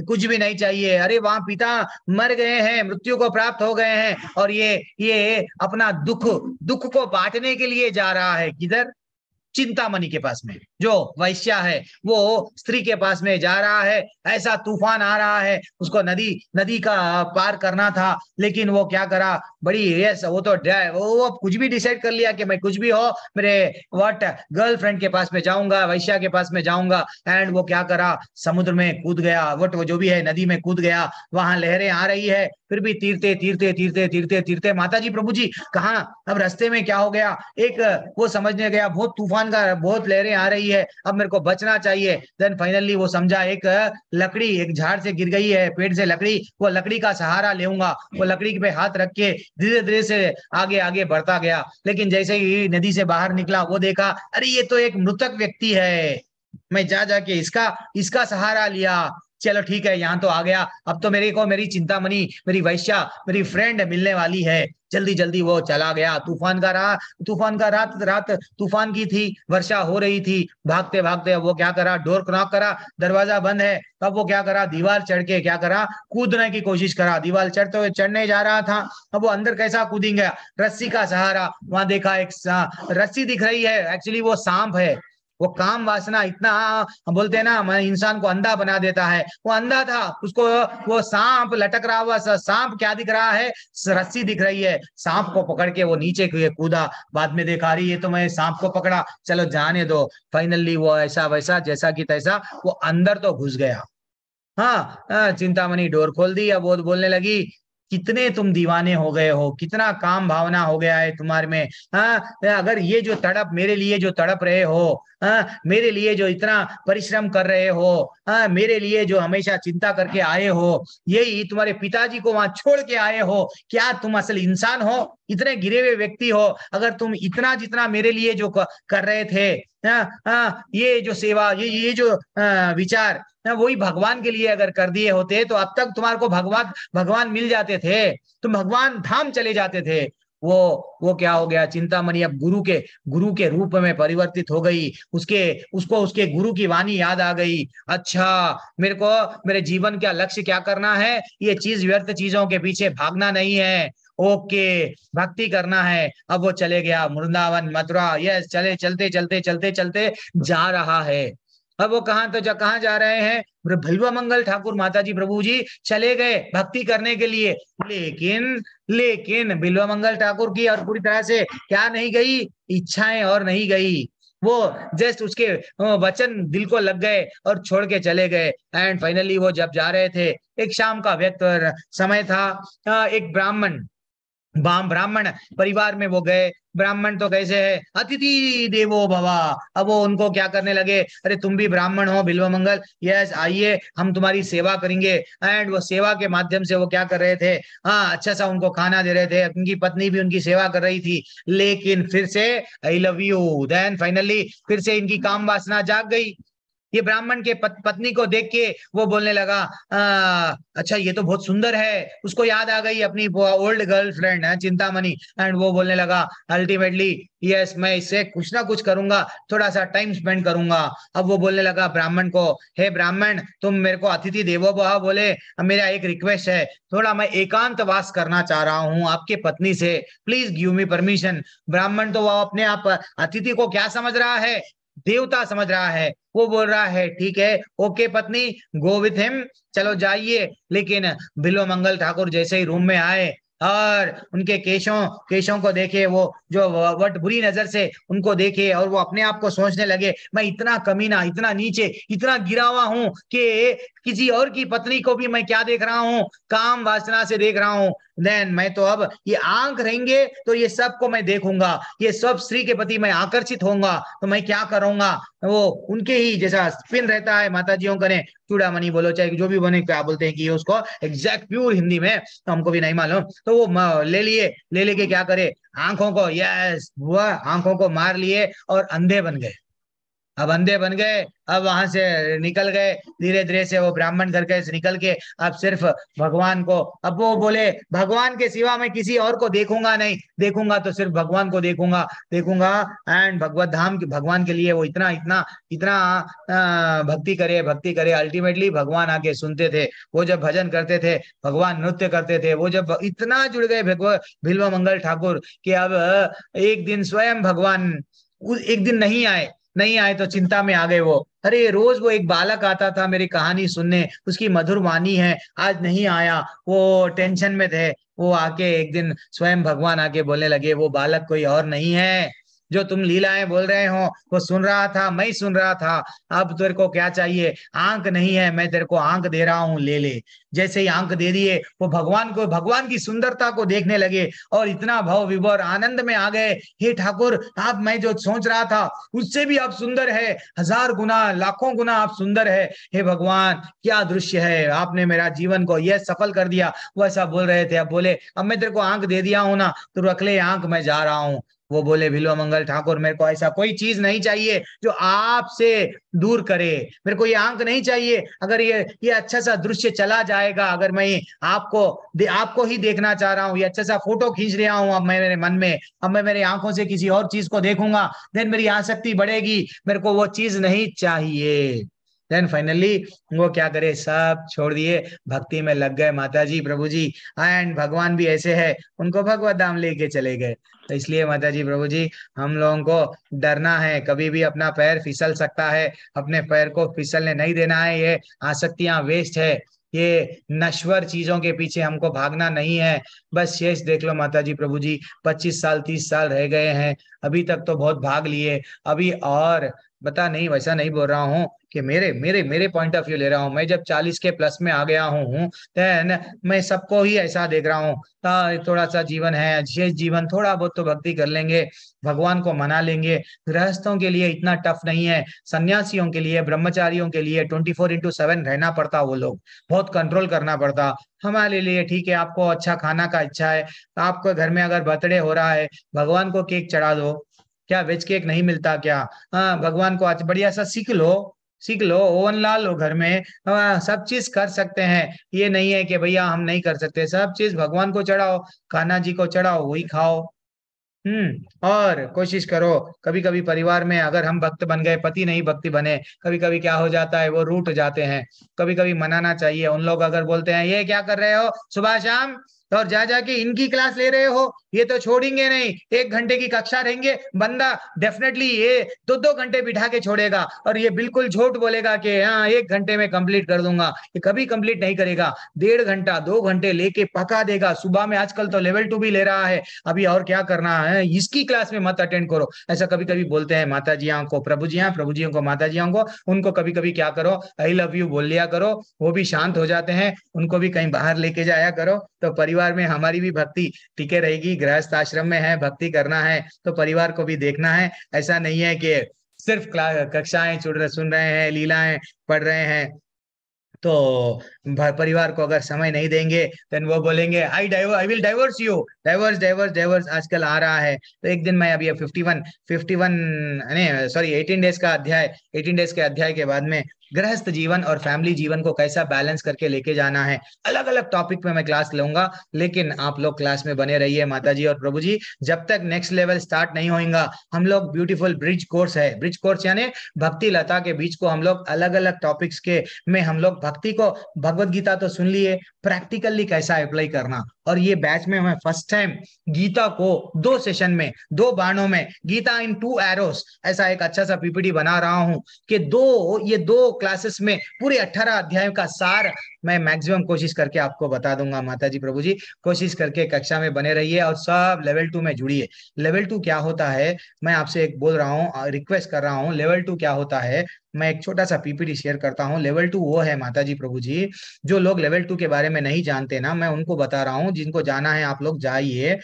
कुछ भी नहीं चाहिए। अरे वहां पिता मर गए हैं, मृत्यु को प्राप्त हो गए हैं, और ये अपना दुख दुख को बांटने के लिए जा रहा है किधर? चिंतामणि के पास में, जो वैश्या है वो स्त्री के पास में जा रहा है। ऐसा तूफान आ रहा है, उसको नदी नदी का पार करना था, लेकिन वो क्या करा, बड़ी यस वो तो वो अब कुछ भी डिसाइड कर लिया कि मैं कुछ भी हो मेरे व्हाट गर्लफ्रेंड के पास में जाऊंगा, वैश्या के पास में जाऊंगा। एंड वो क्या करा, समुद्र में कूद गया, वट वो जो भी है नदी में कूद गया। वहां लहरें आ रही है, फिर भी तीरते तीरते तीरते तीरते तीरते माता जी प्रभु जी कहाँ, अब रास्ते में क्या हो गया, एक वो समझने गया बहुत तूफान का, बहुत लहरें आ रही है, अब मेरे को बचना चाहिए। देन फाइनली वो समझा एक लकड़ी एक झाड़ से गिर गई है, पेड़ से लकड़ी, वो लकड़ी का सहारा लेऊंगा। वो लकड़ी पे हाथ रख के धीरे धीरे से आगे आगे बढ़ता गया। लेकिन जैसे ही नदी से बाहर निकला, वो देखा अरे ये तो एक मृतक व्यक्ति है। मैं जा जाके इसका इसका सहारा लिया। चलो ठीक है, यहाँ तो आ गया, अब तो मेरे को मेरी चिंतामणि, मेरी वैश्या, मेरी फ्रेंड मिलने वाली है। जल्दी जल्दी वो चला गया। तूफान का रात रात तूफान की थी, वर्षा हो रही थी। भागते भागते वो क्या करा, डोर नॉक करा, दरवाजा बंद है। तब वो क्या करा, दीवार चढ़ के क्या करा, कूदने की कोशिश करा। दीवार चढ़ते हुए चढ़ने जा रहा था, अब वो अंदर कैसा कूदेंगे, रस्सी का सहारा। वहां देखा एक रस्सी दिख रही है, एक्चुअली वो सांप है। वो काम वासना इतना, हम बोलते हैं ना, इंसान को अंधा बना देता है। वो अंधा था, उसको वो सांप लटक रहा हुआ, सांप क्या दिख रहा है, रस्सी दिख रही है। सांप को पकड़ के वो नीचे कूदा। बाद में देखा रही ये तो मैं सांप को पकड़ा, चलो जाने दो। फाइनली वो ऐसा वैसा जैसा कि तैसा वो अंदर तो घुस गया। हाँ, चिंतामणि डोर खोल दी। अब वो बोलने लगी कितने तुम दीवाने हो गए हो, कितना काम भावना हो गया है तुम्हारे में। हाँ, अगर ये जो तड़प मेरे लिए जो तड़प रहे हो, हाँ, मेरे लिए जो इतना परिश्रम कर रहे हो, हाँ, मेरे लिए जो हमेशा चिंता करके आए हो, यही तुम्हारे पिताजी को वहां छोड़ के आए हो, क्या तुम असल इंसान हो? इतने गिरे हुए व्यक्ति हो, अगर तुम इतना जितना मेरे लिए जो कर रहे थे, ये जो सेवा, ये जो विचार वही भगवान के लिए अगर कर दिए होते तो अब तक तुम्हारे को भगवान मिल जाते थे, तुम भगवान धाम चले जाते थे। वो क्या हो गया, चिंतामणि अब गुरु के रूप में परिवर्तित हो गई। उसको उसके गुरु की वाणी याद आ गई। अच्छा, मेरे को मेरे जीवन का लक्ष्य क्या करना है, ये व्यर्थ चीजों के पीछे भागना नहीं है, ओके, भक्ति करना है। अब वो चले गया वृंदावन, मथुरा, यस, चलते चलते चलते चलते जा रहा है। अब वो कहाँ जा रहे हैं, बिल्वामंगल ठाकुर माता जी प्रभु जी चले गए भक्ति करने के लिए। लेकिन बिल्वामंगल ठाकुर की और पूरी तरह से क्या नहीं गई, इच्छाएं और नहीं गई। वो जस्ट उसके वचन दिल को लग गए और छोड़ के चले गए। एंड फाइनली वो जब जा रहे थे, एक शाम का व्यक्त समय था, एक ब्राह्मण परिवार में वो गए। ब्राह्मण तो कैसे है, अतिथि देवो भवा। अब वो उनको क्या करने लगे, अरे तुम भी ब्राह्मण हो बिल्वमंगल, यस आइए हम तुम्हारी सेवा करेंगे। एंड वो सेवा के माध्यम से वो क्या कर रहे थे, हाँ, अच्छा सा उनको खाना दे रहे थे। उनकी पत्नी भी उनकी सेवा कर रही थी। लेकिन फिर से I love you, then finally फिर से इनकी काम वासना जाग गई। ये ब्राह्मण के पत्नी को देख के वो बोलने लगा, अच्छा ये तो बहुत सुंदर है। उसको याद आ गई अपनी ओल्ड गर्लफ्रेंड है चिंतामणि। एंड वो बोलने लगा अल्टीमेटली, यस मैं इससे कुछ ना कुछ करूंगा, थोड़ा सा टाइम स्पेंड करूंगा। अब वो बोलने लगा ब्राह्मण को, हे ब्राह्मण, तुम मेरे को अतिथि देवो भव बोले, अब मेरा एक रिक्वेस्ट है, थोड़ा मैं एकांतवास करना चाह रहा हूँ आपके पत्नी से, प्लीज गिव मी परमिशन। ब्राह्मण तो वो अपने आप अतिथि को क्या समझ रहा है, देवता समझ रहा है। वो बोल रहा है ठीक है, ओके पत्नी, गो विथ हिम, चलो जाइए। लेकिन बिल्वमंगल ठाकुर जैसे ही रूम में आए और उनके केशों को देखे, वो जो वट बुरी नजर से उनको देखे, और वो अपने आप को सोचने लगे, मैं इतना कमीना, इतना नीचे, इतना गिरा हुआ हूं कि किसी और की पत्नी को भी मैं क्या देख रहा हूँ, काम वासना से देख रहा हूँ। देन मैं तो अब ये आंख रहेंगे तो ये सबको मैं देखूंगा, ये सब स्त्री के प्रति मैं आकर्षित होऊंगा, तो मैं क्या करूंगा, वो उनके ही जैसा स्पिन रहता है माताजियों का ने, चूड़ामणि बोलो चाहे जो भी बने, क्या बोलते हैं कि उसको एग्जैक्ट प्योर हिंदी में तो हमको भी नहीं मालूम। तो वो ले लेके क्या करे, आंखों को, यस वह आंखों को मार लिए और अंधे बन गए। अब अंधे बन गए, अब वहां से निकल गए, धीरे धीरे से वो ब्राह्मण घर के से निकल के अब सिर्फ भगवान को, अब वो बोले भगवान के सिवा मैं किसी और को देखूंगा नहीं, देखूंगा तो सिर्फ भगवान को देखूंगा, देखूंगा। एंड भगवत धाम के भगवान के लिए वो इतना इतना इतना भक्ति करे, भक्ति करे, अल्टीमेटली भगवान आके सुनते थे। वो जब भजन करते थे, भगवान नृत्य करते थे, वो जब इतना जुड़ गए भगवत बिल्व मंगल ठाकुर कि अब एक दिन स्वयं भगवान एक दिन नहीं आए, नहीं आए तो चिंता में आ गए वो। अरे रोज वो एक बालक आता था मेरी कहानी सुनने, उसकी मधुर वाणी है, आज नहीं आया, वो टेंशन में थे। वो आके एक दिन स्वयं भगवान आके बोलने लगे वो बालक कोई और नहीं है, जो तुम लीलाएं बोल रहे हो वो सुन रहा था, मैं ही सुन रहा था। अब तेरे को क्या चाहिए? आंख नहीं है, मैं तेरे को आंख दे रहा हूँ, ले ले। जैसे ही आंख दे दिए, वो भगवान को, भगवान की सुंदरता को देखने लगे और इतना भाव विभोर आनंद में आ गए। हे ठाकुर, आप, मैं जो सोच रहा था उससे भी आप सुंदर है, 1000 गुना, लाखों गुना आप सुंदर है। हे भगवान, क्या दृश्य है, आपने मेरा जीवन को यह सफल कर दिया। वो ऐसा बोल रहे थे। अब बोले अब मैं तेरे को आंख दे दिया हूं ना, तो रख ले आंख, मैं जा रहा हूँ। वो बोले बिल्व मंगल ठाकुर, मेरे को ऐसा कोई चीज नहीं चाहिए जो आपसे दूर करे, मेरे को ये आंख नहीं चाहिए। अगर ये अच्छा सा दृश्य चला जाएगा, अगर मैं आपको ही देखना चाह रहा हूँ, ये अच्छा सा फोटो खींच रहा हूँ अब मैं मेरे मन में, अब मैं मेरी आंखों से किसी और चीज को देखूंगा, देन मेरी आसक्ति बढ़ेगी, मेरे को वो चीज नहीं चाहिए। देन फाइनली वो क्या करे, सब छोड़ दिए, भक्ति में लग गए माता जी प्रभु जी। एंड भगवान भी ऐसे है, उनको भगवत धाम लेके चले गए। तो इसलिए माता जी प्रभु जी, हम लोगों को डरना है, कभी भी अपना पैर फिसल सकता है, अपने पैर को फिसलने नहीं देना है। ये आसक्तियां वेस्ट है, ये नश्वर चीजों के पीछे हमको भागना नहीं है। बस शेष देख लो माता जी प्रभु जी, 25 साल 30 साल रह गए हैं, अभी तक तो बहुत भाग लिए, अभी और बता नहीं, वैसा नहीं बोल रहा हूँ कि मेरे मेरे मेरे पॉइंट ऑफ व्यू ले रहा हूँ। मैं जब 40 के प्लस में आ गया हूँ देन मैं सबको ही ऐसा देख रहा हूँ। थोड़ा सा जीवन है, शेष जीवन थोड़ा बहुत तो भक्ति कर लेंगे, भगवान को मना लेंगे। गृहस्थों के लिए इतना टफ नहीं है, सन्यासियों के लिए, ब्रह्मचारियों के लिए 24/7 रहना पड़ता, वो लोग बहुत कंट्रोल करना पड़ता। हमारे लिए ठीक है, आपको अच्छा खाना का इच्छा है, आपको घर में अगर बर्थडे हो रहा है, भगवान को केक चढ़ा दो। क्या वेज केक नहीं मिलता क्या? हाँ, भगवान को आज बढ़िया सा सीख लो, सीख लो, ओवन ला लो घर में। सब चीज कर सकते हैं, ये नहीं है कि भैया हम नहीं कर सकते। सब चीज भगवान को चढ़ाओ, कान्हा जी को चढ़ाओ, वही खाओ। और कोशिश करो, कभी कभी परिवार में अगर हम भक्त बन गए, पति नहीं भक्ति बने, कभी कभी क्या हो जाता है, वो रूठ जाते हैं। कभी कभी मनाना चाहिए उन लोग, अगर बोलते हैं ये क्या कर रहे हो सुबह शाम, तो और जा जाके इनकी क्लास ले रहे हो, ये तो छोड़ेंगे नहीं, 1 घंटे की कक्षा रहेंगे, बंदा डेफिनेटली ये 2-2 घंटे बिठा के छोड़ेगा, और ये बिल्कुल झूठ बोलेगा कि हाँ 1 घंटे में कंप्लीट कर दूंगा, ये कभी कंप्लीट नहीं करेगा। 1.5 घंटा 2 घंटे लेके पका देगा। सुबह में आजकल तो लेवल 2 भी ले रहा है, अभी और क्या करना है, इसकी क्लास में मत अटेंड करो, ऐसा कभी कभी बोलते हैं माता जियों को प्रभु जियां, प्रभु जियों को माता जियों को। उनको कभी कभी क्या करो, आई लव यू बोल लिया करो, वो भी शांत हो जाते हैं, उनको भी कहीं बाहर लेके जाया करो, तो परिवार में हमारी भी भक्ति टिके रहेगी। गृहस्थ आश्रम में है, भक्ति करना है तो परिवार को भी देखना है। ऐसा नहीं है कि सिर्फ कक्षाएं सुन रहे हैं, लीलाएं पढ़ रहे हैं, तो परिवार को अगर समय नहीं देंगे देन वो बोलेंगे I will diverse you, diverse diverse diverse आजकल आ रहा है। तो एक दिन मैं अभी 51 नहीं सॉरी 18 डेज के अध्याय के बाद में गृहस्थ जीवन और फैमिली जीवन को कैसा बैलेंस करके लेके जाना है, अलग अलग टॉपिक पे मैं क्लास लूंगा। लेकिन आप लोग क्लास में बने रहिए माता जी और प्रभु जी, जब तक नेक्स्ट लेवल स्टार्ट नहीं होगा। हम लोग ब्यूटीफुल ब्रिज कोर्स है, ब्रिज कोर्स यानी भक्ति लता के बीच को हम लोग अलग अलग टॉपिक्स के में हम लोग भक्ति को, भगवत गीता तो सुन लिए, प्रैक्टिकली कैसा अप्लाई करना। और ये बैच में मैं फर्स्ट टाइम गीता को 2 सेशन में, 2 बाणों में, गीता इन 2 एरोस, ऐसा एक अच्छा सा पीपीटी बना रहा हूं कि ये 2 क्लासेस में पूरे 18 अध्यायों का सार मैं मैक्सिमम कोशिश करके आपको बता दूंगा। माता जी प्रभु जी, कोशिश करके कक्षा में बने रहिए और सब लेवल 2 में जुड़िए। लेवल 2 क्या होता है, मैं आपसे एक बोल रहा हूँ, रिक्वेस्ट कर रहा हूँ। लेवल 2 क्या होता है, मैं एक छोटा सा पीपीटी शेयर करता हूँ। लेवल 2 वो है माता जी प्रभु जी, जो लोग लेवल 2 के बारे में नहीं जानते ना, मैं उनको बता रहा हूँ। जिनको जाना है आप लोग जाइए।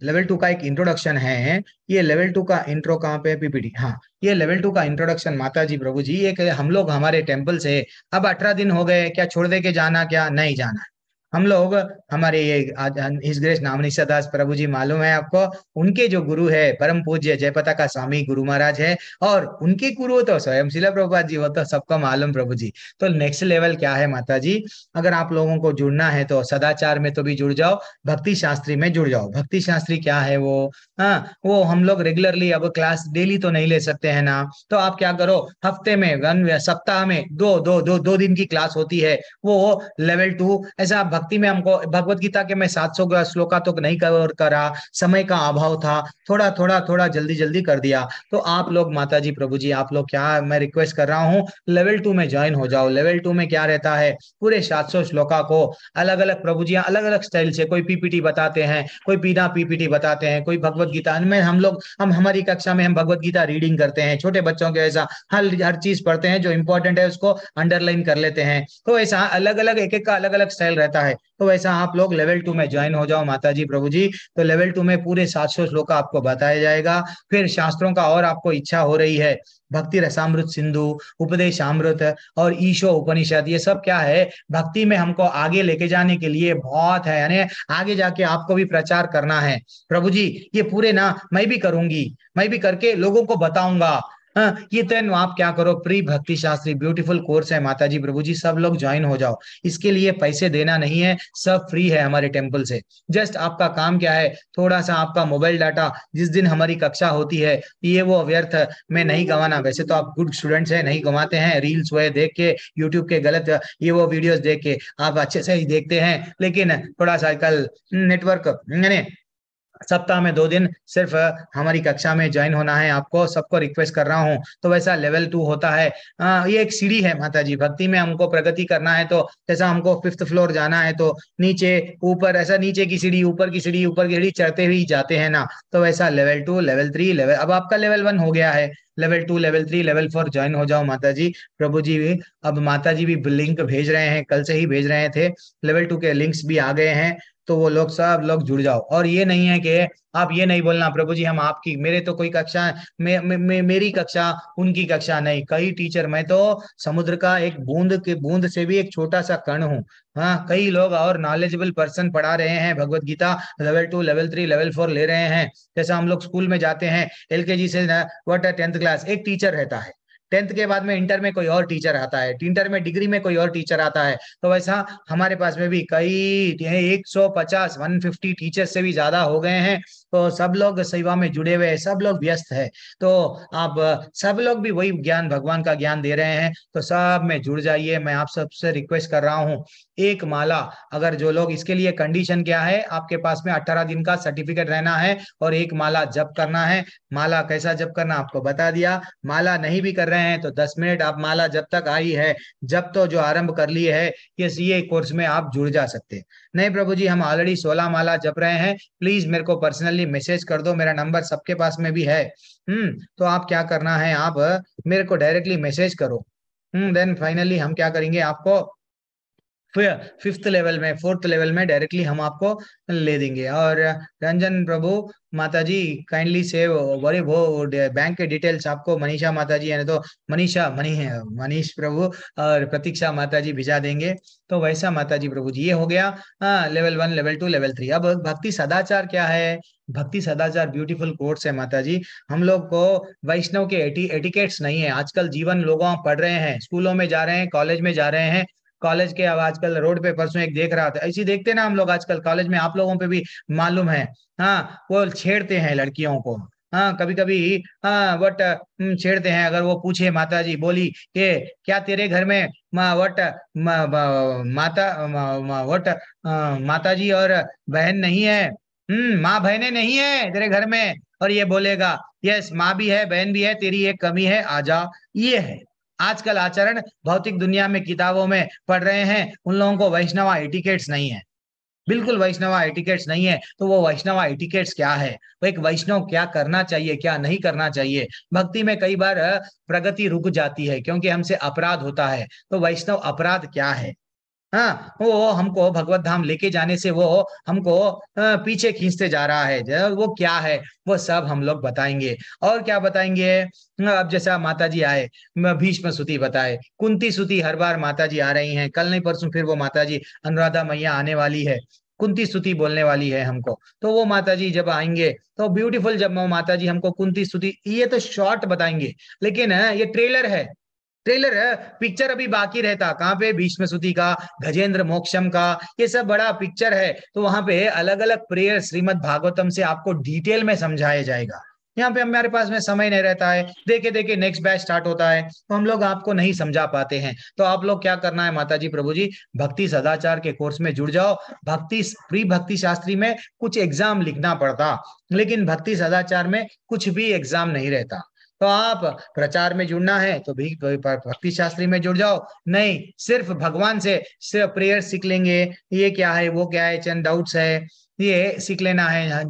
लेवल 2 का एक इंट्रोडक्शन है। ये लेवल 2 का इंट्रो कहाँ पे है, पीपीटी, हाँ ये लेवल 2 का इंट्रोडक्शन माता जी प्रभु जी। एक हम लोग हमारे टेम्पल से अब 18 दिन हो गए, क्या छोड़ दे के जाना, क्या नहीं जाना है, हम लोग हमारे ये आज हिज ग्रेस नामनीसा दास प्रभु जी मालूम है आपको, उनके जो गुरु है परम पूज्य जयपताका स्वामी गुरु महाराज है, और उनके गुरु तो स्वयं शिला प्रभुपाद जी, वो तो सबको मालूम प्रभु जी। तो नेक्स्ट लेवल क्या है माता जी, अगर आप लोगों को जुड़ना है तो सदाचार में तो भी जुड़ जाओ, भक्ति शास्त्री में जुड़ जाओ। भक्ति शास्त्री क्या है वो, हाँ वो हम लोग रेगुलरली अब क्लास डेली तो नहीं ले सकते हैं ना, तो आप क्या करो, हफ्ते में सप्ताह में दो दिन की क्लास होती है, वो लेवल 2। ऐसा भक्ति में हमको भगवत गीता के मैं 700 श्लोका तो नहीं कवर करा, समय का अभाव था, थोड़ा जल्दी जल्दी कर दिया। तो आप लोग माता जी प्रभु जी, आप लोग क्या, मैं रिक्वेस्ट कर रहा हूँ लेवल 2 में ज्वाइन हो जाओ। लेवल 2 में क्या रहता है, पूरे 700 श्लोका को अलग अलग प्रभु जी अलग अलग स्टाइल से, कोई पीपीटी बताते हैं, कोई बिना पीपीटी बताते हैं, कोई भगवत गीता में हम हमारी कक्षा में हम भगवत गीता रीडिंग करते हैं, छोटे बच्चों के ऐसा हर चीज पढ़ते हैं, जो इंपॉर्टेंट है उसको अंडरलाइन कर लेते हैं। तो ऐसा अलग अलग एक एक का अलग अलग स्टाइल रहता है। तो वैसा आप लोग लेवल 2 में ज्वाइन हो जाओ माता जी प्रभु जी। तो लेवल 2 में पूरे 700 श्लोक आपको बताया जाएगा। फिर शास्त्रों का और आपको इच्छा हो रही है, भक्ति रसामृत सिंधु, उपदेश अमृत और ईशो उपनिषद, ये सब क्या है, भक्ति में हमको आगे लेके जाने के लिए बहुत है, यानी आगे जाके आपको भी प्रचार करना है प्रभु जी। ये पूरे ना मैं भी करूंगी, मैं भी करके लोगों को बताऊंगा। हाँ, ये तो आप क्या करो, प्री भक्ति शास्त्री ब्यूटीफुल कोर्स है माता जी प्रभु जी, सब लोग ज्वाइन हो जाओ। इसके लिए पैसे देना नहीं है, सब फ्री है हमारे टेम्पल से। जस्ट आपका काम क्या है, थोड़ा सा आपका मोबाइल डाटा जिस दिन हमारी कक्षा होती है ये वो व्यर्थ में नहीं गंवाना। वैसे तो आप गुड स्टूडेंट्स हैं, नहीं गंवाते हैं, रील्स वो देख के, यूट्यूब के गलत ये वो वीडियोस देख के आप अच्छे से ही देखते हैं, लेकिन थोड़ा सा कल नेटवर्क सप्ताह में 2 दिन सिर्फ हमारी कक्षा में ज्वाइन होना है आपको, सबको रिक्वेस्ट कर रहा हूँ। तो वैसा लेवल 2 होता है। ये एक सीढ़ी है माता जी, भक्ति में हमको प्रगति करना है तो जैसा हमको 5th फ्लोर जाना है तो नीचे ऊपर, ऐसा नीचे की सीढ़ी ऊपर की सीढ़ी ऊपर की सीढ़ी चढ़ते हुए जाते हैं ना। तो वैसा लेवल 2 लेवल 3 लेवल, अब आपका लेवल 1 हो गया है, लेवल 2 लेवल 3 लेवल 4 ज्वाइन हो जाओ माता जी प्रभु जी भी। अब माता जी भी लिंक भेज रहे हैं, कल से ही भेज रहे थे, लेवल 2 के लिंक्स भी आ गए हैं। तो वो लोग सब लोग जुड़ जाओ। और ये नहीं है कि आप ये नहीं बोलना प्रभु जी हम आपकी, मेरे तो कोई कक्षा मेरी कक्षा उनकी कक्षा नहीं, कई टीचर, मैं तो समुद्र का एक बूंद से भी एक छोटा सा कण हूँ। हाँ, कई लोग और नॉलेजेबल पर्सन पढ़ा रहे हैं Bhagavad Gita, level 2 level 3 level 4 ले रहे हैं। जैसा हम लोग स्कूल में जाते हैं LKG से 10th क्लास एक टीचर रहता है, 10th के बाद में इंटर में कोई और टीचर आता है, इंटर में डिग्री में कोई और टीचर आता है। तो वैसा हमारे पास में भी कई 150 150 टीचर से भी ज्यादा हो गए हैं। तो सब लोग सेवा में जुड़े हुए हैं, सब लोग व्यस्त है। तो आप सब लोग भी वही ज्ञान, भगवान का ज्ञान दे रहे हैं, तो सब में जुड़ जाइए। मैं आप सबसे रिक्वेस्ट कर रहा हूँ, एक माला, अगर जो लोग, इसके लिए कंडीशन क्या है, आपके पास में 18 दिन का सर्टिफिकेट रहना है और एक माला जप करना है। माला कैसा जप करना आपको बता दिया, माला नहीं भी कर रहे हैं तो 10 मिनट आप माला जब तक आई है, जब तो जो आरंभ कर लिए है, ये कोर्स में आप जुड़ जा सकते हैं। नहीं प्रभु जी हम ऑलरेडी 16 माला जप रहे हैं, प्लीज मेरे को पर्सनली मैसेज कर दो, मेरा नंबर सबके पास में भी है। तो आप क्या करना है, आप मेरे को डायरेक्टली मैसेज करो। देन फाइनली हम क्या करेंगे, आपको 5th लेवल में 4th लेवल में डायरेक्टली हम आपको ले देंगे। और रंजन प्रभु माता जी काइंडली सेव वरी वो बैंक के डिटेल्स आपको मनीषा माता जी, यानी तो मनीष प्रभु और प्रतीक्षा माता जी भिजा देंगे। तो वैसा माता जी प्रभु जी ये हो गया लेवल 1 लेवल 2 लेवल 3। अब भक्ति सदाचार क्या है, भक्ति सदाचार ब्यूटीफुल कोर्स है माता जी। हम लोग को वैष्णव के एटिकेट्स नहीं है। आजकल जीवन लोगों पढ़ रहे हैं, स्कूलों में जा रहे हैं, कॉलेज में जा रहे हैं, कॉलेज के अब आजकल रोड पे परसों एक देख रहा था, ऐसी देखते ना हम लोग आजकल कॉलेज में, आप लोगों पे भी मालूम है। हाँ, वो छेड़ते हैं लड़कियों को, हाँ कभी कभी, हाँ वट छेड़ते हैं। अगर वो पूछे, माता जी बोली कि क्या तेरे घर में माता जी और बहन नहीं है, माँ बहनें नहीं है तेरे घर में, और ये बोलेगा यस माँ भी है बहन भी है, तेरी एक कमी है आजा। ये है आजकल आचरण, भौतिक दुनिया में किताबों में पढ़ रहे हैं, उन लोगों को वैष्णव एटिकेट्स नहीं है, बिल्कुल वैष्णव एटिकेट्स नहीं है। तो वो वैष्णव एटिकेट्स क्या है, वो एक वैष्णव क्या करना चाहिए क्या नहीं करना चाहिए। भक्ति में कई बार प्रगति रुक जाती है क्योंकि हमसे अपराध होता है, तो वैष्णव अपराध क्या है, हाँ, वो हमको भगवत धाम लेके जाने से वो हमको पीछे खींचते जा रहा है। वो क्या है वो सब हम लोग बताएंगे। और क्या बताएंगे? अब जैसा माता जी आए, भीष्म सुती बताए, कुंती सुती हर बार माता जी आ रही हैं, कल नहीं परसों फिर वो माता जी अनुराधा मैया आने वाली है, कुंती स्तुति बोलने वाली है हमको। तो वो माता जी जब आएंगे तो ब्यूटीफुल, जब वो माता जी हमको कुंती स्तुति, ये तो शॉर्ट बताएंगे, लेकिन ये ट्रेलर है, ट्रेलर है। पिक्चर अभी बाकी रहता कहाँ पे? भीष्म स्तुति का, गजेंद्र मोक्षम का, ये सब बड़ा पिक्चर है। तो वहां पे अलग अलग प्रेयर श्रीमद् भागवतम से आपको डिटेल में समझाया जाएगा। यहाँ पे हमारे पास में समय नहीं रहता है, देखे देखे नेक्स्ट बैच स्टार्ट होता है तो हम लोग आपको नहीं समझा पाते हैं। तो आप लोग क्या करना है माता जी प्रभु जी, भक्ति सदाचार के कोर्स में जुड़ जाओ। भक्ति प्री भक्ति शास्त्री में कुछ एग्जाम लिखना पड़ता, लेकिन भक्ति सदाचार में कुछ भी एग्जाम नहीं रहता। तो आप प्रचार में जुड़ना है तो भी भक्ति शास्त्री में जुड़ जाओ, नहीं सिर्फ भगवान से सिर्फ प्रेयर सीख लेंगे, ये क्या है वो क्या है, चंद डाउट्स है ये सीख लेना है।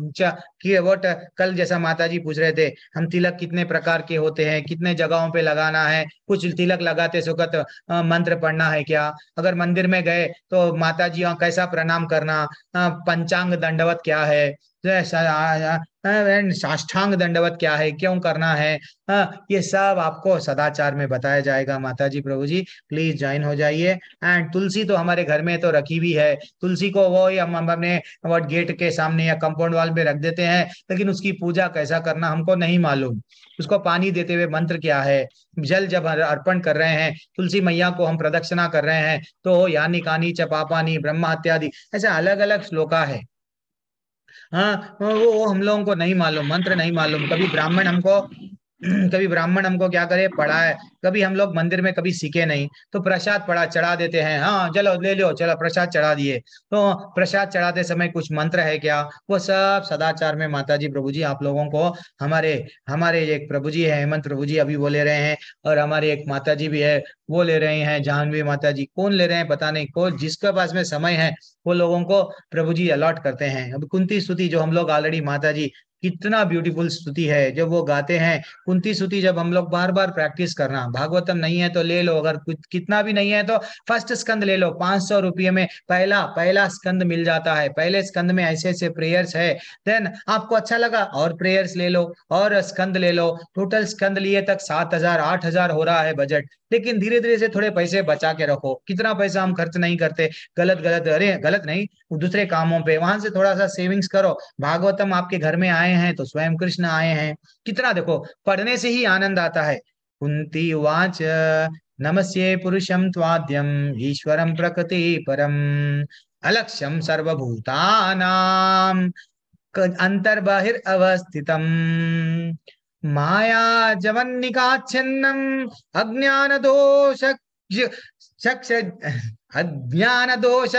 कि वोट कल जैसा माता जी पूछ रहे थे, हम तिलक कितने प्रकार के होते हैं, कितने जगहों पे लगाना है, कुछ तिलक लगाते वक्त मंत्र पढ़ना है क्या, अगर मंदिर में गए तो माता जी कैसा प्रणाम करना, पंचांग दंडवत क्या है, साष्टांग दंडवत क्या है, क्यों करना है, ये सब आपको सदाचार में बताया जाएगा। माता जी प्रभु जी प्लीज ज्वाइन हो जाइए। एंड तुलसी तो हमारे घर में तो रखी भी है, तुलसी को वो हम अपने गेट के सामने या कंपाउंड वॉल में रख देते हैं, लेकिन उसकी पूजा कैसा करना हमको नहीं मालूम। उसको पानी देते हुए मंत्र क्या है, जल जब अर्पण कर रहे हैं, तुलसी मैया को हम प्रदक्षिणा कर रहे हैं तो यानी कानी च पापानी ब्रह्मा इत्यादि ऐसे अलग अलग श्लोका है। हाँ, वो हम लोगों को नहीं मालूम, मंत्र नहीं मालूम। कभी ब्राह्मण हमको क्या करे, पढ़ा है, कभी हम लोग मंदिर में कभी सीखे नहीं, तो प्रसाद पढ़ा चढ़ा देते हैं, हाँ चलो ले लो, चलो प्रसाद चढ़ा दिए। तो प्रसाद चढ़ाते समय कुछ मंत्र है क्या, वो सब सदाचार में माता जी प्रभु जी आप लोगों को, हमारे हमारे एक प्रभु जी है हेमंत प्रभु जी अभी वो ले रहे हैं, और हमारे एक माता जी भी है वो ले रहे हैं, जानवी माता जी, कौन ले रहे हैं पता नहीं, कौन जिसके पास में समय है वो लोगों को प्रभु जी अलॉट करते हैं। अब कुंती स्तुति जो हम लोग ऑलरेडी माता जी कितना ब्यूटीफुल स्तुति है जब वो गाते हैं, कुंती स्तुति जब हम लोग बार बार प्रैक्टिस करना, भागवतम नहीं है तो ले लो, अगर कितना भी नहीं है तो फर्स्ट स्कंद ले लो, 500 रुपये में पहला स्कंद मिल जाता है, पहले स्कंद में ऐसे ऐसे प्रेयर्स है। देन आपको अच्छा लगा और प्रेयर्स ले लो और स्कंद ले लो, टोटल स्कंद लिए तक 7,000 8,000 हो रहा है बजट। लेकिन धीरे धीरे से थोड़े पैसे बचा के रखो, कितना पैसा हम खर्च नहीं करते गलत गलत, अरे गलत नहीं, दूसरे कामों पे, वहां से थोड़ा सा सेविंग्स करो। भागवतम आपके घर में आए हैं तो स्वयं कृष्ण आए हैं, कितना देखो पढ़ने से ही आनंद आता है। कुंती उवाच नमस्ये पुरुषं त्वाद्यम ईश्वरं प्रकृति परम अलक्ष्यम सर्वभूतानां अंतर्बहिर्अवस्थितम माया जवन्निकाच्छिन्नम अज्ञान दोष अज्ञान दोष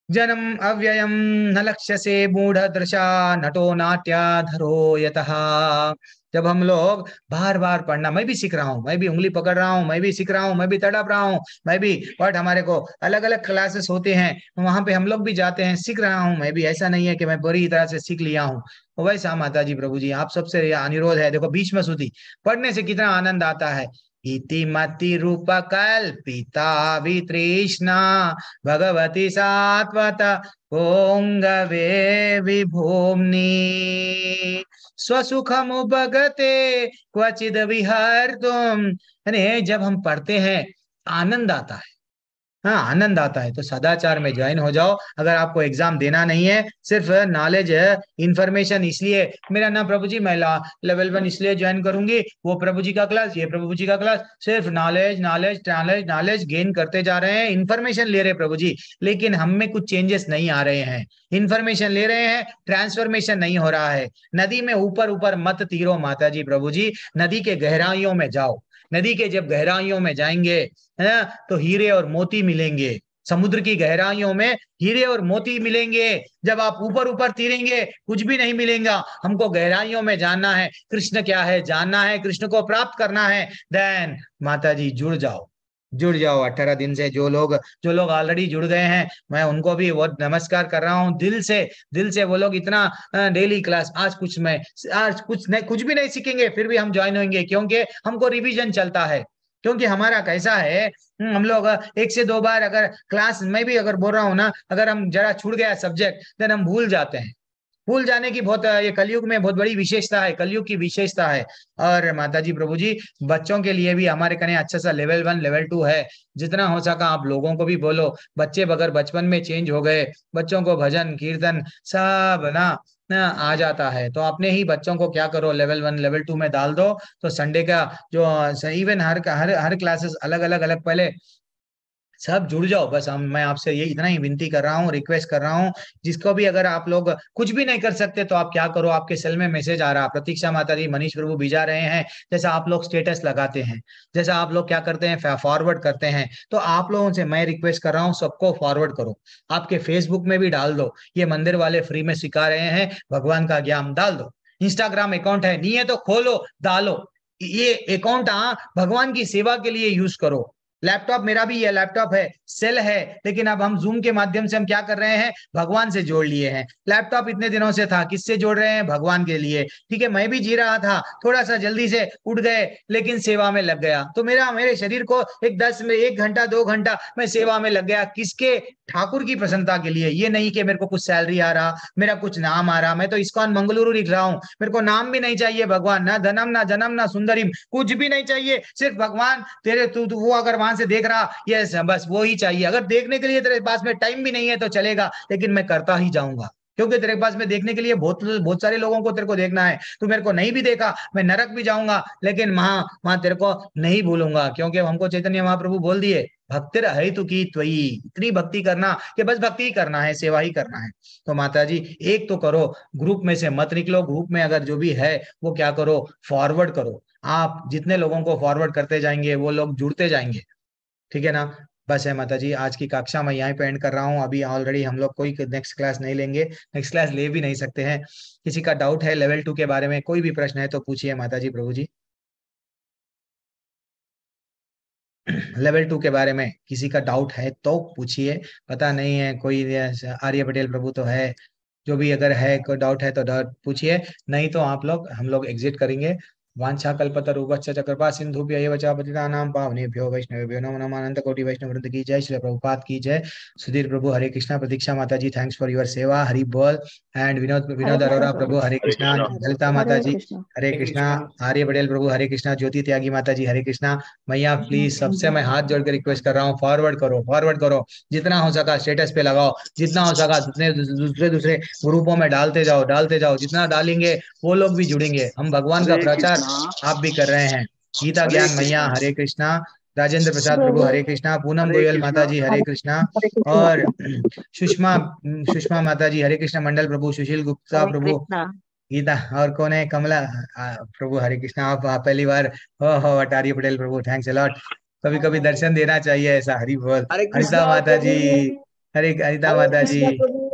जनम अव्ययम न लक्ष्यसे मूढ़ दृशा नटो नाट्याधरो यतः। जब हम लोग बार बार पढ़ना, मैं भी सीख रहा हूँ, मैं भी उंगली पकड़ रहा हूँ, मैं भी सीख रहा हूँ, मैं भी तड़प रहा हूँ, मैं भी, बट हमारे को अलग अलग क्लासेस होते हैं, वहां पे हम लोग भी जाते हैं, सीख रहा हूँ मैं भी, ऐसा नहीं है कि मैं बुरी तरह से सीख लिया हूँ। वैसा माता जी प्रभु जी आप सबसे अनुरोध है, देखो भीष्म स्तुति पढ़ने से कितना आनंद आता है। इति मति रूप कल्पिता वितृष्णा भगवती सात्वत पोंगवे विभूम्नि स्वसुखमुपगते क्वचिद विहर्तुम। यानी जब हम पढ़ते हैं आनंद आता है, हाँ आनंद आता है। तो सदाचार में ज्वाइन हो जाओ। अगर आपको एग्जाम देना नहीं है, सिर्फ नॉलेज इंफॉर्मेशन, इसलिए मेरा नाम प्रभु जी, मैं लेवल 1 इसलिए ज्वाइन करूंगी, वो प्रभु जी का क्लास, ये प्रभु जी का क्लास, सिर्फ knowledge knowledge knowledge knowledge gain करते जा रहे हैं, इंफॉर्मेशन ले रहे प्रभु जी, लेकिन हम में कुछ चेंजेस नहीं आ रहे हैं। इंफॉर्मेशन ले रहे हैं, ट्रांसफॉर्मेशन नहीं हो रहा है। नदी में ऊपर ऊपर मत तीरो माता जी प्रभु जी, नदी के गहराइयों में जाओ। नदी के जब गहराइयों में जाएंगे है तो हीरे और मोती मिलेंगे, समुद्र की गहराइयों में हीरे और मोती मिलेंगे। जब आप ऊपर ऊपर तीरेंगे कुछ भी नहीं मिलेगा। हमको गहराइयों में जानना है, कृष्ण क्या है जानना है, कृष्ण को प्राप्त करना है। देन माता जी जुड़ जाओ, जुड़ जाओ। 18 दिन से जो लोग ऑलरेडी जुड़ गए हैं, मैं उनको भी बहुत नमस्कार कर रहा हूँ दिल से। वो लोग इतना डेली क्लास, आज कुछ भी नहीं सीखेंगे, फिर भी हम ज्वाइन होंगे क्योंकि हमको रिवीजन चलता है। क्योंकि हमारा कैसा है, हम लोग एक से दो बार अगर क्लास में भी अगर बोल रहा हूँ ना, अगर हम जरा छूट गया सब्जेक्ट देन हम भूल जाते हैं। भूल जाने की बहुत ये कलयुग में बहुत बड़ी विशेषता है, कलयुग की विशेषता है। और माता जी प्रभु जी, बच्चों के लिए भी हमारे कने अच्छा सा लेवल 1 लेवल 2 है। जितना हो सका आप लोगों को भी बोलो, बच्चे अगर बचपन में चेंज हो गए, बच्चों को भजन कीर्तन सब ना आ जाता है, तो अपने ही बच्चों को क्या करो, लेवल 1 लेवल 2 में डाल दो। तो संडे का जो इवन हर हर हर क्लासेस अलग अलग अलग, पहले सब जुड़ जाओ। बस हम मैं आपसे ये इतना ही विनती कर रहा हूँ, रिक्वेस्ट कर रहा हूँ। जिसको भी अगर आप लोग कुछ भी नहीं कर सकते तो आप क्या करो, आपके सेल में मैसेज आ रहा, प्रतीक्षा माता जी मनीष प्रभु भिजा रहे हैं, जैसा आप लोग स्टेटस लगाते हैं, जैसा आप लोग क्या करते हैं फॉरवर्ड करते हैं, तो आप लोगों से मैं रिक्वेस्ट कर रहा हूँ सबको फॉरवर्ड करो। आपके फेसबुक में भी डाल दो, ये मंदिर वाले फ्री में सिखा रहे हैं, भगवान का ज्ञान डाल दो। इंस्टाग्राम अकाउंट है नहीं है तो खोलो, डालो। ये अकाउंट भगवान की सेवा के लिए यूज करो। लैपटॉप मेरा भी है, लैपटॉप है, सेल है, लेकिन अब हम जूम के माध्यम से हम क्या कर रहे हैं, भगवान से जोड़ लिए हैं। लैपटॉप इतने दिनों से था, किससे जोड़ रहे हैं, भगवान के लिए। ठीक है, मैं भी जी रहा था, थोड़ा सा जल्दी से उठ गए, लेकिन सेवा में लग गया, तो मेरे शरीर को एक घंटा 2 घंटा मैं सेवा में लग गया। किसके, ठाकुर की प्रसन्नता के लिए। ये नहीं कि मेरे को कुछ सैलरी आ रहा, मेरा कुछ नाम आ रहा। मैं तो इस्कॉन मंगलुरु लिख रहा हूँ, मेरे को नाम भी नहीं चाहिए भगवान, ना धनम ना जन्म ना सुंदरिम, कुछ भी नहीं चाहिए, सिर्फ भगवान तेरे तू वो अगर वहां से देख रहा, ये बस वो ही चाहिए। अगर देखने के लिए तेरे पास में टाइम भी नहीं है तो चलेगा, लेकिन मैं करता ही जाऊंगा, क्योंकि तेरे पास में देखने के लिए बहुत बहुत सारे लोगों को तेरे को देखना है। तू मेरे को नहीं भी देखा, मैं नरक भी जाऊंगा, लेकिन वहां तेरे को नहीं भूलूंगा, क्योंकि हमको चैतन्य महाप्रभु बोल दिए, भक्तिर है तू की त्वयी, इतनी भक्ति करना कि बस भक्ति ही करना है, सेवा ही करना है। तो माता जी एक तो करो, ग्रुप में से मत निकलो, ग्रुप में अगर जो भी है वो क्या करो, फॉरवर्ड करो। आप जितने लोगों को फॉरवर्ड करते जाएंगे वो लोग जुड़ते जाएंगे, ठीक है ना। बस है माता जी, आज की कक्षा मैं यहीं पे एंड कर रहा हूँ। अभी ऑलरेडी हम लोग कोई नेक्स्ट क्लास नहीं लेंगे, नेक्स्ट क्लास ले भी नहीं सकते हैं। किसी का डाउट है लेवल 2 के बारे में, कोई भी प्रश्न है तो पूछिए माता जी प्रभु जी। लेवल 2 के बारे में किसी का डाउट है तो पूछिए, पता नहीं है कोई, आर्य पटेल प्रभु तो है, जो भी अगर है कोई डाउट है तो डाउट पूछिए, नहीं तो हम लोग एग्जिट करेंगे। वांछा कल्पतरुभ्यश्च च कृपा सिंधुभ्य एव च पतितानां पावनेभ्यो वैष्णवेभ्यो नमो नमः। अनंत कोटि वैष्णव वृंद की जय, श्री प्रभुपाद की जय। सुधीर प्रभु हरे कृष्णा, प्रतीक्षा माता जी थैंक्स फॉर योर सेवा, हरि बोल। एंड विनोद हरे विनोद कृष्णा अरोरा प्रभु प्रभु हरे जी। कृष्णा, ललिता माता हरे जी कृष्णा। हरे कृष्णा, आर्य पटेल प्रभु हरे कृष्णा, ज्योति त्यागी माता जी हरे कृष्णा। मैया प्लीज सबसे मैं हाथ जोड़ के रिक्वेस्ट कर रहा हूँ, फॉरवर्ड करो, फॉरवर्ड करो, जितना हो सका स्टेटस पे लगाओ, जितना हो सका जितने दूसरे दूसरे ग्रुपों में डालते जाओ, डालते जाओ। जितना डालेंगे वो लोग भी जुड़ेंगे। हम भगवान का प्रचार आप भी कर रहे हैं। गीता ज्ञान मैया हरे कृष्णा, राजेंद्र प्रसाद प्रभु हरे कृष्णा, पूनम गोयल माता जी हरे कृष्णा, हरे कृष्णा। और सुषमा सुषमा माता जी हरे कृष्णा, मंडल प्रभु, सुशील गुप्ता हरे प्रभु, कृष्णा। गीता, और कौन है, कमला प्रभु हरे कृष्णा। आप पहली बार हो अटारी पटेल प्रभु, थैंक्स अ लॉट। कभी कभी दर्शन देना चाहिए ऐसा, हरि बोल। हरे हरिता कृष्णा माता जी, प्रभु। हरिता हरे माता जी, कृष्णा प्रभु।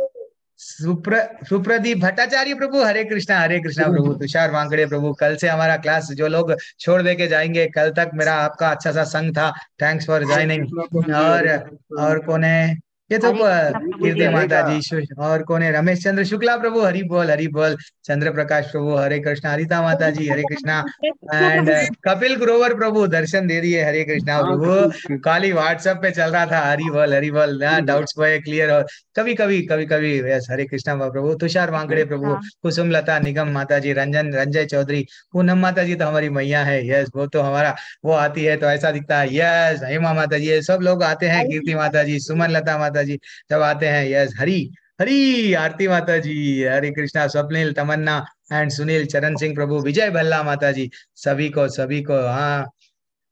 सुप्रदीप भट्टाचार्य प्रभु हरे कृष्णा प्रभु, तुषार वांकड़े प्रभु। कल से हमारा क्लास जो लोग छोड़ दे के जाएंगे, कल तक मेरा आपका अच्छा सा संग था, thanks for Hare joining. Krishna प्रभु जी, और हरे कृष्णा। और कौन है, ये तो हरे कृष्णा प्रभु कीर्ति जी। माता जी, और कौन है, रमेश चंद्र शुक्ला प्रभु हरि बोल, हरि बोल। चंद्र प्रकाश प्रभु हरे कृष्णा, हरिता माता जी हरे कृष्णा, हरे कृष्णा एंड प्रभु जी। कपिल ग्रोवर प्रभु दर्शन दे दिए, हरे कृष्णा हाँ प्रभु। खाली व्हाट्सएप पे चल रहा था, हरि बोल हरि बोल, डाउट्स को क्लियर हो। कभी कभी यस, हरे कृष्णा प्रभु। तुषार वांकड़े प्रभु, कृष्णा। कुसुम लता निगम माता जी, रंजय चौधरी, पूनम माता जी तो हमारी मैया है, यस, वो तो हमारा, वो आती है तो ऐसा दिखता है, यस। हेमा माता जी, ये सब लोग आते हैं, कीर्ति माता जी, सुमन लता माता जी सब आते हैं, यस। हरी हरी आरती माता जी, हरे कृष्णा, स्वप्निल, तमन्ना एंड सुनील, चरण सिंह प्रभु, विजय भल्ला माता जी, सभी को हाँ।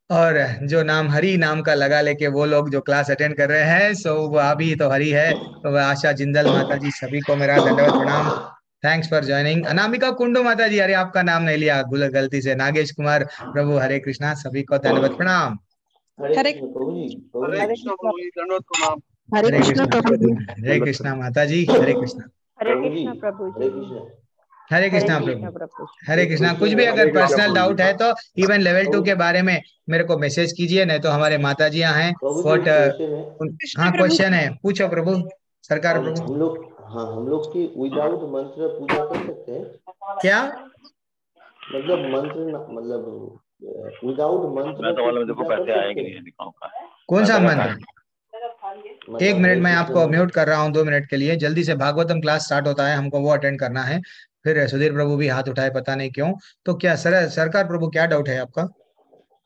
और जो नाम हरि नाम का लगा लेके वो लोग जो क्लास अटेंड कर रहे हैं, सो वो अभी तो हरि है, तो वह आशा जिंदल माता जी, सभी को मेरा दंडवत प्रणाम। Thanks for joining. Anamika Kundu माता जी, अरे आपका नाम नहीं लिया गलती से। नागेश कुमार प्रभु हरे कृष्णा, सभी को दंडवत प्रणाम। हरे हरे हरे कृष्णा कृष्णा। प्रभु जी, दंडवत प्रणाम। हरे हरे कृष्णा कृष्णा, प्रभु जी। हरे कृष्णा माता जी, हरे कृष्णा, हरे कृष्णा प्रभु जी। हरे हरे कृष्णा कृष्णा प्रभु, प्रभु जी। हरे कृष्णा। कुछ भी अगर हरे कृष्णा पर्सनल प्रभु डाउट जी। है तो इवन लेवल 2 के बारे में मेरे को मैसेज कीजिए, नहीं तो हमारे माता जी हैं व्हाट, कृष्ण हाँ प्रभु क्वेश्चन जी। है, पूछो प्रभु, सरकार प्रभु। हम लोग की विदाउट मंत्र पूजा कर सकते हैं? क्या? मतलब मंत्र मतलब विदाउट मंत्र मैं तो की वाला देखो पूजा कर पैसे आए सकते कि हैं? नहीं दिखाऊं का कौन सा मैं मंत्र? मतलब एक मिनट, हरे मैं कृष्ण आपको मंत्र। म्यूट कर रहा हूँ 2 मिनट के लिए। जल्दी से भागवतम क्लास स्टार्ट होता है, हमको वो अटेंड करना है। फिर सुधीर प्रभु भी हाथ उठाए, पता नहीं क्यों। तो क्या सरकार प्रभु, क्या डाउट है आपका?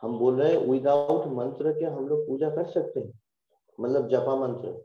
हम बोल रहे हैं विदाउट मंत्र के हम लोग पूजा कर सकते हैं, मतलब जपा मंत्र।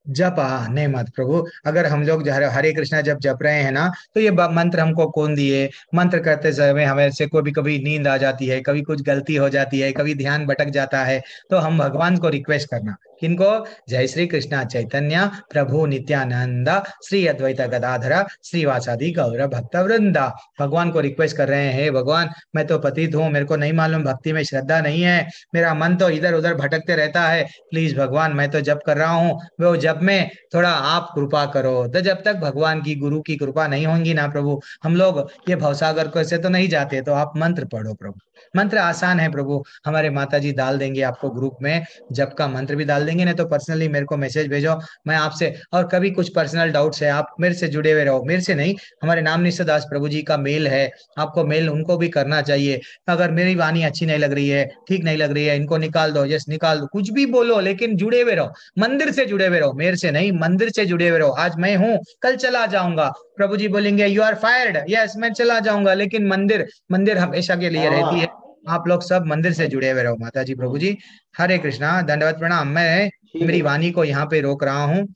जप नहीं मत प्रभु, अगर हम लोग हरे कृष्णा जब जप रहे हैं ना, तो ये मंत्र हमको कौन दिए? मंत्र करते समय हमें से कभी कभी नींद आ जाती है, कभी कुछ गलती हो जाती है, कभी ध्यान भटक जाता है। तो हम भगवान को रिक्वेस्ट करना, किनको? जय श्री कृष्णा चैतन्य प्रभु नित्यानंदा श्री अद्वैत गदाधरा श्रीवासादि गौर भक्त वृंदा। भगवान को रिक्वेस्ट कर रहे हैं, हे भगवान, मैं तो पतित हूँ, मेरे को नहीं मालूम, भक्ति में श्रद्धा नहीं है, मेरा मन तो इधर उधर भटकते रहता है। प्लीज भगवान, मैं तो जप कर रहा हूँ, वो जप में थोड़ा आप कृपा करो। तो जब तक भगवान की गुरु की कृपा नहीं होगी ना प्रभु, हम लोग ये भवसागर को से तो नहीं जाते। तो आप मंत्र पढ़ो प्रभु, मंत्र आसान है प्रभु। हमारे माता जी डाल देंगे आपको ग्रुप में, जप का मंत्र भी डाल देंगे, नहीं तो पर्सनली मेरे को मैसेज भेजो, मैं आपसे। और कभी कुछ पर्सनल डाउट्स है, आप मेरे से जुड़े हुए रहो, मेरे से नहीं, हमारे नाम निश्चयदास प्रभु जी का मेल है, आपको मेल उनको भी करना चाहिए। अगर मेरी वाणी अच्छी नहीं लग रही है, ठीक नहीं लग रही है, इनको निकाल दो, यस निकाल दो, कुछ भी बोलो, लेकिन जुड़े हुए रहो, मंदिर से जुड़े हुए रहो, मेरे से नहीं, मंदिर से जुड़े हुए रहो। आज मैं हूं, कल चला जाऊंगा, प्रभु जी बोलेंगे यू आर फायर्ड, यस मैं चला जाऊंगा, लेकिन मंदिर मंदिर हमेशा के लिए रहती है। हाँ आप लोग सब मंदिर से जुड़े हुए रहो। माता जी प्रभु जी, हरे कृष्णा, दंडवत प्रणाम। मैं ठीक मेरी है। वाणी को यहाँ पे रोक रहा हूँ।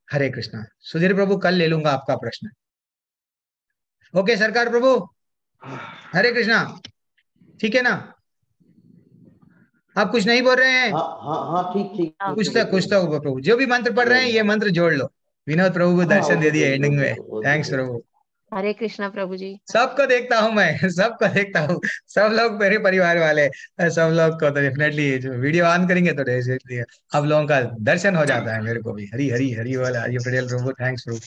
हरे कृष्णा। सुधीर प्रभु, कल ले लूंगा आपका प्रश्न। ओके सरकार प्रभु, हरे कृष्णा, ठीक है ना? आप कुछ नहीं बोल रहे हैं? हाँ हाँ हाँ, ठीक ठीक कुछ ठीक तो होगा प्रभु, जो भी मंत्र पढ़ रहे हैं ये मंत्र जोड़ लो। विनोद प्रभु को हाँ दर्शन दे दिए एंडिंग में। वो दे थैंक्स दो। प्रभु। हरे कृष्णा प्रभु जी। सबको देखता हूँ मैं, सबको देखता हूँ, सब लोग मेरे परिवार वाले, सब लोग को तो डेफिनेटली जो वीडियो ऑन करेंगे तो डेफिनेटली आप लोगों का दर्शन हो जाता है। मेरे को भी हरी हरी हरी वाला, हरि प्रभु, थैंक्स प्रभु।